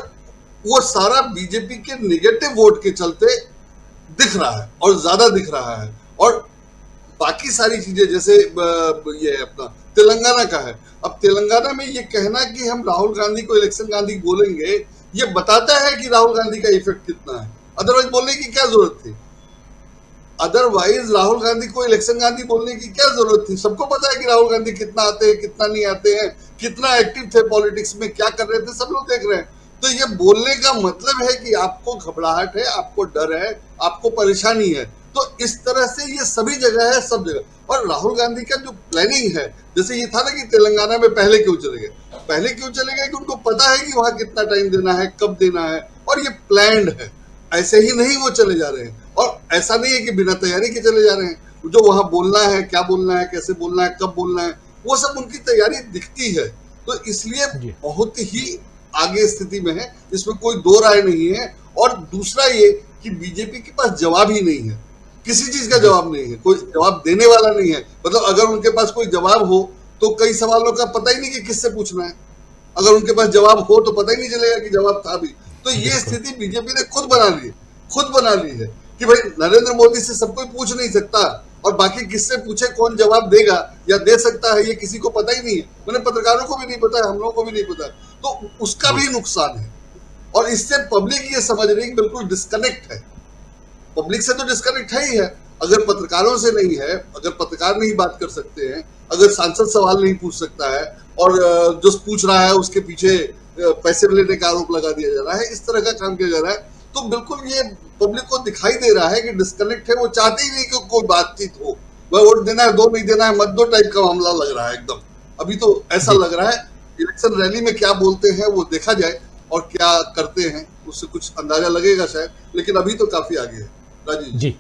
वो सारा बीजेपी के नेगेटिव वोट के चलते दिख रहा है और ज्यादा दिख रहा है। और बाकी सारी चीजें जैसे ये अपना तेलंगाना का है, अब तेलंगाना में ये कहना कि हम राहुल गांधी को इलेक्शन गांधी बोलेंगे, ये बताता है कि राहुल गांधी का इफेक्ट कितना है, अदरवाइज बोलने की क्या जरूरत थी? अदरवाइज राहुल गांधी को इलेक्शन गांधी बोलने की क्या जरूरत थी? सबको पता है कि राहुल गांधी कितना आते हैं, कितना नहीं आते हैं, कितना एक्टिव थे पॉलिटिक्स में, क्या कर रहे थे, सब लोग देख रहे हैं। तो ये बोलने का मतलब है कि आपको घबराहट है, आपको डर है, आपको परेशानी है। तो इस तरह से ये सभी जगह है, सब जगह। और राहुल गांधी का जो प्लानिंग है, जैसे ये था ना कि तेलंगाना में पहले क्यों चले गए, पहले क्यों चले गए कि उनको पता है कि वहां कितना टाइम देना है, कब देना है, और ये प्लान्ड है, ऐसे ही नहीं वो चले जा रहे हैं। और ऐसा नहीं है कि बिना तैयारी के चले जा रहे हैं, जो वहां बोलना है, क्या बोलना है, कैसे बोलना है, कब बोलना है, वो सब उनकी तैयारी दिखती है। तो इसलिए बहुत ही आगे स्थिति में है, इसमें कोई दो राय नहीं है। और दूसरा ये कि बीजेपी के पास जवाब ही नहीं है, किसी चीज का जवाब नहीं है, कोई जवाब देने वाला नहीं है। मतलब अगर उनके पास कोई जवाब हो तो कई सवालों का पता ही नहीं कि किससे पूछना है, अगर उनके पास जवाब हो तो पता ही नहीं चलेगा कि जवाब था भी। तो ये स्थिति बीजेपी ने खुद बना ली है कि भाई नरेंद्र मोदी से सब कोई पूछ नहीं सकता, और बाकी किससे पूछे, कौन जवाब देगा या दे सकता है, ये किसी को पता ही नहीं है। मैंने पत्रकारों को भी नहीं पता है, हम लोगों को भी नहीं पता, तो उसका भी नुकसान है। और इससे पब्लिक ये समझ रही है कि बिल्कुल डिस्कनेक्ट है, पब्लिक से तो डिस्कनेक्ट है ही है। अगर पत्रकारों से नहीं है, अगर पत्रकार नहीं बात कर सकते हैं, अगर सांसद सवाल नहीं पूछ सकता है, और जो पूछ रहा है उसके पीछे पैसे लेने का आरोप लगा दिया जा रहा है, इस तरह का काम किया जा रहा है, तो बिल्कुल ये पब्लिक को दिखाई दे रहा है कि डिस्कनेक्ट है। वो चाहते ही नहीं कि कोई बातचीत हो, वह वोट देना है, दो नहीं देना है, मत दो टाइप का मामला लग रहा है एकदम। अभी तो ऐसा लग रहा है, इलेक्शन रैली में क्या बोलते हैं वो देखा जाए, और क्या करते हैं उससे कुछ अंदाजा लगेगा शायद, लेकिन अभी तो काफी आगे है। राजीव जी,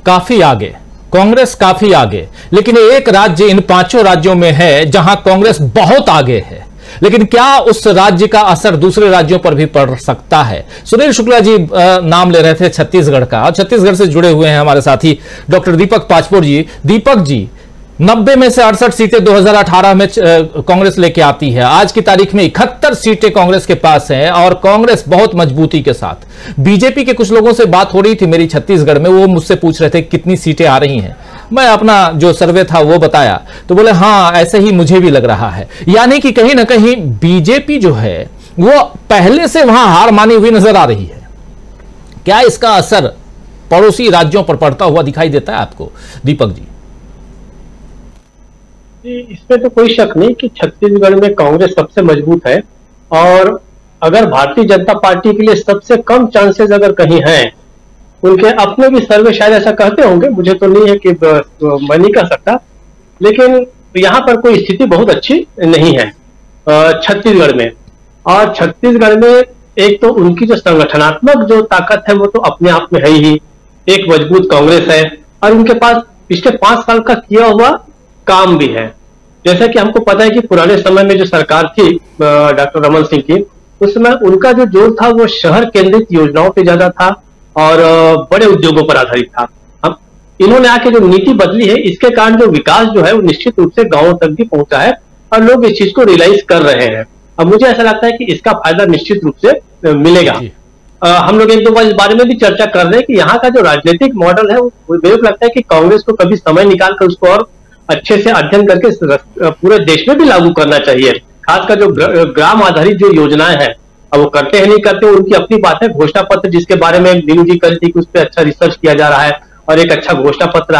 काफी आगे, कांग्रेस काफी आगे, लेकिन एक राज्य इन 5 राज्यों में है जहां कांग्रेस बहुत आगे है, लेकिन क्या उस राज्य का असर दूसरे राज्यों पर भी पड़ सकता है? सुनील शुक्ला जी नाम ले रहे थे छत्तीसगढ़ का, और छत्तीसगढ़ से जुड़े हुए हैं हमारे साथी डॉक्टर दीपक पाचपुर जी। दीपक जी, 90 में से 68 सीटें 2018 में कांग्रेस लेके आती है, आज की तारीख में 71 सीटें कांग्रेस के पास हैं, और कांग्रेस बहुत मजबूती के साथ। बीजेपी के कुछ लोगों से बात हो रही थी मेरी छत्तीसगढ़ में, वो मुझसे पूछ रहे थे कितनी सीटें आ रही हैं, मैं अपना जो सर्वे था वो बताया, तो बोले हाँ ऐसे ही मुझे भी लग रहा है। यानी कि कहीं ना कहीं बीजेपी जो है वो पहले से वहां हार मानी हुई नजर आ रही है। क्या इसका असर पड़ोसी राज्यों पर पड़ता हुआ दिखाई देता है आपको, दीपक जी? इसमें तो कोई शक नहीं कि छत्तीसगढ़ में कांग्रेस सबसे मजबूत है, और अगर भारतीय जनता पार्टी के लिए सबसे कम चांसेस अगर कहीं हैं, उनके अपने भी सर्वे शायद ऐसा कहते होंगे, मुझे तो नहीं है कि मैं नहीं कह सकता, लेकिन यहाँ पर कोई स्थिति बहुत अच्छी नहीं है छत्तीसगढ़ में। और छत्तीसगढ़ में एक तो उनकी जो संगठनात्मक जो ताकत है वो तो अपने आप में है ही, एक मजबूत कांग्रेस है, और उनके पास पिछले 5 साल का किया हुआ काम भी है। जैसा कि हमको पता है कि पुराने समय में जो सरकार थी डॉक्टर रमन सिंह की, उस समय उनका जो जोर था वो शहर केंद्रित योजनाओं पे ज्यादा था और बड़े उद्योगों पर आधारित था। अब इन्होंने आके जो नीति बदली है, इसके कारण जो विकास जो है वो निश्चित रूप से गांवों तक भी पहुंचा है, और लोग इस चीज को रियलाइज कर रहे हैं। अब मुझे ऐसा लगता है कि इसका फायदा निश्चित रूप से मिलेगा। हम लोग एक दो बार इस बारे में भी चर्चा कर रहे हैं कि यहाँ का जो राजनीतिक मॉडल है वो मेरे को लगता है कि कांग्रेस को कभी समय निकाल कर उसको और अच्छे से अध्ययन करके पूरे देश में भी लागू करना चाहिए। खासकर जो ग्राम आधारित जो योजनाएं हैं, अब वो करते हैं नहीं करते उनकी अपनी बात है। घोषणा पत्र जिसके बारे में नीलू जी कही थी कि उस पर अच्छा रिसर्च किया जा रहा है और एक अच्छा घोषणा पत्र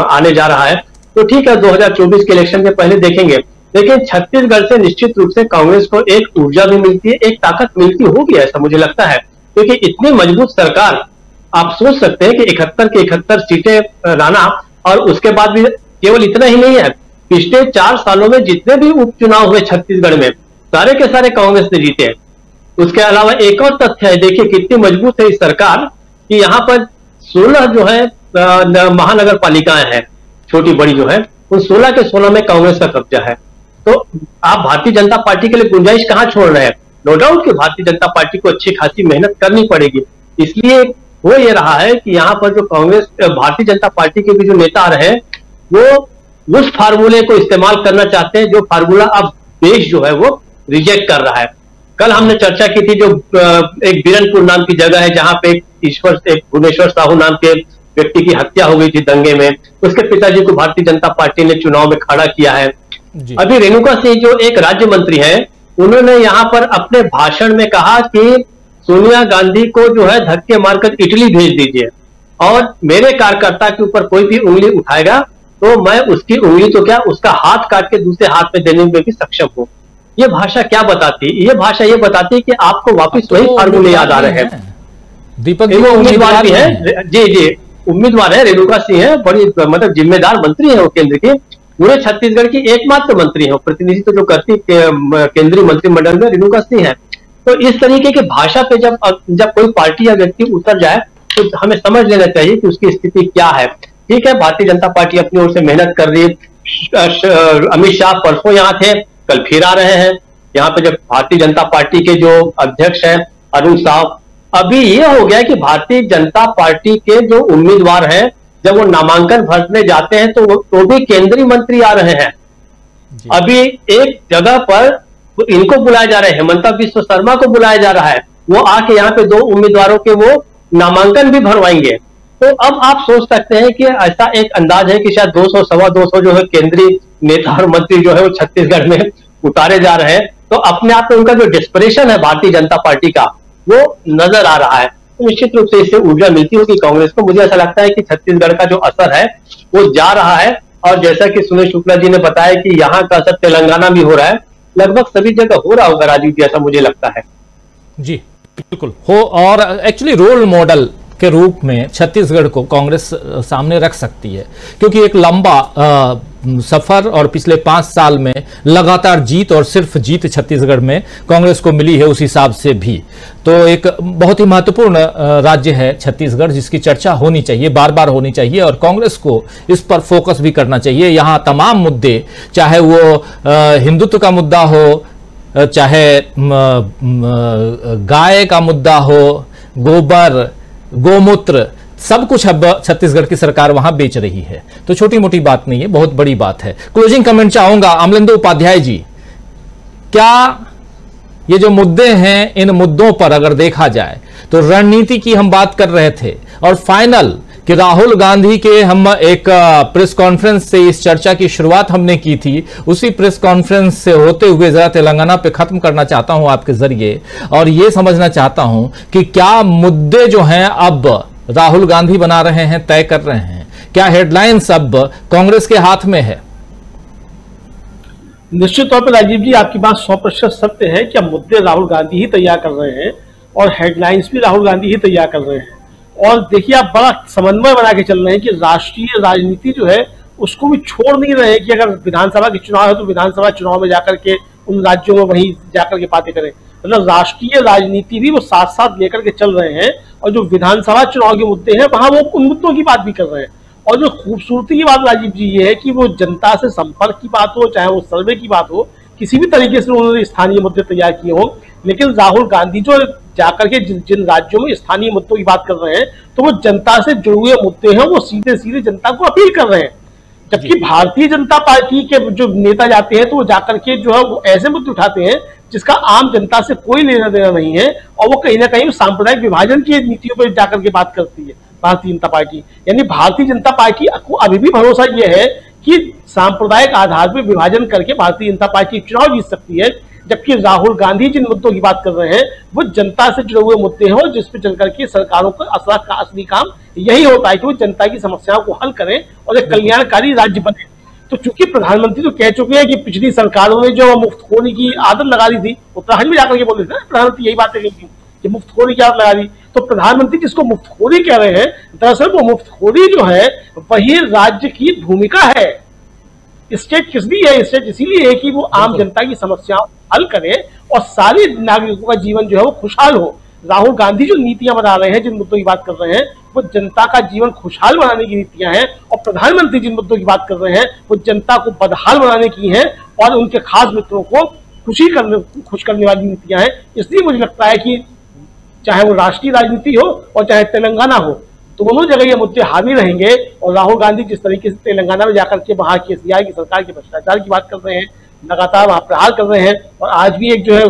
आने जा रहा है, तो ठीक है 2024 के इलेक्शन के पहले देखेंगे। लेकिन छत्तीसगढ़ से निश्चित रूप से कांग्रेस को एक ऊर्जा भी मिलती है, एक ताकत मिलती होगी, ऐसा मुझे लगता है, क्योंकि इतनी मजबूत सरकार आप सोच सकते हैं कि 71 के 71 सीटें लाना, और उसके बाद भी केवल इतना ही नहीं है, पिछले 4 सालों में जितने भी उपचुनाव हुए छत्तीसगढ़ में सारे के सारे कांग्रेस ने जीते। उसके अलावा एक और तथ्य है, देखिए कितनी मजबूत है इस सरकार कि यहाँ पर 16 जो है महानगर पालिकाएं हैं, छोटी बड़ी जो है, उन 16 के 16 में कांग्रेस का कब्जा है। तो आप भारतीय जनता पार्टी के लिए गुंजाइश कहां छोड़ रहे हैं? नो डाउट कि भारतीय जनता पार्टी को अच्छी खासी मेहनत करनी पड़ेगी। इसलिए हो ये रहा है कि यहाँ पर जो कांग्रेस भारतीय जनता पार्टी के भी जो नेता रहे वो उस फार्मूले को इस्तेमाल करना चाहते हैं जो फार्मूला अब देश जो है वो रिजेक्ट कर रहा है। कल हमने चर्चा की थी जो एक बीरनपुर नाम की जगह है जहां पे एक भुवनेश्वर साहू नाम के व्यक्ति की हत्या हो गई थी दंगे में, उसके पिताजी को भारतीय जनता पार्टी ने चुनाव में खड़ा किया है। अभी रेणुका सिंह जो एक राज्य मंत्री है, उन्होंने यहाँ पर अपने भाषण में कहा कि सोनिया गांधी को जो है धक्के मारकर इटली भेज दीजिए और मेरे कार्यकर्ता के ऊपर कोई भी उंगली उठाएगा तो मैं उसकी उंगली तो क्या उसका हाथ काट के दूसरे हाथ में देने में भी सक्षम हूं। ये भाषा क्या बताती है? ये भाषा ये बताती है कि आपको वापस वही फार्मूले याद आ रहे हैं। दीपक जी उम्मीदवार भी है, जी उम्मीदवार है, रेणुका सिंह है, बड़ी मतलब जिम्मेदार मंत्री है वो केंद्र की, पूरे छत्तीसगढ़ की एकमात्र मंत्री है, प्रतिनिधित्व जो करती केंद्रीय मंत्रिमंडल में रेणुका सिंह है। तो इस तरीके की भाषा पे जब कोई पार्टी या व्यक्ति उतर जाए तो हमें समझ लेना चाहिए कि उसकी स्थिति क्या है। ठीक है, भारतीय जनता पार्टी अपनी ओर से मेहनत कर रही है। अमित शाह परसों यहाँ थे, कल फिर आ रहे हैं यहाँ पे। जब भारतीय जनता पार्टी के जो अध्यक्ष हैं अरुण साव, अभी ये हो गया कि भारतीय जनता पार्टी के जो उम्मीदवार हैं जब वो नामांकन भरने जाते हैं तो भी केंद्रीय मंत्री आ रहे हैं। अभी एक जगह पर इनको बुलाया जा रहा है, हेमंता बिस्वा शर्मा को बुलाया जा रहा है, वो आके यहाँ पे 2 उम्मीदवारों के वो नामांकन भी भरवाएंगे। तो अब आप सोच सकते हैं कि ऐसा एक अंदाज है कि शायद 200 सवा 200 जो है केंद्रीय नेता और मंत्री जो है वो छत्तीसगढ़ में उतारे जा रहे हैं। तो अपने आप में उनका जो डिस्परेशन है भारतीय जनता पार्टी का वो नजर आ रहा है। तो निश्चित रूप से इससे ऊर्जा मिलती होगी कांग्रेस को। मुझे ऐसा लगता है कि छत्तीसगढ़ का जो असर है वो जा रहा है और जैसा कि सुनील शुक्ला जी ने बताया कि यहाँ का असर तेलंगाना भी हो रहा है, लगभग सभी जगह हो रहा होगा राजीव जी, ऐसा मुझे लगता है। जी बिल्कुल हो, और एक्चुअली रोल मॉडल के रूप में छत्तीसगढ़ को कांग्रेस सामने रख सकती है क्योंकि एक लंबा सफर और पिछले 5 साल में लगातार जीत और सिर्फ जीत छत्तीसगढ़ में कांग्रेस को मिली है। उस हिसाब से भी तो एक बहुत ही महत्वपूर्ण राज्य है छत्तीसगढ़ जिसकी चर्चा होनी चाहिए, बार बार होनी चाहिए और कांग्रेस को इस पर फोकस भी करना चाहिए। यहाँ तमाम मुद्दे, चाहे वो हिंदुत्व का मुद्दा हो, चाहे गाय का मुद्दा हो, गोबर, गोमूत्र, सब कुछ अब छत्तीसगढ़ की सरकार वहां बेच रही है। तो छोटी मोटी बात नहीं है, बहुत बड़ी बात है। क्लोजिंग कमेंट चाहूंगा अमलेंदु उपाध्याय जी, क्या ये जो मुद्दे हैं इन मुद्दों पर अगर देखा जाए तो रणनीति की हम बात कर रहे थे और फाइनल कि राहुल गांधी के हम एक प्रेस कॉन्फ्रेंस से इस चर्चा की शुरुआत हमने की थी, उसी प्रेस कॉन्फ्रेंस से होते हुए जरा तेलंगाना पे खत्म करना चाहता हूं आपके जरिए और ये समझना चाहता हूं कि क्या मुद्दे जो हैं अब राहुल गांधी बना रहे हैं, तय कर रहे हैं, क्या हेडलाइंस अब कांग्रेस के हाथ में है? निश्चित तौर पर राजीव जी आपकी बात 100% सत्य है कि अब मुद्दे राहुल गांधी ही तैयार कर रहे हैं और हेडलाइंस भी राहुल गांधी ही तैयार कर रहे हैं। और देखिए आप बड़ा समन्वय बना के चल रहे हैं कि राष्ट्रीय राजनीति जो है उसको भी छोड़ नहीं रहे हैं कि अगर विधानसभा के चुनाव है तो विधानसभा चुनाव में जाकर के उन राज्यों में वहीं जाकर के बातें करें। मतलब राष्ट्रीय राजनीति भी वो साथ साथ लेकर के चल रहे हैं और जो विधानसभा चुनाव के मुद्दे हैं वहां वो उन मुद्दों की बात भी कर रहे हैं। और जो खूबसूरती की बात राजीव जी ये है कि वो जनता से संपर्क की बात हो, चाहे वो सर्वे की बात हो, किसी भी तरीके से उन्होंने स्थानीय मुद्दे तैयार किए हो, लेकिन राहुल गांधी जो जाकर के जिन राज्यों में स्थानीय मुद्दों की बात कर रहे हैं तो वो जनता से जुड़े हुए मुद्दे हैं, वो सीधे सीधे जनता को अपील कर रहे हैं। जबकि भारतीय जनता पार्टी के जो नेता जाते हैं तो वो जाकर के जो है वो ऐसे मुद्दे उठाते हैं जिसका आम जनता से कोई लेना देना नहीं है और वो कहीं ना कहीं सांप्रदायिक विभाजन की नीतियों पर जाकर के बात करती है भारतीय जनता पार्टी। यानी भारतीय जनता पार्टी को अभी भी भरोसा ये है कि सांप्रदायिक आधार पर विभाजन करके भारतीय जनता पार्टी चुनाव जीत सकती है, जबकि राहुल गांधी जिन मुद्दों की बात कर रहे हैं वो जनता से जुड़े हुए मुद्दे हैं और जिसपे चल करके सरकारों का असली काम यही होता है कि वो जनता की समस्याओं को हल करें और एक कल्याणकारी राज्य बने। तो चूंकि प्रधानमंत्री तो कह चुके हैं कि पिछली सरकारों ने जो मुफ्तखोरी की आदत लगा दी थी, उत्तराखंड में जाकर के बोल रहे थे प्रधानमंत्री यही बातें कही थी कि मुफ्तखोरी की आदत लगा दी। तो प्रधानमंत्री जिसको मुफ्तखोरी कह रहे हैं, दरअसल वो मुफ्तखोरी जो है वही राज्य की भूमिका है। स्टेट किस लिए है? स्टेट इसीलिए है कि वो आम जनता की समस्याओं को हल करे और सारे नागरिकों का जीवन जो है वो खुशहाल हो। राहुल गांधी जो नीतियां बना रहे हैं, जिन मुद्दों की बात कर रहे हैं, वो जनता का जीवन खुशहाल बनाने की नीतियां हैं और प्रधानमंत्री जिन मुद्दों की बात कर रहे हैं वो जनता को बदहाल बनाने की हैं और उनके खास मित्रों को खुश करने वाली नीतियां हैं। इसलिए मुझे लगता है कि चाहे वो राष्ट्रीय राजनीति हो और चाहे तेलंगाना हो, दोनों जगह ये मुद्दे हावी रहेंगे। और राहुल गांधी जिस तरीके से तेलंगाना में जाकर के वहां की सीआई की सरकार के भ्रष्टाचार की बात कर रहे हैं, लगातार वहां प्रहार कर रहे हैं, और आज भी एक जो है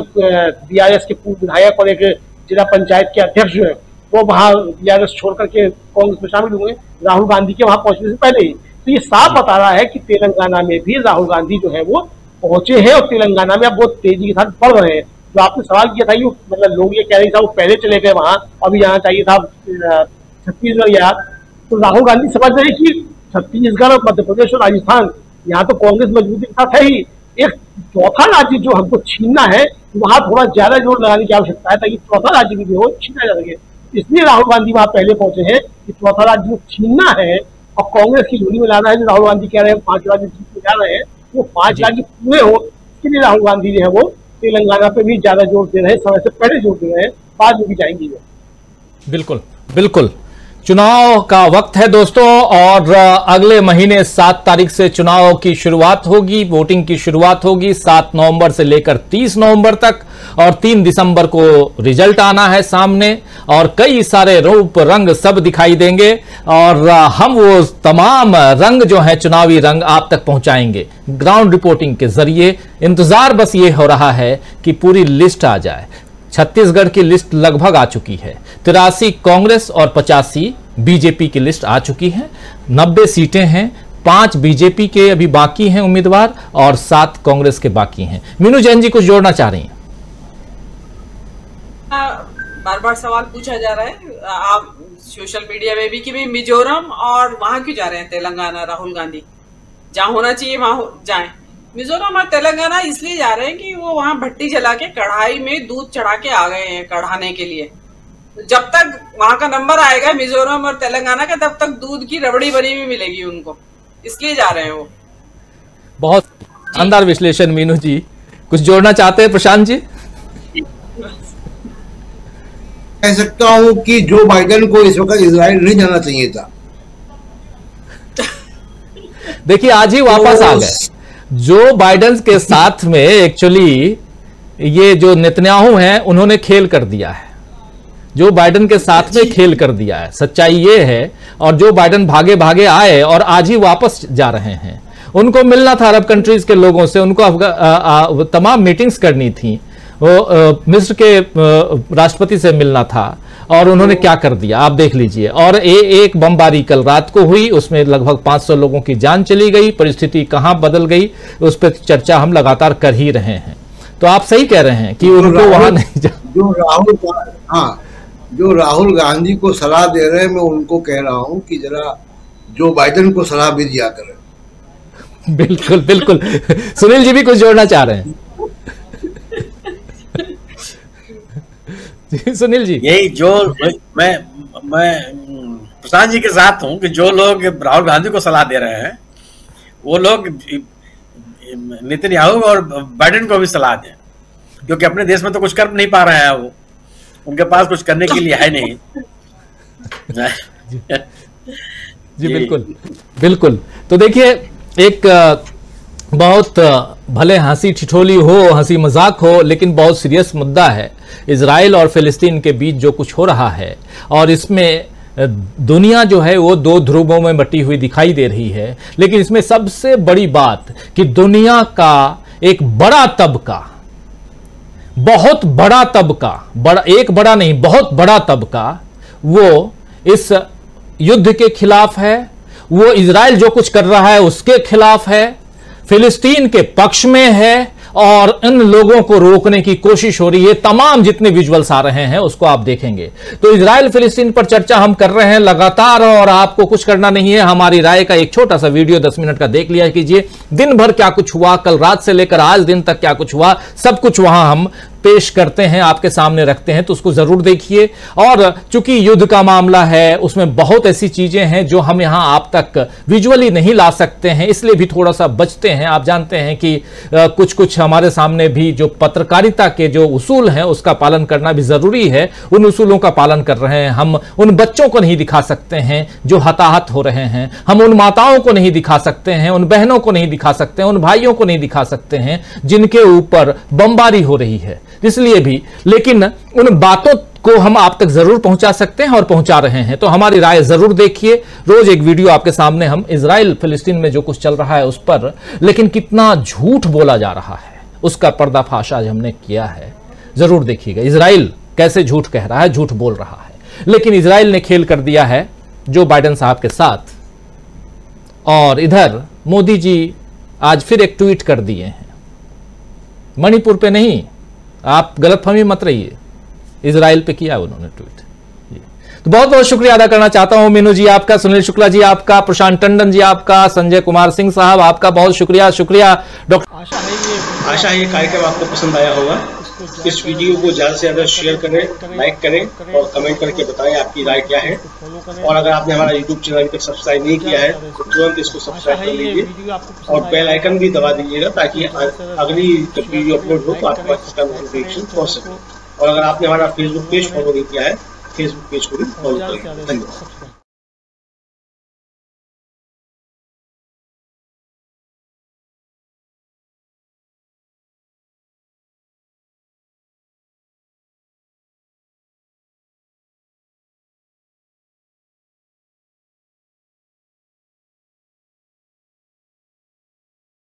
बीआरएस के पूर्व विधायक और एक जिला पंचायत के अध्यक्ष जो है वो वहां बीआरएस छोड़ करके कांग्रेस में शामिल हुए राहुल गांधी के वहां पहुंचने से पहले ही। तो ये साफ बता रहा है कि तेलंगाना में भी राहुल गांधी जो है वो पहुंचे हैं और तेलंगाना में अब बहुत तेजी के साथ बढ़ रहे हैं। जो आपने सवाल किया था कि मतलब लोग ये कह रहे थे वो पहले चले गए वहां, अभी जाना चाहिए था छत्तीसगढ़ या, तो राहुल गांधी समझ रहे हैं कि छत्तीसगढ़ और मध्य प्रदेश और राजस्थान यहाँ तो कांग्रेस मजबूती के साथ है ही, एक चौथा राज्य जो हमको छीनना है वहां थोड़ा ज्यादा जोर लगाने की आवश्यकता है ताकि चौथा राज्य भी जो हो छीना जा सके। इसलिए राहुल गांधी वहां पहले पहुंचे हैं कि चौथा राज्य जो छीनना है और कांग्रेस की झोली में लाना है। जो राहुल गांधी कह रहे हैं 5 राज्य जीतने जा रहे हैं, वो 5 राज्य पूरे हो, इसके लिए राहुल गांधी जो है वो तेलंगाना पे भी ज्यादा जोर दे रहे हैं, समय से पहले जोर दे रहे हैं, बाद में भी जाएंगे। बिल्कुल बिल्कुल, चुनाव का वक्त है दोस्तों, और अगले महीने 7 तारीख से चुनाव की शुरुआत होगी, वोटिंग की शुरुआत होगी 7 नवंबर से लेकर 30 नवंबर तक, और 3 दिसंबर को रिजल्ट आना है सामने, और कई सारे रूप रंग सब दिखाई देंगे, और हम वो तमाम रंग जो है चुनावी रंग आप तक पहुंचाएंगे ग्राउंड रिपोर्टिंग के जरिए। इंतजार बस ये हो रहा है कि पूरी लिस्ट आ जाए। छत्तीसगढ़ की लिस्ट लगभग आ चुकी है, 83 कांग्रेस और 85 बीजेपी की लिस्ट आ चुकी है। 90 सीटें हैं, 5 बीजेपी के अभी बाकी हैं उम्मीदवार और 7 कांग्रेस के बाकी हैं। मीनू जैन जी कुछ जोड़ना चाह रही हैं? बार बार सवाल पूछा जा रहा है आप सोशल मीडिया में भी कि भाई मिजोरम और वहां क्यों जा रहे हैं तेलंगाना राहुल गांधी, जहां होना चाहिए वहां जाएं। मिजोरम और तेलंगाना इसलिए जा रहे हैं कि वो वहां भट्टी जला के कढ़ाई में दूध चढ़ा के आ गए हैं कढ़ाने के लिए। जब तक वहां का नंबर आएगा मिजोरम और तेलंगाना का, तब तक दूध की रबड़ी बनी हुई मिलेगी उनको, इसलिए जा रहे हैं वो। बहुत शानदार विश्लेषण मीनू जी। कुछ जोड़ना चाहते हैं प्रशांत जी? कह सकता हूं कि जो बाइडेन को इस वक्त इजराइल नहीं जाना चाहिए था। देखिए आज ही वापस आ गए। जो बाइडेन के साथ में एक्चुअली ये जो नेतन्याहू हैं उन्होंने खेल कर दिया है, जो बाइडेन के साथ में खेल कर दिया है, सच्चाई ये है। और जो बाइडेन भागे भागे आए और आज ही वापस जा रहे हैं, उनको मिलना था अरब कंट्रीज के लोगों से, उनको तमाम मीटिंग्स करनी थी, वो मिस्र के राष्ट्रपति से मिलना था, और उन्होंने क्या कर दिया आप देख लीजिए। और एक बमबारी कल रात को हुई, उसमें लगभग 500 लोगों की जान चली गई। परिस्थिति कहां बदल गई उस पर चर्चा हम लगातार कर ही रहे हैं। तो आप सही कह रहे हैं कि उनको वहां नहीं जो राहुल गांधी को सलाह दे रहे हैं, मैं उनको कह रहा हूं कि जरा जो बाइडेन को सलाह भी दिया करें। बिल्कुल बिल्कुल। सुनील जी भी कुछ जोड़ना चाह रहे हैं? सुनील जी, यही जो मैं प्रशांत जी के साथ हूं कि जो लोग राहुल गांधी को सलाह दे रहे हैं वो लोग नेतन्याहू और बाइडेन को भी सलाह दें, क्योंकि अपने देश में तो कुछ कर नहीं पा रहे हैं, वो उनके पास कुछ करने के लिए है नहीं। जी बिल्कुल बिल्कुल। तो देखिए एक बहुत भले हंसी ठिठोली हो, हंसी मजाक हो, लेकिन बहुत सीरियस मुद्दा है इजराइल और फिलिस्तीन के बीच जो कुछ हो रहा है, और इसमें दुनिया जो है वो 2 ध्रुवों में बटी हुई दिखाई दे रही है। लेकिन इसमें सबसे बड़ी बात कि दुनिया का एक बड़ा तबका, बहुत बड़ा तबका, एक बड़ा नहीं बहुत बड़ा तबका, वो इस युद्ध के खिलाफ है, वो इजराइल जो कुछ कर रहा है उसके खिलाफ है, फिलिस्तीन के पक्ष में है, और इन लोगों को रोकने की कोशिश हो रही है। तमाम जितने विजुअल्स आ रहे हैं उसको आप देखेंगे। तो इजराइल फिलिस्तीन पर चर्चा हम कर रहे हैं लगातार, और आपको कुछ करना नहीं है, हमारी राय का एक छोटा सा वीडियो 10 मिनट का देख लिया कीजिए। दिन भर क्या कुछ हुआ, कल रात से लेकर आज दिन तक क्या कुछ हुआ, सब कुछ वहां हम पेश करते हैं, आपके सामने रखते हैं, तो उसको जरूर देखिए। और चूंकि युद्ध का मामला है, उसमें बहुत ऐसी चीजें हैं जो हम यहां आप तक विजुअली नहीं ला सकते हैं, इसलिए भी थोड़ा सा बचते हैं। आप जानते हैं कि कुछ कुछ हमारे सामने भी जो पत्रकारिता के जो उसूल हैं उसका पालन करना भी जरूरी है, उन उसूलों का पालन कर रहे हैं। हम उन बच्चों को नहीं दिखा सकते हैं जो हताहत हो रहे हैं, हम उन माताओं को नहीं दिखा सकते हैं, उन बहनों को नहीं दिखा सकते हैं, उन भाइयों को नहीं दिखा सकते हैं जिनके ऊपर बमबारी हो रही है। इसलिए भी, लेकिन उन बातों को हम आप तक जरूर पहुंचा सकते हैं और पहुंचा रहे हैं। तो हमारी राय जरूर देखिए। रोज एक वीडियो आपके सामने हम इजराइल फिलिस्तीन में जो कुछ चल रहा है उस पर, लेकिन कितना झूठ बोला जा रहा है उसका पर्दाफाश आज हमने किया है, जरूर देखिएगा। इजराइल कैसे झूठ कह रहा है, झूठ बोल रहा है, लेकिन इजराइल ने खेल कर दिया है जो बाइडेन साहब के साथ। और इधर मोदी जी आज फिर एक ट्वीट कर दिए हैं, मणिपुर पे नहीं, आप गलतफहमी मत रहिए, इजराइल पे किया उन्होंने ट्वीट। तो बहुत बहुत शुक्रिया अदा करना चाहता हूं मीनू जी आपका, सुनील शुक्ला जी आपका, प्रशांत टंडन जी आपका, संजय कुमार सिंह साहब आपका बहुत शुक्रिया। शुक्रिया डॉक्टर। आशा है ये कार्यक्रम आपको पसंद आया होगा। इस वीडियो को ज्यादा से ज्यादा शेयर करें, लाइक करें और कमेंट करके बताएं आपकी राय क्या है। और अगर आपने हमारा यूट्यूब चैनल अभी तक सब्सक्राइब नहीं किया है तो तुरंत इसको सब्सक्राइब कर लीजिए और बेल आइकन भी दबा दीजिएगा ताकि अगली जब वीडियो अपलोड हो तो आपके पास इसका नोटिफिकेशन पहुंच सके। और अगर आपने हमारा फेसबुक पेज फॉलो नहीं किया है, फेसबुक पेज को भी फॉलो करें। धन्यवाद।